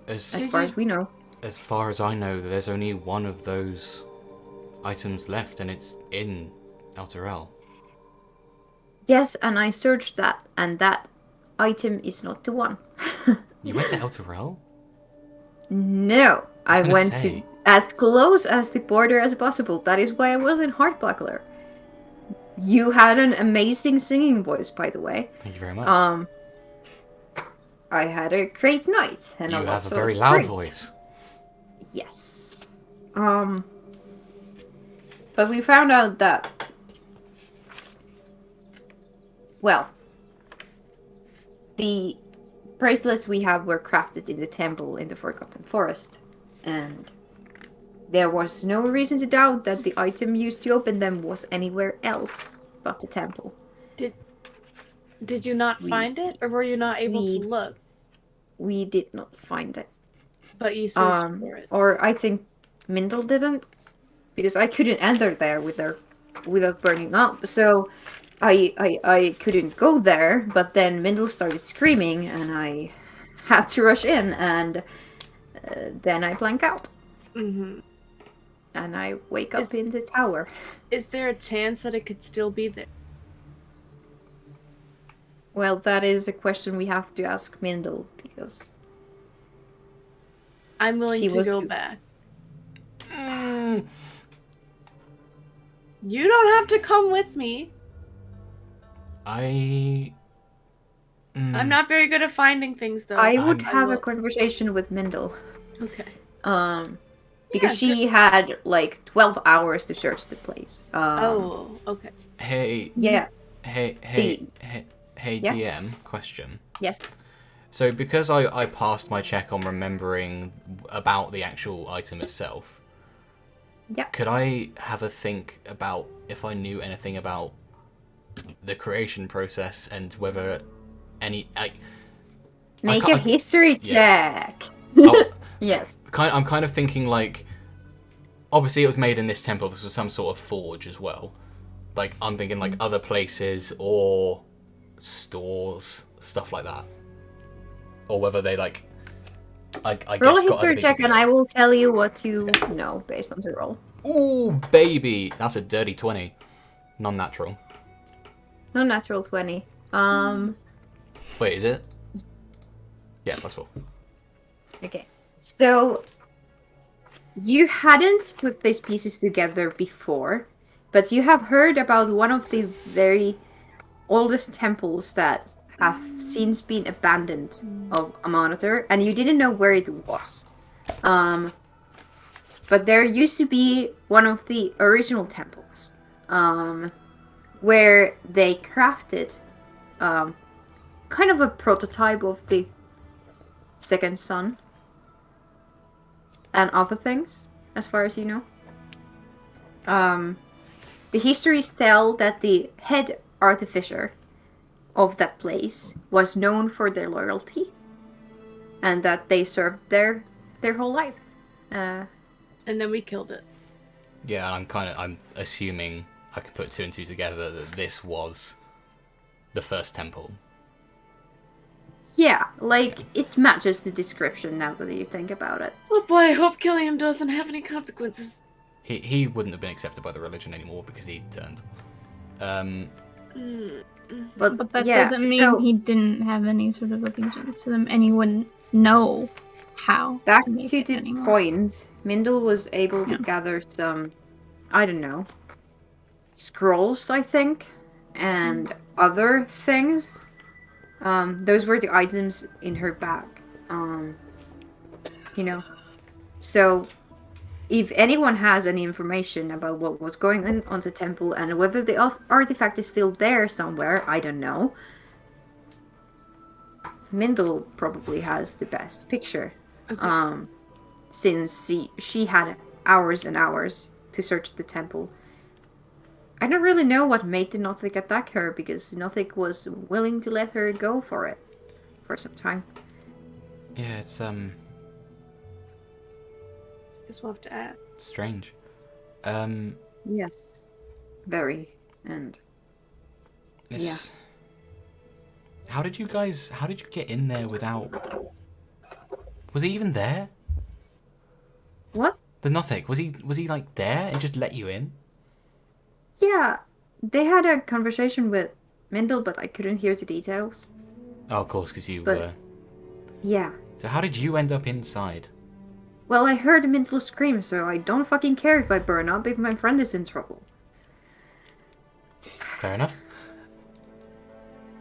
as far as we know. As far as I know, there's only one of those items left, and it's in Elturel. Yes, and I searched that, and that item is not the one. You went to Elturel? No, I gonna went say. to as close as the border as possible. That is why I was in Heartbuckler. You had an amazing singing voice, by the way. Thank you very much. I had a great night, and You a lot have a very of loud drink. voice. Yes. But we found out that, well, the bracelets we have were crafted in the temple in the Forgotten Forest, and there was no reason to doubt that the item used to open them was anywhere else but the temple. Did you not find it, or were you not able we- to look? We did not find it. But you searched for it. Or I think Mindel didn't, because I couldn't enter there without burning up. So I couldn't go there. But then Mindel started screaming, and I had to rush in, and then I blank out, Mm-hmm. and I wake up in the tower. Is there a chance that it could still be there? Well, that is a question we have to ask Mindel, because I'm willing She to was go too- back. You don't have to come with me. I'm I'm not very good at finding things, though. I would I'm- have a will- conversation with Mindel. Okay. Because Yeah, she had like 12 hours to search the place. Oh, okay. Hey, Yeah. hey, Yeah? DM, question. Yes. So because I passed my check on remembering about the actual item itself, Yeah. could I have a think about if I knew anything about the creation process and whether any Make a can't- history yeah. check. oh, Yes. I'm kind of thinking like, obviously it was made in this temple. This was some sort of forge as well. Like I'm thinking like other places or stores, stuff like that, or whether they like. I Roll guess a got history everything check, and together. I will tell you what you know based on the roll. Ooh, baby, that's a dirty 20, non-natural. No natural 20. Wait, is it? Yeah, +4. Okay. So you hadn't put these pieces together before, but you have heard about one of the very oldest temples that have since been abandoned of a monitor, and you didn't know where it was. But there used to be one of the original temples, where they crafted kind of a prototype of the second sun and other things, as far as you know. The histories tell that the head artificer of that place was known for their loyalty, and that they served their whole life. And then we killed it. Yeah, I'm assuming I can put 2 and 2 together that this was the first temple. Yeah, like it matches the description now that you think about it. Oh boy, I hope killing him doesn't have any consequences. He wouldn't have been accepted by the religion anymore because he turned. But that yeah, doesn't mean so he didn't have any sort of allegiance to them, and he wouldn't know how. back make to it the anymore. point, Mindel was able to Yeah. gather some, I don't know, scrolls, I think, and other things. Those were the items in her bag. You know, so if anyone has any information about what was going on the temple and whether the artifact is still there somewhere, I don't know. Mindel probably has the best picture. Okay. Since she had hours and hours to search the temple. I don't really know what made the Nothic attack her, because the Nothic was willing to let her go for it for some time. Yeah, it's Guess we'll have to add. strange. Yes. Very. And It's... How did you get in there without... Was he even there? what? The Nothic, was he like there and just let you in? Yeah, they had a conversation with Mindel, but I couldn't hear the details. Oh, of course, because you But- were... Yeah. So how did you end up inside? Well, I heard Mindel scream, so I don't fucking care if I burn up if my friend is in trouble. Fair enough.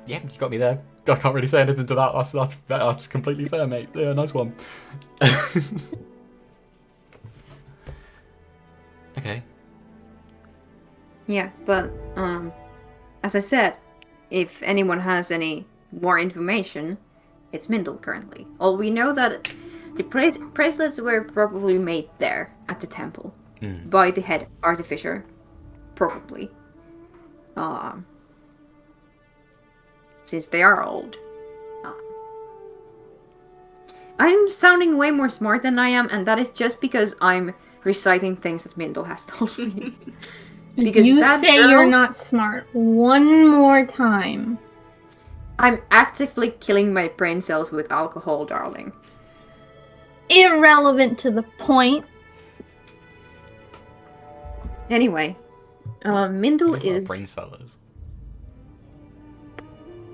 Yeah, you got me there. I can't really say anything to that. That's completely fair, mate. Yeah, nice one. Okay. Yeah, but as I said, if anyone has any more information, it's Mindel currently. All we know that the bracelets were probably made there at the temple by the head artificer, probably. Since they are old. I'm sounding way more smart than I am, and that is just because I'm reciting things that Mindel has told me. Because you that say girl- you're not smart one more time. I'm actively killing my brain cells with alcohol, darling. Irrelevant to the point. Anyway, Mindel What about is... brain sellers.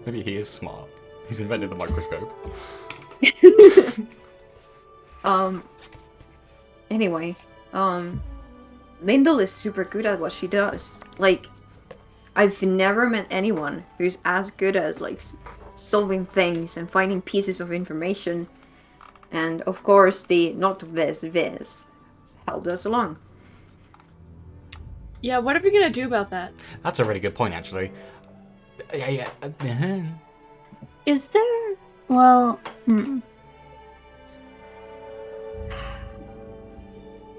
Maybe he is smart. He's invented the microscope. Anyway, Mindel is super good at what she does. Like, I've never met anyone who's as good as, like, solving things and finding pieces of information. And, of course, the not Viz helped us along. Yeah, what are we gonna do about that? That's a really good point, actually. Yeah. Is there? Well, I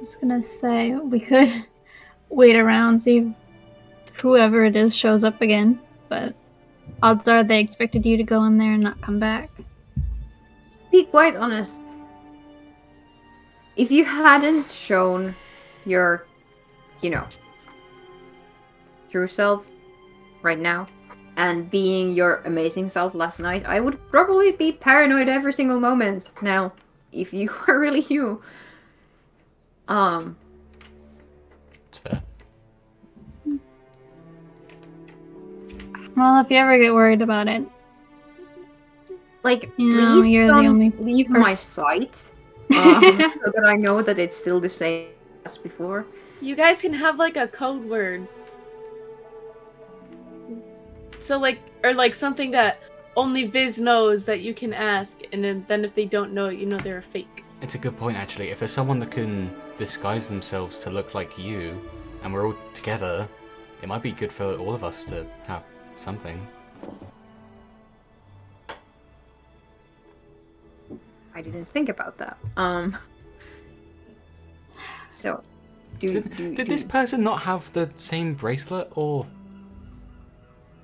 was gonna say we could wait around, see if whoever it is shows up again. but odds are they expected you to go in there and not come back. Be quite honest. If you hadn't shown your, true self right now, and being your amazing self last night, I would probably be paranoid every single moment now. If you were really you. It's fair. Well, if you ever get worried about it, Like, You know, please you're the don't only leave my person. sight. So that I know that it's still the same as before. You guys can have like a code word. So or something that only Viz knows that you can ask, and then if they don't know it, you know they're a fake. It's a good point, actually. If there's someone that can disguise themselves to look like you, and we're all together, it might be good for all of us to have something. I didn't think about that. So, Did this person not have the same bracelet, or...?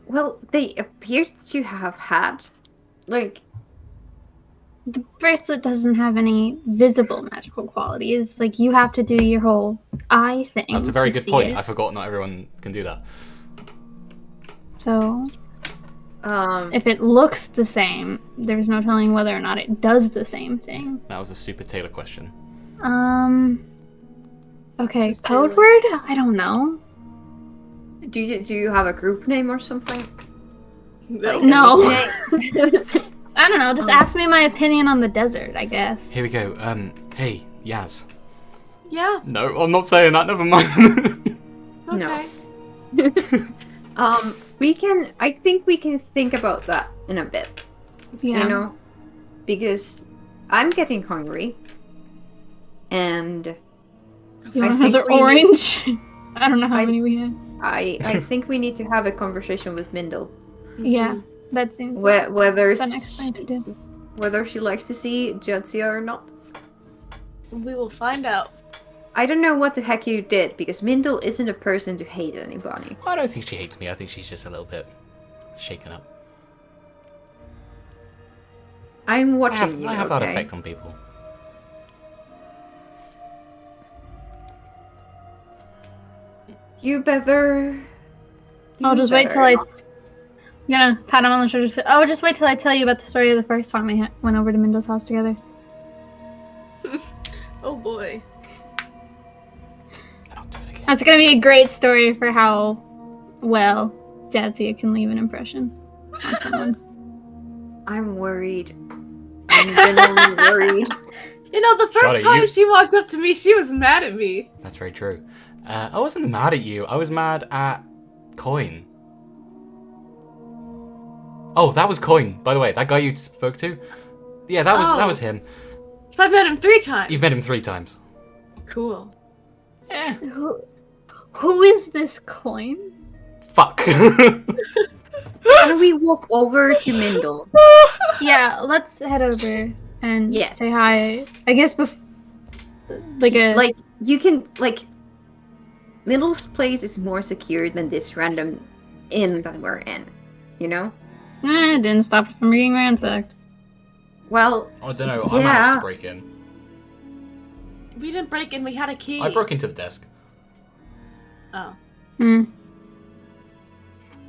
Well, they appear to have had, like, the bracelet doesn't have any visible magical qualities. Like, you have to do your whole eye thing. That's a very to good see point. it. I forgot not everyone can do that. So, if it looks the same, there's no telling whether or not it does the same thing. That was a stupid Taylor question. Okay, Who's code Taylor? word? I don't know. do you have a group name or something? Like a No. nickname? I don't know. Just ask me my opinion on the desert, I guess. Here we go. Hey, Yaz. Yeah. No, I'm not saying that. Never mind. Okay. No. I think we can think about that in a bit. Yeah. You know? Because I'm getting hungry. And You I want think another we need- orange? I don't know how I- many we have. I think we need to have a conversation with Mindel. Yeah, that seems like Whether the next thing to do. whether she likes to see Jadzia or not. We will find out. I don't know what the heck you did, because Mindel isn't a person to hate anybody. I don't think she hates me. I think she's just a little bit shaken up. I'm I watching you, have that okay? effect on people. You better... I'll you just wait better till I- not. I'm gonna pat him on the shoulder. Just wait till I tell you about the story of the first time we went over to Mindel's house together. Oh boy. And I'll do it again. That's gonna be a great story for how well Jadzia can leave an impression on someone. I'm worried. I'm genuinely worried. You know, the first Shawty, time you- she walked up to me, she was mad at me. That's very true. I wasn't mad at you. I was mad at Coin. Oh, that was Coin, by the way. That guy you spoke to? Yeah, that Oh. was him. So I met him 3 times. You've met him 3 times. Cool. Eh. Who is this coin? Fuck. How do we walk over to Mindel? Yeah, let's head over and Yeah. say hi. I guess Like, you can, like... Mindel's place is more secure than this random inn that we're in. You know? it didn't stop it from being ransacked. Well, I don't know. I Yeah. managed to break in. We didn't break in, we had a key. I broke into the desk. Oh. Hmm.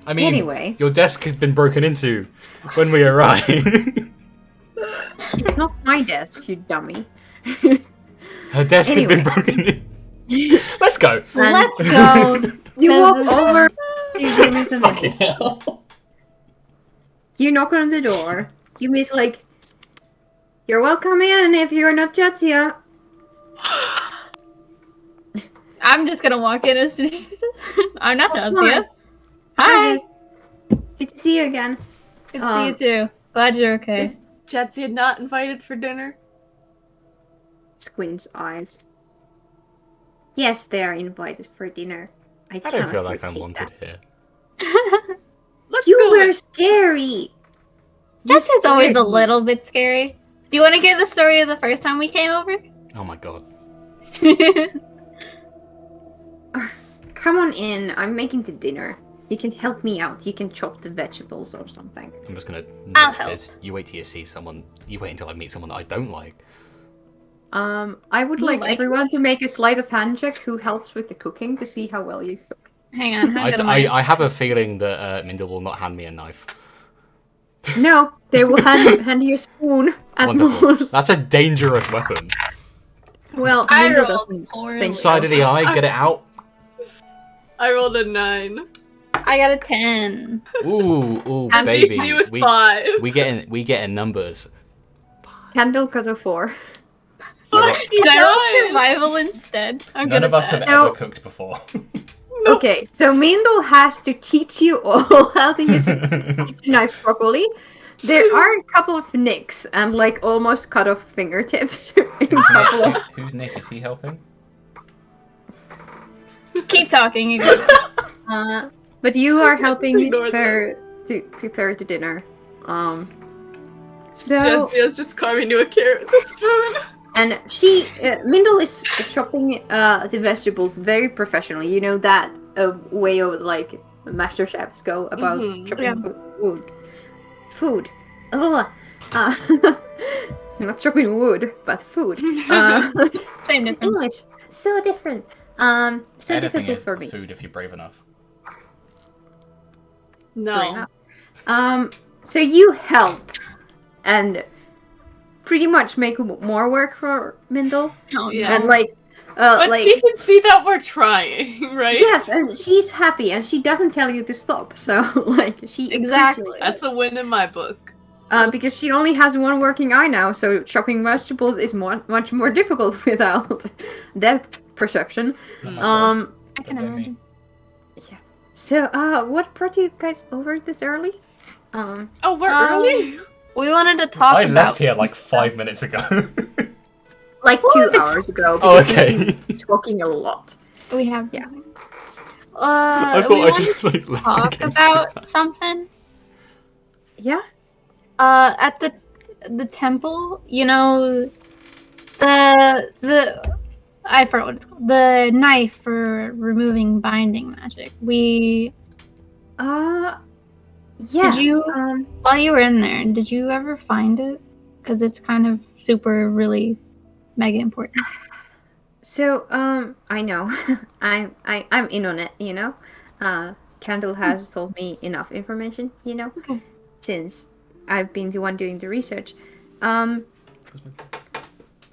I mean, Anyway. your desk has been broken into when we arrived. it's not my desk, you dummy. Her desk has been Anyway. broken in. Let's go. And Let's go. You to walk the- over, you give me some Fucking info. hell. You knock on the door. You miss like, you're welcome in if you're not Jadzia. I'm just gonna walk in as soon as she says, I'm not Oh, Jadzia. Hi. Good to see you again. Good to see you too. Glad you're okay. Is Jetsia not invited for dinner? Squint's eyes. Yes, they are invited for dinner. I I don't cannot feel like I'm repeat wanted that. here. Let's You go. were scary. You Jadzia's always scared a me. little bit scary. Do you want to hear the story of the first time we came over? Oh my god. Come on in. I'm making the dinner. You can help me out. You can chop the vegetables or something. I'm just gonna I'll note help. this. You wait till you see someone. You wait until I meet someone that I don't like. I would You like like everyone to make a sleight of hand check who helps with the cooking to see how well you cook. Hang on. How good am I? I have a feeling that Mindel will not hand me a knife. No, they will hand you a spoon at Wonderful. most. That's a dangerous weapon. Well, I Mindel rolled doesn't poorly. think Side of the eye, get it out. I rolled a 9. I got a 10. Ooh, And baby. DC was We 5. we getting numbers. Candle got a 4. Fuck, you Did I roll died. survival instead? I'm None good of at us have that. No. ever cooked before. Okay, so Mindel has to teach you all how to use a knife properly. There are a couple of nicks and like almost cut off fingertips. in a couple of- Who's Nick? Is he helping? Keep talking. You guys. but you are helping Ignore her to prepare the dinner. So Jessica's just carving you a carrot with a spoon. and Mindel is chopping the vegetables very professionally. You know that way of like master chefs go about Mhm. chopping Yeah. food. Oh, not chopping wood, but food. Same difference. English, so different. So Anything difficult is for me. food if you're brave enough. No. So you help and pretty much make more work for Mindel, Oh, Yeah. and like, But like. you can see that we're trying, right? Yes, and she's happy, and she doesn't tell you to stop. So, like, she Exactly. appreciates That's a win in my book. it. Because she only has one working eye now, so chopping vegetables is much more difficult without depth perception. Oh I can Don't blame me. imagine. So, what brought you guys over this early? Oh, we're Um, early? We wanted to talk I about. left here like 5 minutes ago. Like 2 hours ago. Oh, Because okay. you've been talking a lot. We have. Yeah. I We thought I wanted just like to left talk the game about something. Yeah. At the temple, you know, the I forgot what it's called. The knife for removing binding magic. Yeah. Did you Um. while you were in there? Did you ever find it? Because it's kind of super, really, mega important. So, I know. I'm in on it, you know? Candle has told me enough information, you know? Okay. Since I've been the one doing the research. I'm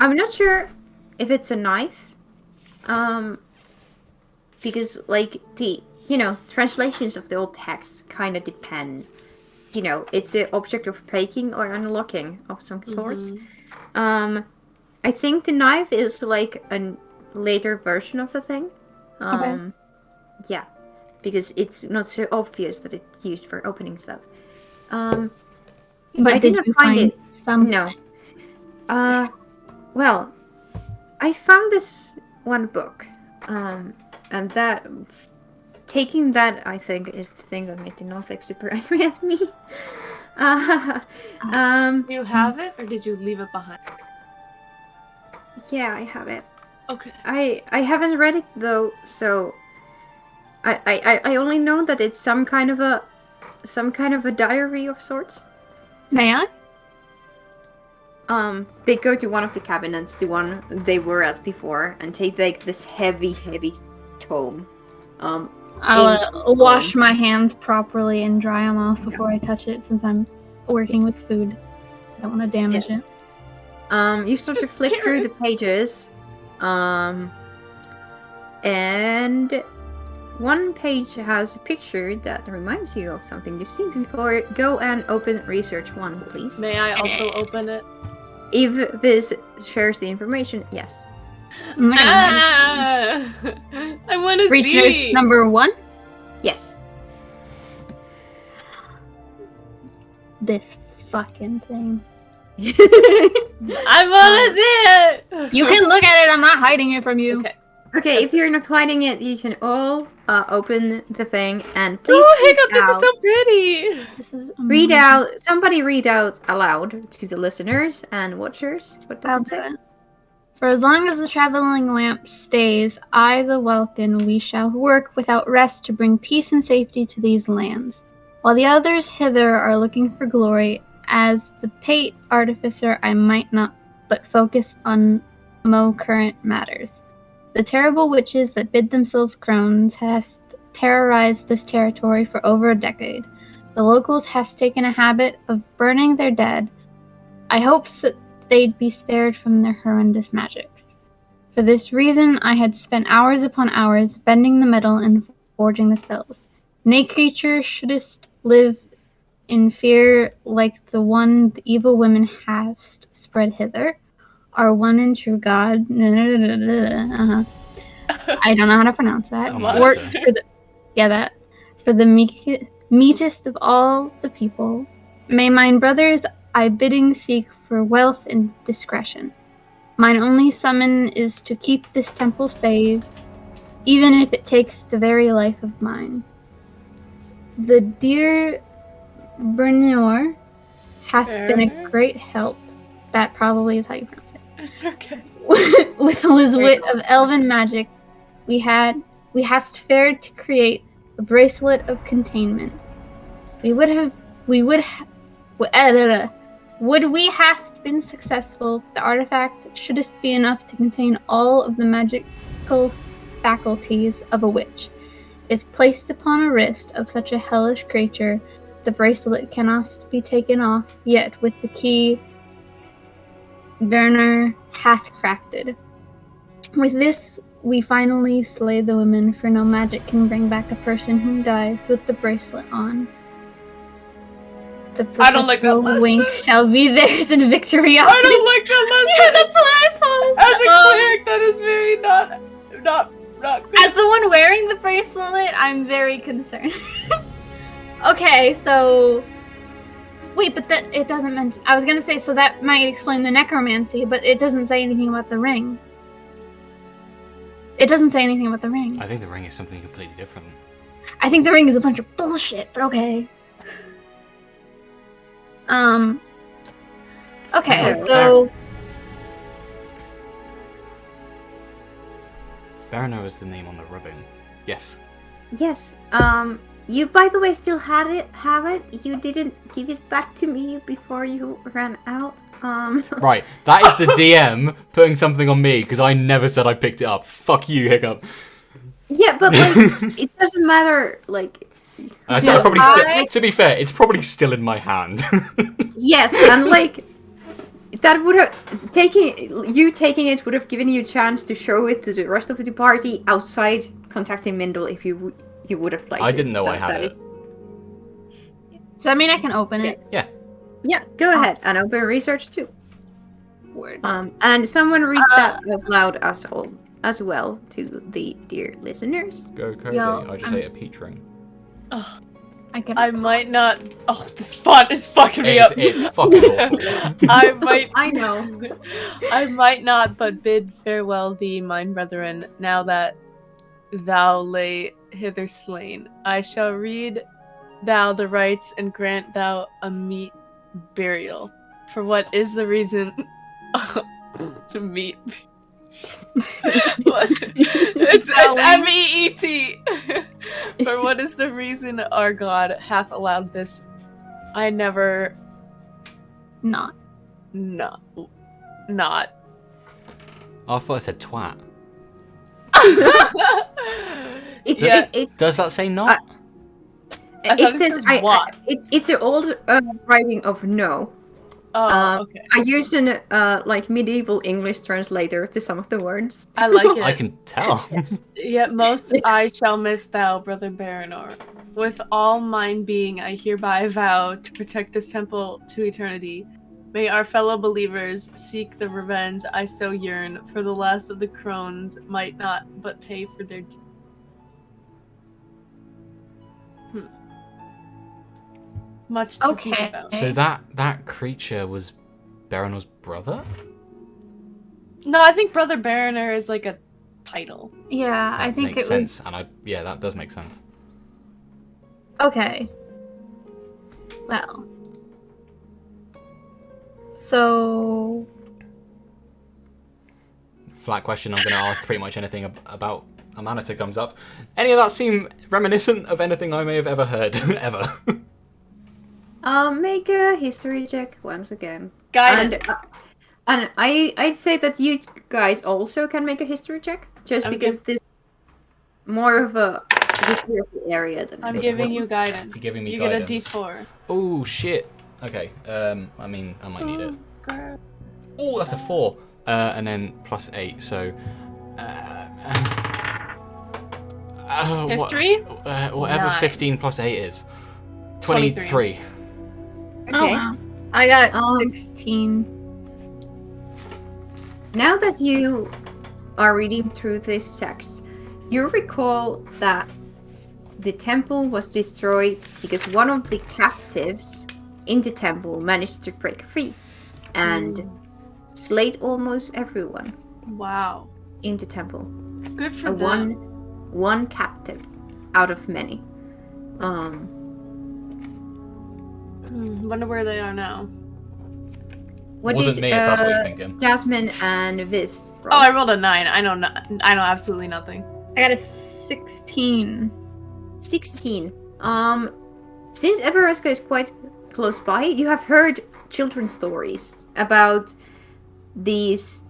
not sure if it's a knife. Because, like, translations of the old text kind of depend. You know, it's an object of breaking or unlocking of some sorts. I think the knife is like a later version of the thing. Okay. Yeah, because it's not so obvious that it's used for opening stuff. But I did didn't you find find it. some? No. Well, I found this one book, and that taking that I think is the thing that made the Northic super angry at me. Do you have it, or did you leave it behind? Yeah, I have it. Okay. I haven't read it though, so I only know that it's some kind of a diary of sorts. May I? They go to one of the cabinets, the one they were at before, and take like this heavy tome. Ancient I'll wash tome. my hands properly and dry them off before I touch it, since I'm working with food. I don't want to damage Yes. it. You start to Just flip through the carrots. pages, and one page has a picture that reminds you of something you've seen before. Go and open research 1, please. May I also open it? If Viz shares the information, yes. I'm not gonna I want to Research see. number 1. Yes. This fucking thing. I want to see it. You can look at it. I'm not hiding it from you. Okay. Okay, if you're not hiding it, you can all open the thing and please Oh, read Hiccup! This is out. so pretty. This is Read amazing. out. Somebody read out aloud to the listeners and watchers. What does I'll it do say? it. For as long as the traveling lamp stays, I, the Welkin, we shall work without rest to bring peace and safety to these lands. While the others hither are looking for glory, as the Pate Artificer, I might not but focus on mo current matters. The terrible witches that bid themselves crones has terrorized this territory for over a decade. The locals has taken a habit of burning their dead. I hopes that they'd be spared from their horrendous magics. For this reason, I had spent hours upon hours bending the metal and forging the spells. Nay creature shouldst live in fear like the one the evil women hast spread hither. Our one and true God. I don't know how to pronounce that. Oh my Works God. for the for the meetest of all the people. May mine brothers I bidding seek for wealth and discretion. Mine only summon is to keep this temple safe, even if it takes the very life of mine. The dear Bernor hath been a great help. That probably is how you pronounce it. It's okay. With his wit of elven magic, we hast fared to create a bracelet of containment. Would we hast been successful, the artifact shouldst be enough to contain all of the magical faculties of a witch. If placed upon a wrist of such a hellish creature, the bracelet cannot be taken off yet with the key Werner hath crafted. With this, we finally slay the women, for no magic can bring back a person who dies with the bracelet on. The I don't like that perpetual lesson. wink shall be theirs in victory. I don't like that Yeah, lesson. that's what I posed. As a cleric, that is very not good. As the one wearing the bracelet, I'm very concerned. Okay, so wait, but that it doesn't mention. I was gonna say, so that might explain the necromancy, but it doesn't say anything about the ring. It doesn't say anything about the ring. I think the ring is something completely different. I think the ring is a bunch of bullshit, but okay. Okay, so Barano is the name on the ribbon. Yes. Yes. You, by the way, still have it. You didn't give it back to me before you ran out. Right. That is the DM putting something on me because I never said I picked it up. Fuck you, Hiccup. Yeah, but like, it doesn't matter. Like, To be fair, it's probably still in my hand. yes, and like, that would have taking it would have given you a chance to show it to the rest of the party outside contacting Mindle if you would have liked it. I didn't know So I had that it. is- does that mean I can open it? Yeah. Yeah, go ahead and open research too. Word. And someone read that out loud as well to the dear listeners. Go Cody. Yo, I just ate a peach ring. Ugh, I can. I might not. Oh, this font is fucking me up. It's fucking awful. I might. I know. I might not, but bid farewell thee, mine brethren, now that thou lay hither slain. I shall read thou the rites and grant thou a meet burial. For what is the reason to meet? it's MEET. For what is the reason our God hath allowed this? I never Not. not. I thought I said twat. It's Yeah. Does that say not? I thought it it says says what? it's an old writing of no. Oh, okay. I used an like medieval English translator to some of the words. I like it. I can tell. Yet most I shall miss thou, brother Baranor. With all mine being, I hereby vow to protect this temple to eternity. May our fellow believers seek the revenge I so yearn, for the last of the crones might not but pay for their deeds. Much to think Okay. about. So that creature was Baranor's brother? No, I think Brother Baranor is like a title. Yeah, I That think makes it sense. And that does make sense. was okay. Well, so flat question, I'm going to ask pretty much anything about Amanita comes up. Any of that seem reminiscent of anything I may have ever heard, ever? Make a history check once again. Guidance. And I'd say that you guys also can make a history check, just I'm because this is more of a history of the area than I'm anything giving you else. guidance. You're giving me You guidance. get a D4. Oh, shit. Okay, I mean, I might need it. Girl. Oh, that's a 4. And then plus 8, so... History? Whatever 9. 15 plus 8 is. 23. Okay. Oh wow. I got Um, 16. Now that you are reading through this text, you recall that the temple was destroyed because one of the captives in the temple managed to break free and slayed almost everyone Wow. in the temple. Good for A them. one captive out of many. Wonder where they are now. What Wasn't did me, if that's what you're thinking. Jasmine and Viz roll? Oh, I rolled a 9. I know absolutely nothing. I got a 16. 16. Since Everesca is quite close by, you have heard children's stories about these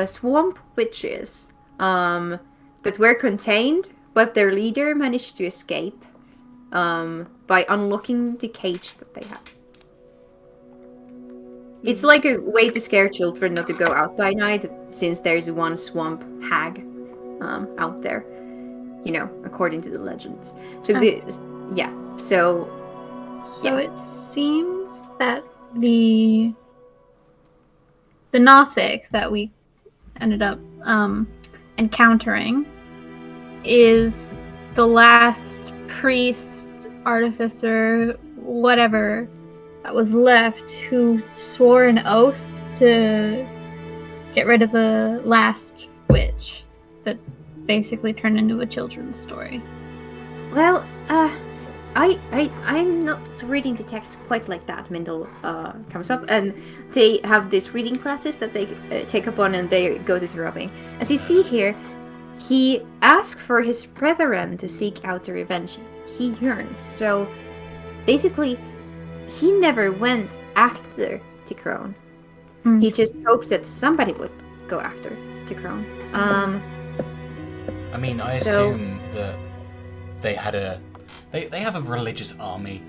swamp witches that were contained, but their leader managed to escape by unlocking the cage that they had. It's like a way to scare children not to go out by night, since there's one swamp hag out there, you know, according to the legends. So so it seems that the Nothic that we ended up encountering is the last priest, artificer, whatever that was left, who swore an oath to get rid of the last witch that basically turned into a children's story. Well, I'm not reading the text quite like that. Mindel comes up, and they have these reading classes that they take up on, and they go to throbbing. As you see here, he asks for his brethren to seek out the revenge he yearns. So, basically, he never went after Tikron. He just hoped that somebody would go after Tikron. I mean, I So- assume that they had they have a religious army,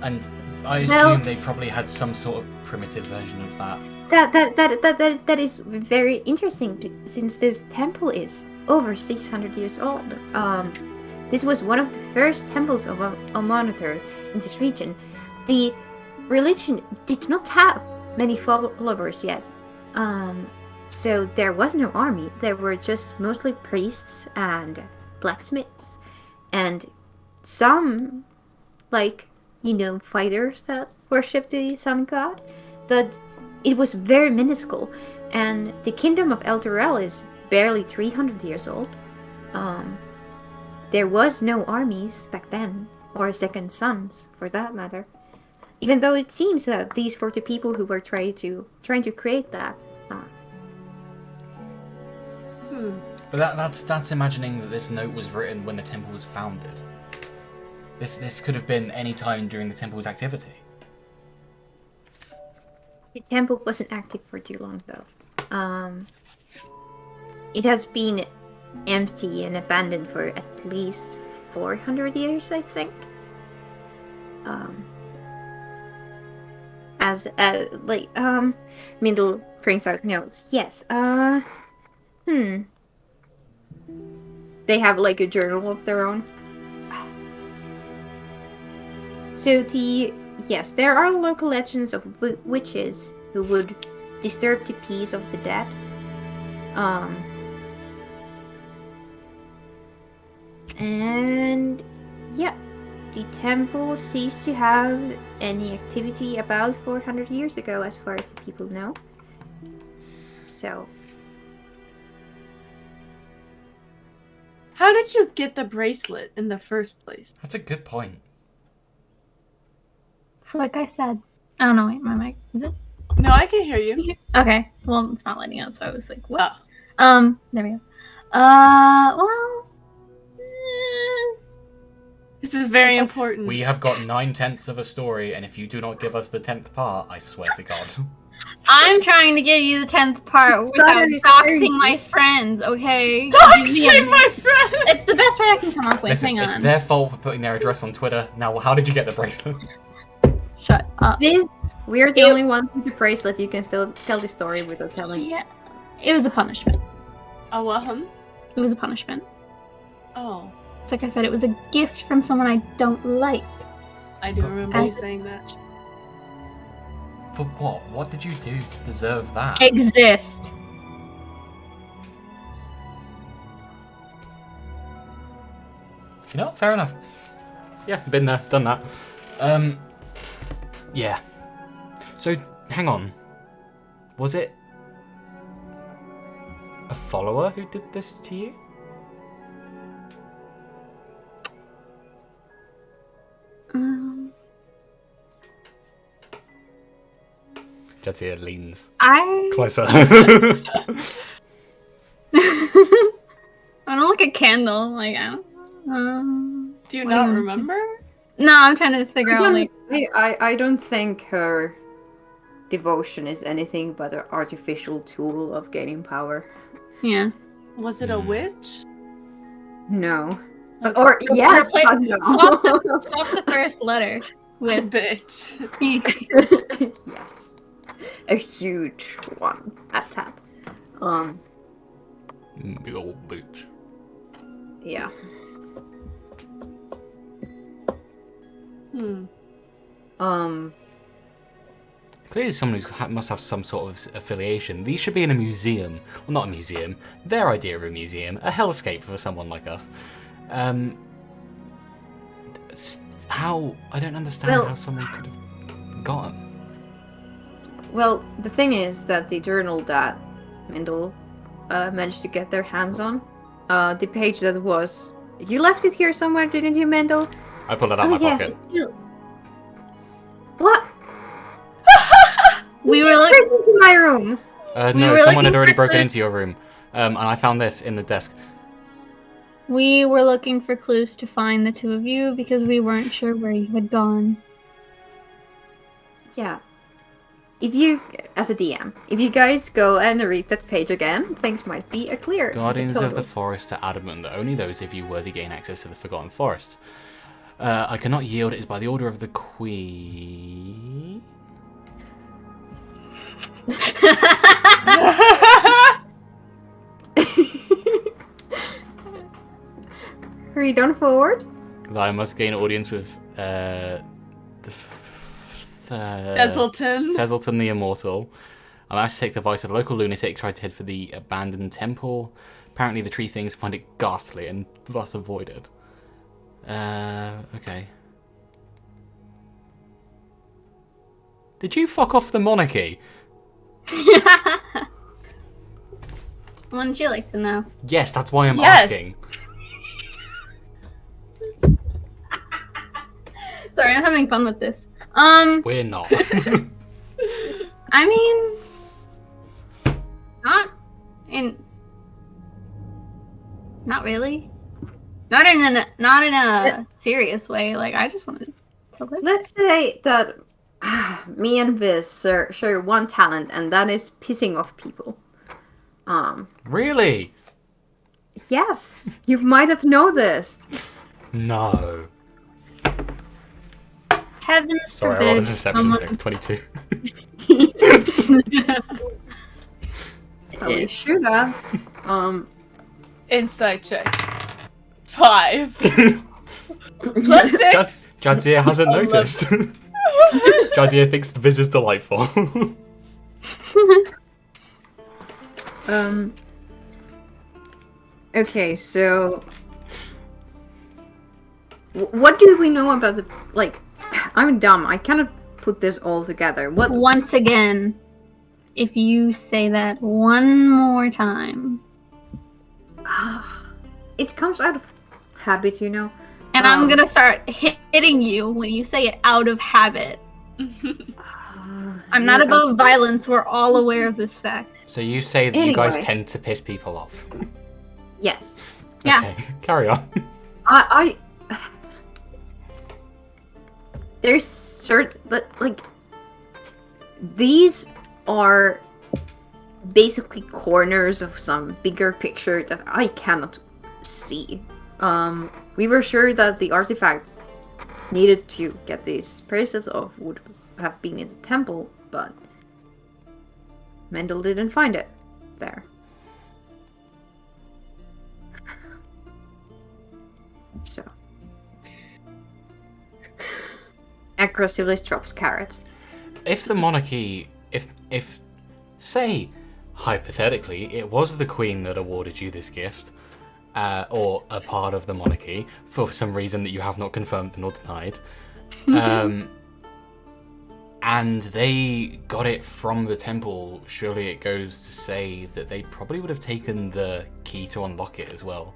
and I assume they probably had some sort of primitive version of that. That is very interesting, since this temple is over 600 years old. This was one of the first temples of Amanita in this region. The religion did not have many followers yet. So there was no army. There were just mostly priests and blacksmiths, and some, like, fighters that worship the sun god. But it was very minuscule, and the kingdom of Elturel is barely 300 years old. There was no armies back then, or second sons for that matter. Even though it seems that these were the people who were trying to create that. But that's imagining that this note was written when the temple was founded. This could have been any time during the temple's activity. The temple wasn't active for too long, though. It has been empty and abandoned for at least 400 years, I think. Mindel brings out notes. Yes. They have like a journal of their own. So there are local legends of witches who would disturb the peace of the dead. And yeah, the temple ceased to have any activity about 400 years ago, as far as the people know. So, How did you get the bracelet in the first place? That's a good point. So like I said, I don't know, wait, my mic, is it? No, I can hear you. Okay, well, it's not letting out, so I was like, what? Oh. There we go. Well. This is very important. We have got 9/10 of a story, and if you do not give us the 10th part, I swear to God. I'm trying to give you the 10th part without Sorry, doxing sorry. my friends, okay? Give me Doxing a- my friend! It's the best word I can come up with. Listen, Hang it's on. their fault for putting their address on Twitter. Now, how did you get the bracelet? Shut up. We are the Ew. only ones with the bracelet. You can still tell the story without telling. Yeah. It was a punishment. Oh, It was a punishment. Oh, It's like I said, it was a gift from someone I don't like. I do remember you As- saying that. For what? What did you do to deserve that? Exist. You know, fair enough. Yeah, been there, done that. Yeah. So, hang on. Was it a follower who did this to you? Jadzia leans I closer. I don't like a candle. Like I don't. Do you What not do you remember? No, I'm trying to figure out like. I don't think her devotion is anything but an artificial tool of gaining power. Yeah. Was it a Hmm. wich? No. Or yes, Replace- but no. Swap the first letter with Bitch. Yes. A huge one at that. Big old bitch. Yeah. Clearly someone who must have some sort of affiliation. These should be in a museum. Well, not a museum. Their idea of a museum. A hellscape for someone like us. How... I don't understand Well- how someone could have gotten. Well, the thing is that the journal that Mendel managed to get their hands on, the page that was... You left it here somewhere, didn't you, Mendel? I pulled it out of my yes, pocket. it's you. What? We You were like, break into my room. We No, were someone had looking already for broken clues. into your room. And I found this in the desk. we were looking for clues to find the two of you because we weren't sure where you had gone. Yeah. If you, as a DM, if you guys go and read that page again, things might be clear. as a Guardians of total. the Forest are adamant that only those of you worthy gain access to the Forgotten Forest. I cannot yield. It is by the order of the Queen. Read on forward. That I must gain audience with Desilton. Thezzelton the Immortal. I'm asked to take the advice of a local lunatic tried to head for the abandoned temple. Apparently the tree things find it ghastly and thus avoided. Okay. Did you fuck off the monarchy? Wouldn't you like to know? Yes, that's why I'm Yes. asking. Sorry, I'm having fun with this. We're not. I mean, not really. Not in a serious way. Like I just wanted to live. Let's say that me and Viz share one talent, and that is pissing off people. Really? Yes, you might have noticed. No. Heavens Sorry, I forbid rolled a deception someone- check. 22. Probably should have. Insight check. 5. Plus 6. Jadzia hasn't noticed. Jadzia thinks Viz is delightful. Okay, so what do we know about the like? I'm dumb. I cannot put this all together. What? Once again, if you say that one more time, It comes out of habit, you know. and I'm gonna start hitting you when you say it out of habit. I'm not Yeah. above violence. We're all aware of this fact. So you say that you guys Anyway. tend to piss people off. Yes. Yeah. Okay, carry on. I there's certain like these are basically corners of some bigger picture that I cannot see. We were sure that the artifact needed to get these bracelets off would have been in the temple, but Mendel didn't find it there. So aggressively drops carrots. If the monarchy, if say, hypothetically, it was the queen that awarded you this gift, or a part of the monarchy, for some reason that you have not confirmed nor denied, and they got it from the temple, surely it goes to say that they probably would have taken the key to unlock it as well.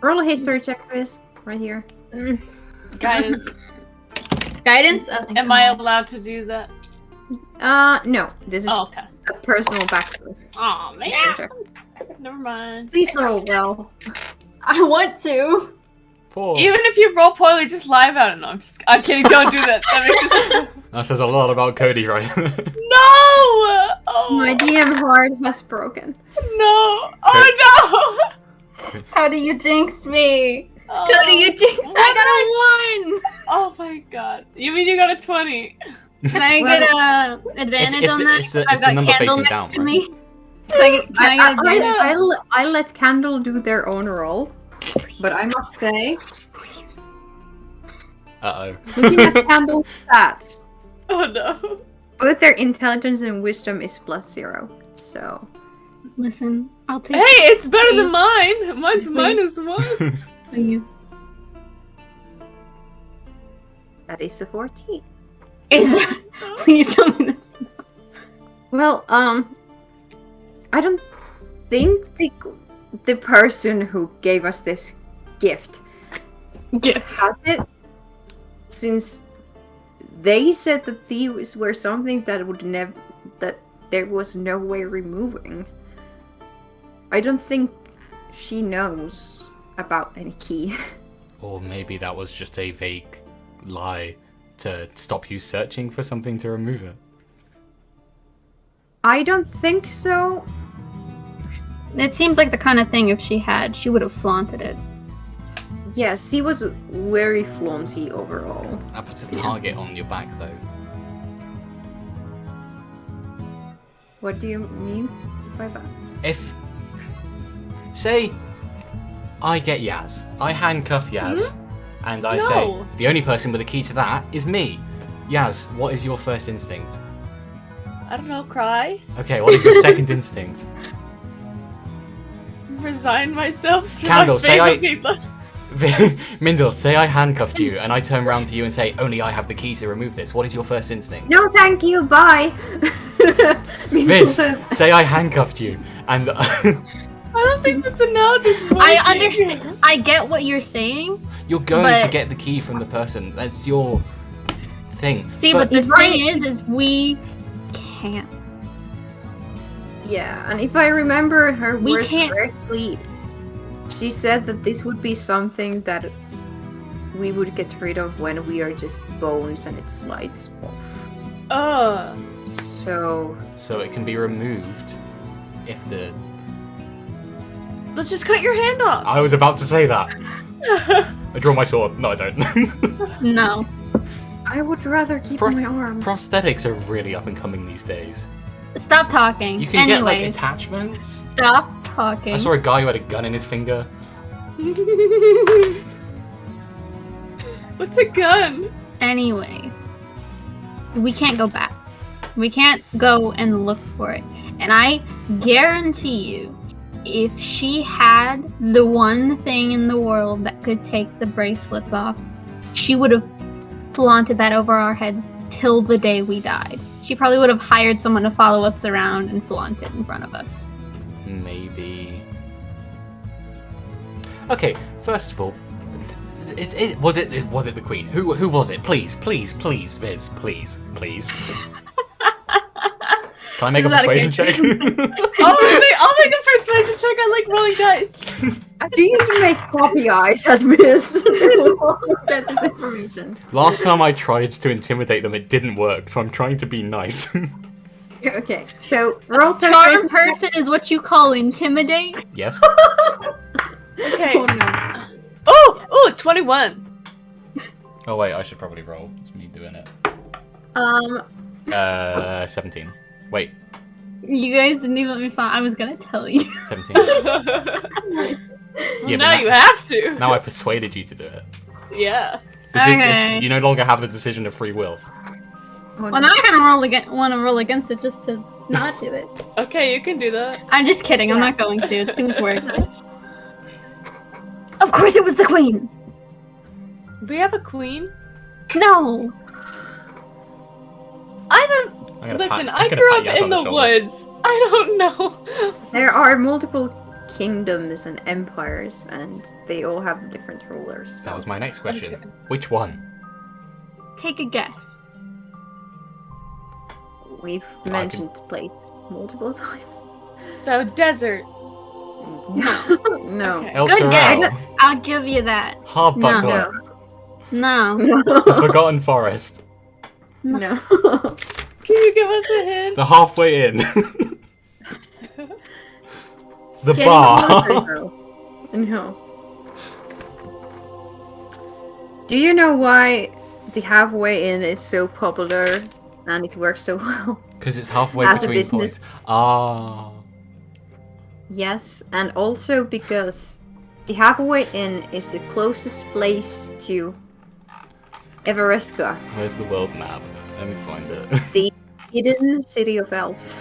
Roll a history check, Chris, right here. Guidance. Guidance? Oh, thank Am I God. allowed to do that? No, this is Oh, okay. a personal backstory. Oh man. History check. Never mind. Please roll well. I want to. 4. Even if you roll poorly, just lie about it. No, I'm kidding. Don't do that. That makes us... That says a lot about Cody, right? No! Oh My DM heart has broken. no! Oh no! Cody, you jinxed me. Oh. Cody, you jinxed me. I got a 1. Oh my god! You mean you got a 20? Can I get a advantage it's on the- that? it's the- I've it's the got number Candle facing next down, to right? me. Can I get advantage? I let Candle do their own roll, but I must say, Uh-oh. looking at Candle's stats, Oh no! both their intelligence and wisdom is +0. So Listen, I'll take Hey, it's better Please. than mine. Mine's Please. -1. Please. that is a 14. Is that? Please tell me this. Well, I don't think the person who gave us this gift has it, since they said that thieves were something that would never, that there was no way removing. I don't think she knows about any key. Or maybe that was just a vague lie to stop you searching for something to remove it. I don't think so. It seems like the kind of thing if she had, she would have flaunted it. Yes, he was very flaunty overall. That puts a target on your back, though. What do you mean by that? If, say, I get Yaz, I handcuff Yaz, and I say, No. the only person with a key to that is me. Yaz, what is your first instinct? I don't know. Cry. Okay, what is your second instinct? Resign myself to Candle, my say fate I- of people. Mindel, say I handcuffed you, and I turn around to you and say, only I have the key to remove this. What is your first instinct? No, thank you. Bye. Viz, say I handcuffed you, and I don't think this analogy's working. I understand. I get what you're saying. you're going to But- get the key from the person. That's your thing. See, but the Right. thing is we can't. Yeah, and if I remember her We words can't- correctly, she said that this would be something that we would get rid of when we are just bones and it slides off. Ugh. So So it can be removed if the... Let's just cut your hand off. I was about to say that. I draw my sword. No, I don't. No. I would rather keep Pros- my arm. Prosthetics are really up and coming these days. Stop talking. You can get like Anyways, attachments. stop talking. I saw a guy who had a gun in his finger. What's a gun? Anyways, we can't go back. We can't go and look for it. And I guarantee you, if she had the one thing in the world that could take the bracelets off, she would have flaunted that over our heads till the day we died. She probably would have hired someone to follow us around and flaunt it in front of us. Maybe. Okay, first of all, Was it the Queen? Who was it? Please, Viz, please. Can I make a Is that a persuasion check? I'll make a persuasion check. I like rolling dice. Do you need to make coffee eyes at Miss to get this information? Last time I tried to intimidate them, it didn't work, so I'm trying to be nice. Okay, so roll Charm persuasion. person is what you call intimidate. Yes? Okay. Oh, no. Oh, 21. Oh wait, I should probably roll. It's me doing it. 17. Wait, You guys didn't even let me find. I was gonna tell you. 17. Yeah, Now but you have to. now I persuaded you to do it. Yeah. Okay. You no longer have the decision of free will. Oh, Well, now I kind of want to roll against it just to not do it. Okay, you can do that. I'm just kidding. I'm not going to. It's too much work. Of course, it was the queen. We have a queen. No. I don't. I'm gonna Listen, pat- I I'm gonna grew pat up Yas in on the shoulder. woods. I don't know. There are multiple kingdoms and empires, and they all have different rulers. That was my next question. Which one? Take a guess. We've mentioned place multiple times. The desert. No. Okay. El Good Terrell. guess. I'll give you that. Hardbuckler. No. The Forgotten Forest. No. Can you give us a hint? The halfway in. The Getting bar. closer, though. No. Do you know why the halfway in is so popular and it works so well? Because it's halfway As a between business. points. Ah. Yes, and also because the halfway in is the closest place to Everesca, Where's the world map? Let me find it. the hidden city of elves.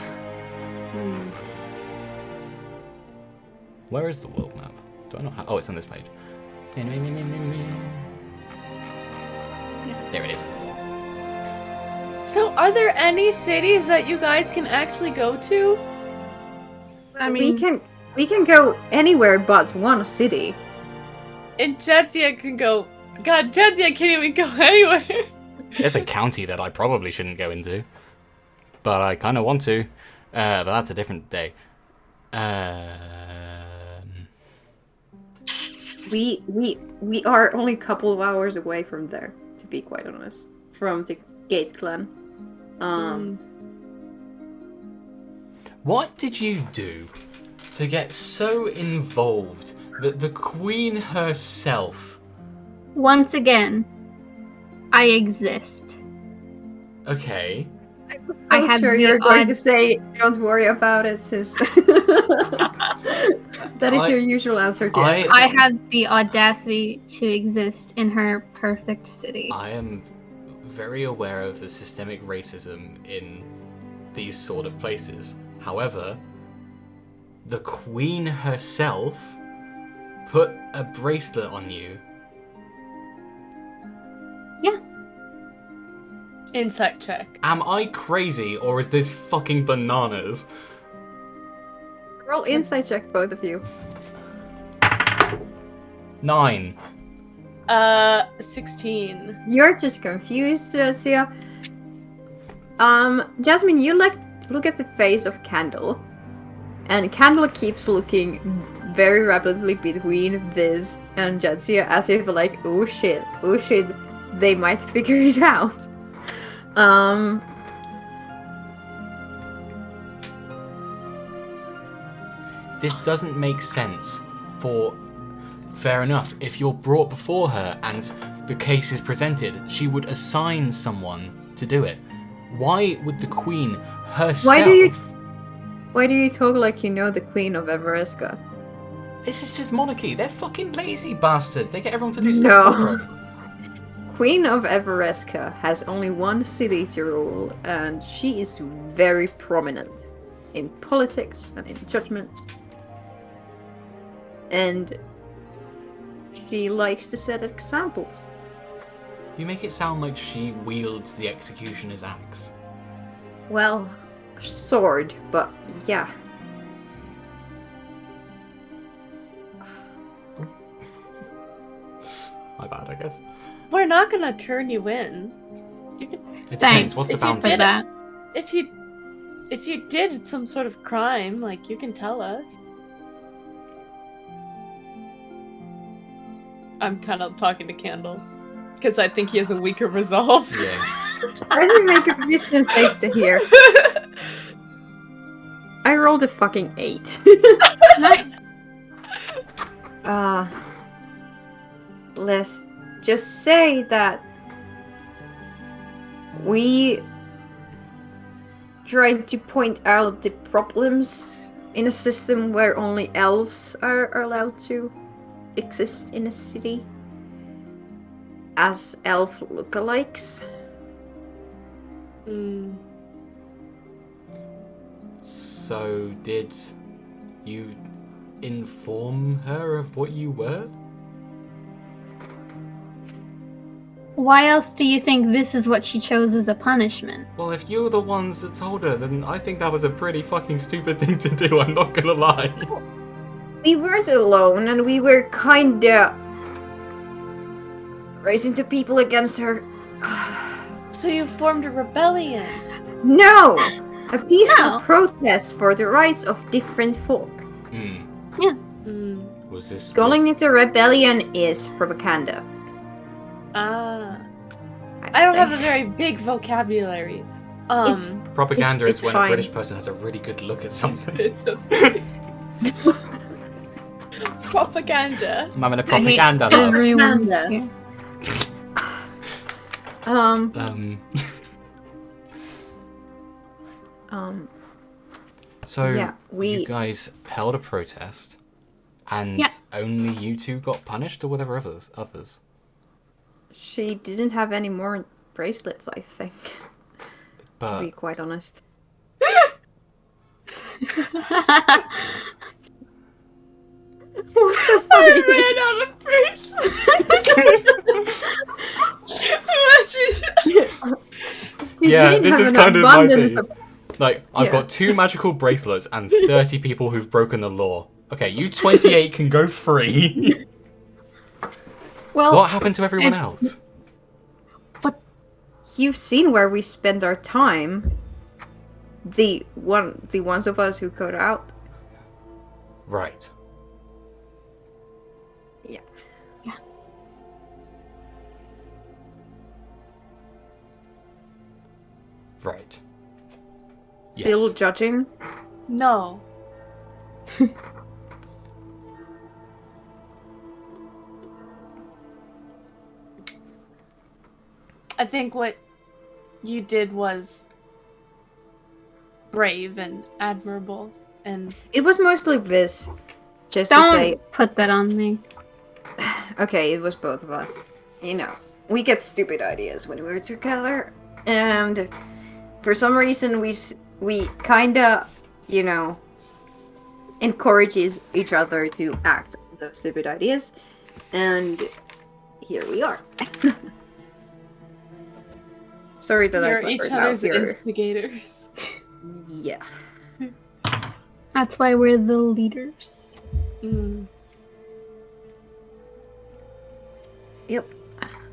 Where is the world map? Do I not have... Oh, it's on this page. There it is. So, are there any cities that you guys can actually go to? I mean, We can go anywhere but one city. And Jadzia can go. God, Jadzia can't even go anywhere. There's a county that I probably shouldn't go into. But I kind of want to. But that's a different day. We are only a couple of hours away from there, to be quite honest. From the Gate Clan. What did you do to get so involved that the Queen herself... once again, I exist. Okay. I I'm have sure the you're going odd- to say don't worry about it, sis. That is your usual answer to it. I have the audacity to exist in her perfect city. I am very aware of the systemic racism in these sort of places. However, the Queen herself put a bracelet on you. Insight check. Am I crazy or is this fucking bananas? Roll insight check, both of you. 9. 16. You're just confused, Sia. Jasmine, you look at the face of Candle, and Candle keeps looking very rapidly between Viz and Jadzia as if like, oh shit, they might figure it out. This doesn't make sense for... Fair enough, if you're brought before her and the case is presented, she would assign someone to do it. Why would the Queen herself... Why do you talk like you know the Queen of Everesca? This is just monarchy. They're fucking lazy bastards. They get everyone to do stuff for No. them. Queen of Everesca has only one city to rule, and she is very prominent in politics and in judgment. And she likes to set examples. You make it sound like she wields the executioner's axe. Well, sword, but yeah. My my bad, I guess. We're not gonna turn you in. You can, It Thanks. depends. What's the If you bounty? did that. if you did some sort of crime, like, you can tell us. I'm kind of talking to Candle because I think he has a weaker resolve. Yeah. Let me make a distance safe to here. I rolled a fucking 8. Nice. Let's just say that we tried to point out the problems in a system where only elves are allowed to exist in a city as elf lookalikes. Mm. So, did you inform her of what you were? Why else do you think this is what she chose as a punishment? Well, if you're the ones that told her, then I think that was a pretty fucking stupid thing to do, I'm not gonna lie. We weren't alone, and we were kinda raising the people against her. So you formed a rebellion. No! A peaceful No. protest for the rights of different folk. Hmm. Mm. Was this... Calling it a rebellion is propaganda. Ah. I'd I don't say. have a very big vocabulary. It's- Propaganda It's is when fine. a British person has a really good look at something. Propaganda. I'm having a I hate propaganda love. everyone Propaganda. here. So, Yeah, you guys held a protest, and Yeah. only you two got punished, or were there others? She didn't have any more bracelets, I think. To be But quite honest. What's so funny? ran out of bracelets. She Yeah, didn't this have is an kind of my abundance thing. of- like, I've Yeah. got 2 magical bracelets and 30 people who've broken the law. Okay, you 28 can go free. Well, What happened to everyone it's- else? you've seen where we spend our time. The ones of us who got out. Right. Yeah. Right. Still Yes. judging. No. I think what you did was brave and admirable, and It was mostly this. Just to Don't say, put that on me. okay, it was both of us. You know, we get stupid ideas when we're together, and for some reason we kinda, you know, encourages each other to act on those stupid ideas, and here we are. Sorry that I you're blabbered each out other's here. instigators. Yeah. That's why we're the leaders. Mm. Yep.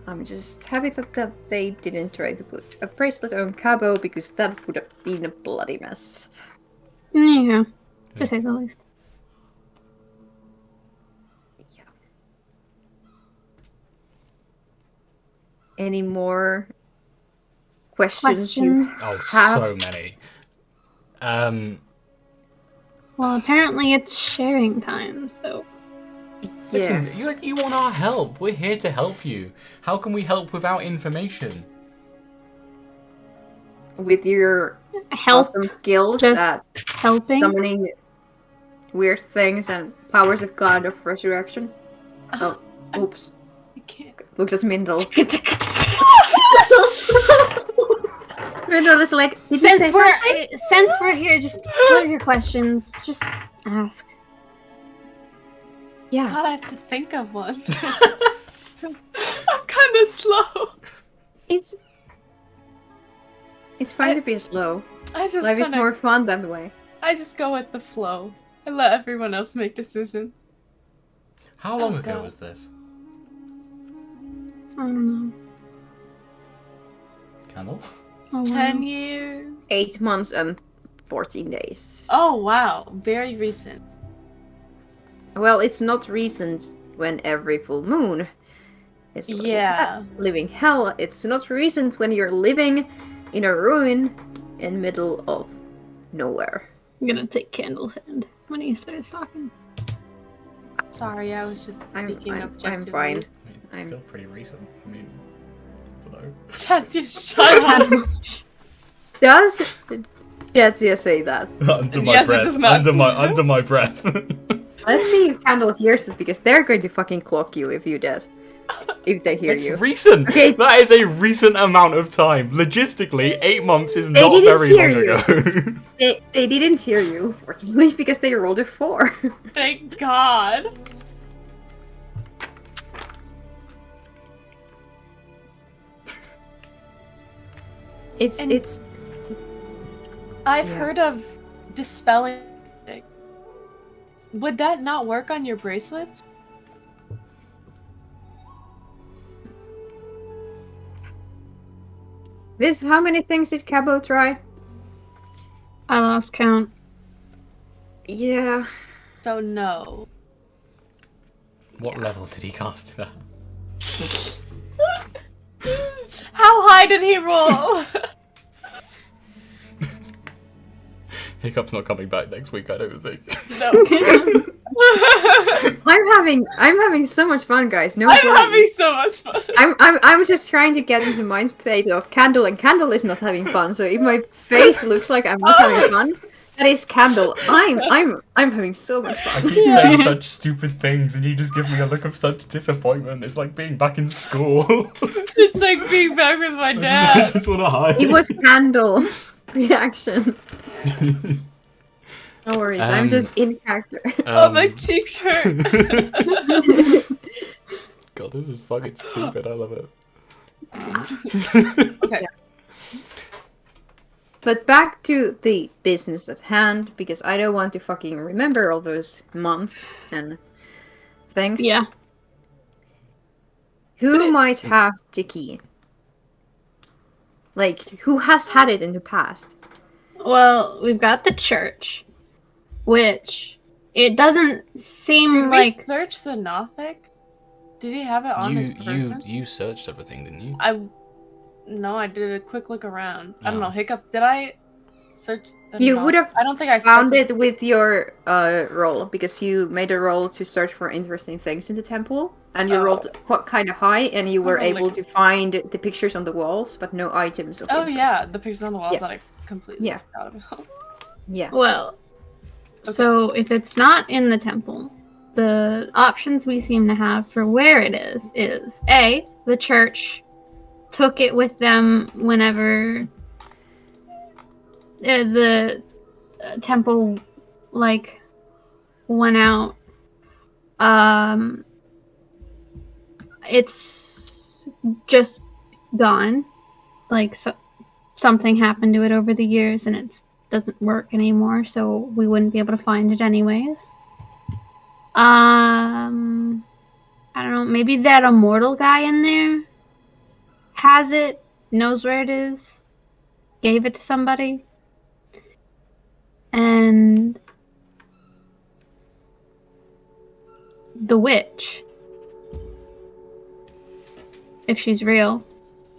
I'm just happy that they didn't try to put a bracelet on Cabo because that would have been a bloody mess. Yeah, to say the least. Yeah. Any more questions you Questions? Oh, have? so many. Well, apparently it's sharing time, so Yeah. Listen, you want our help. We're here to help you. How can we help without information? With your help awesome skills just at helping. summoning weird things and powers of God of resurrection. Oh, oops. I can't. Looks as Mindel. Mindel is like, did you say something? Since we're here, just what are your questions? Just ask. Yeah. God, I have to think of one. I'm kind of slow. It's fine to be slow. I just Life is kinda- more fun that way. I just go with the flow. I let everyone else make decisions. How long Oh, ago God. was this? I don't know. Candle? Oh, wow. 10 years. 8 months and 14 days. Oh wow, very recent. Well, it's not recent when every full moon is sort of Yeah. living hell. It's not recent when you're living in a ruin in middle of nowhere. I'm gonna take Candle's hand when he starts talking. Sorry, I was just speaking I'm objectively. fine. I mean, it's I'm- still pretty recent. I mean, I don't know. Jadzia, shut up. Does Jadzia say that? Under my Yes, it breath. does not. Under my breath. Let's see if Candle hears this, because they're going to fucking clock you if you did. If they hear It's you. recent. Okay. That is a recent amount of time. Logistically, 8 months is They not didn't very hear long you. ago. They didn't hear you, fortunately, because they rolled a 4. Thank God. And- It's I've Yeah. heard of dispelling. Would that not work on your bracelets? this. How many things did Cabo try? I lost count. Yeah. So no. What level did he cast that? How high did he roll? Hiccup's not coming back next week, I don't think. No. I'm having so much fun, guys. No I'm worries. having so much fun. I'm just trying to get into mind state of Candle, and Candle is not having fun. So if my face looks like I'm not having fun, that is Candle. I'm having so much I fun. keep saying such stupid things, and you just give me a look of such disappointment. It's like being back in school. It's like being back with my I dad. just want to hide. It was Candle's reaction. No worries, I'm just in character. Oh, my cheeks hurt. God, this is fucking stupid. I love it. Okay. But back to the business at hand, because I don't want to fucking remember all those months and things. Yeah. Who might have the key? Like, who has had it in the past? Well, we've got the church, which it doesn't seem Did we like. search the Nothic? Did he have it on his person? You searched everything, didn't you? No, I did a quick look around. I don't Oh. know, Hiccup. Did I search the You Noth- would have I don't think I found specified- it with your roll, because you made a roll to search for interesting things in the temple, and you Oh. rolled quite kind of high, and you were Oh, able like- to find the pictures on the walls, but no items of Oh interest. yeah, the pictures on the walls Yeah. that I completely Yeah. forgot about. Yeah. Well, so if it's not in the temple, the options we seem to have for where it is A, the church took it with them whenever the temple like went out. It's just gone. Like something happened to it over the years and it doesn't work anymore, so we wouldn't be able to find it anyways. I don't know, maybe that immortal guy in there has it, knows where it is, gave it to somebody. And the witch, if she's real.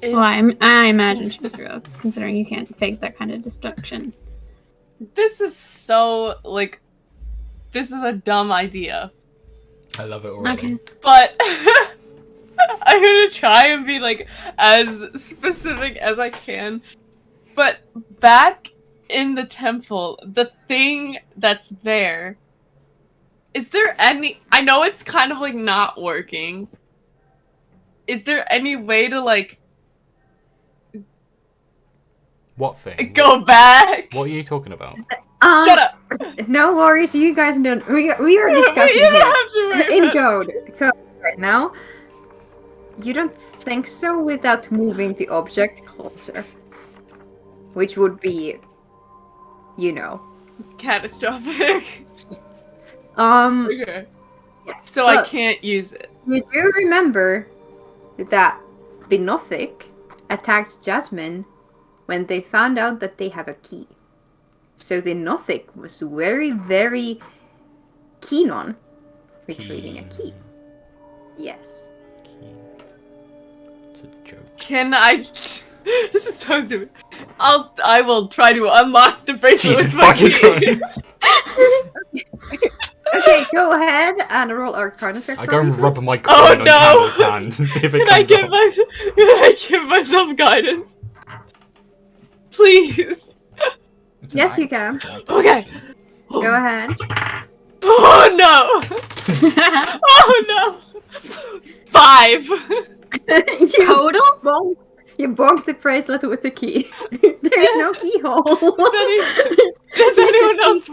Is- Well, I imagine she's real, considering you can't fake that kind of destruction. This is so like, this is a dumb idea, I love it already. Okay. but I'm gonna try and be like as specific as I can. But back in the temple, the thing that's there, is there any? I know it's kind of like not working. Is there any way to like What thing? go back? What are you talking about? Shut up! No worries, you guys don't. We are discussing You don't here have to worry in about it. code right now. You don't think so without moving the object closer, which would be, you know, Catastrophic. um. Okay. Yes, So I but can't use it. You do remember that the Nothic attacked Jasmine when they found out that they have a key. So the Nothic was very, very keen on retrieving a key. Yes. It's a joke. Can I? This is so stupid. I will try to unlock the bracelet Jesus with my fucking key. Christ. Okay, go ahead and roll Arcana check. I for go me, and rub please. my Oh, coin on no. Campbell's hand and see if it Can I comes up. give myself guidance? Please. It's an Yes, you act- can. it's an act- Okay. Go ahead. Oh no! Oh no! 5. you Total? bonked the bracelet with the key. There's no keyhole. Does anyone else?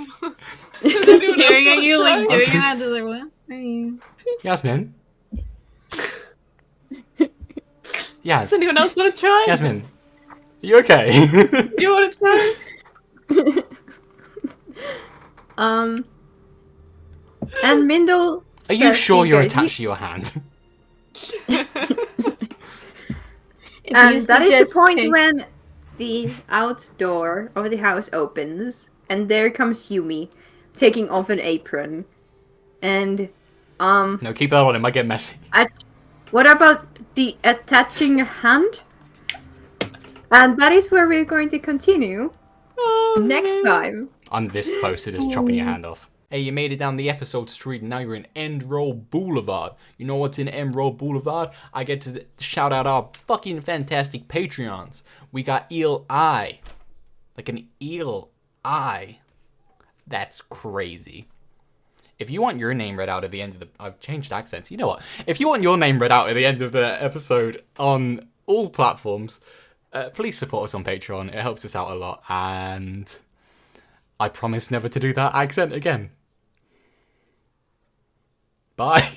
Does anyone Staring else at you, wanna like try? doing that. Just like, what are you? Yasmin? Yas. Does anyone else want to try? Yasmin? You okay? You want to try? And Mindel. Are you says sure he you're goes, attached to your hand? If And you that is the suggest point take- when the outdoor of the house opens, and there comes Yumi, taking off an apron. And, No, keep that on, it might get messy. what about the attaching a hand? And that is where we're going to continue Oh, next man. time. I'm this close to just chopping your hand off. Hey, you made it down the episode street and now you're in End Roll Boulevard. You know what's in End Roll Boulevard? I get to shout out our fucking fantastic Patreons. We got Eel Eye. Like an eel eye. That's crazy. If you want your name read out at the end of the... I've changed accents. You know what? If you want your name read out at the end of the episode on all platforms, please support us on Patreon. It helps us out a lot. And I promise never to do that accent again. Bye.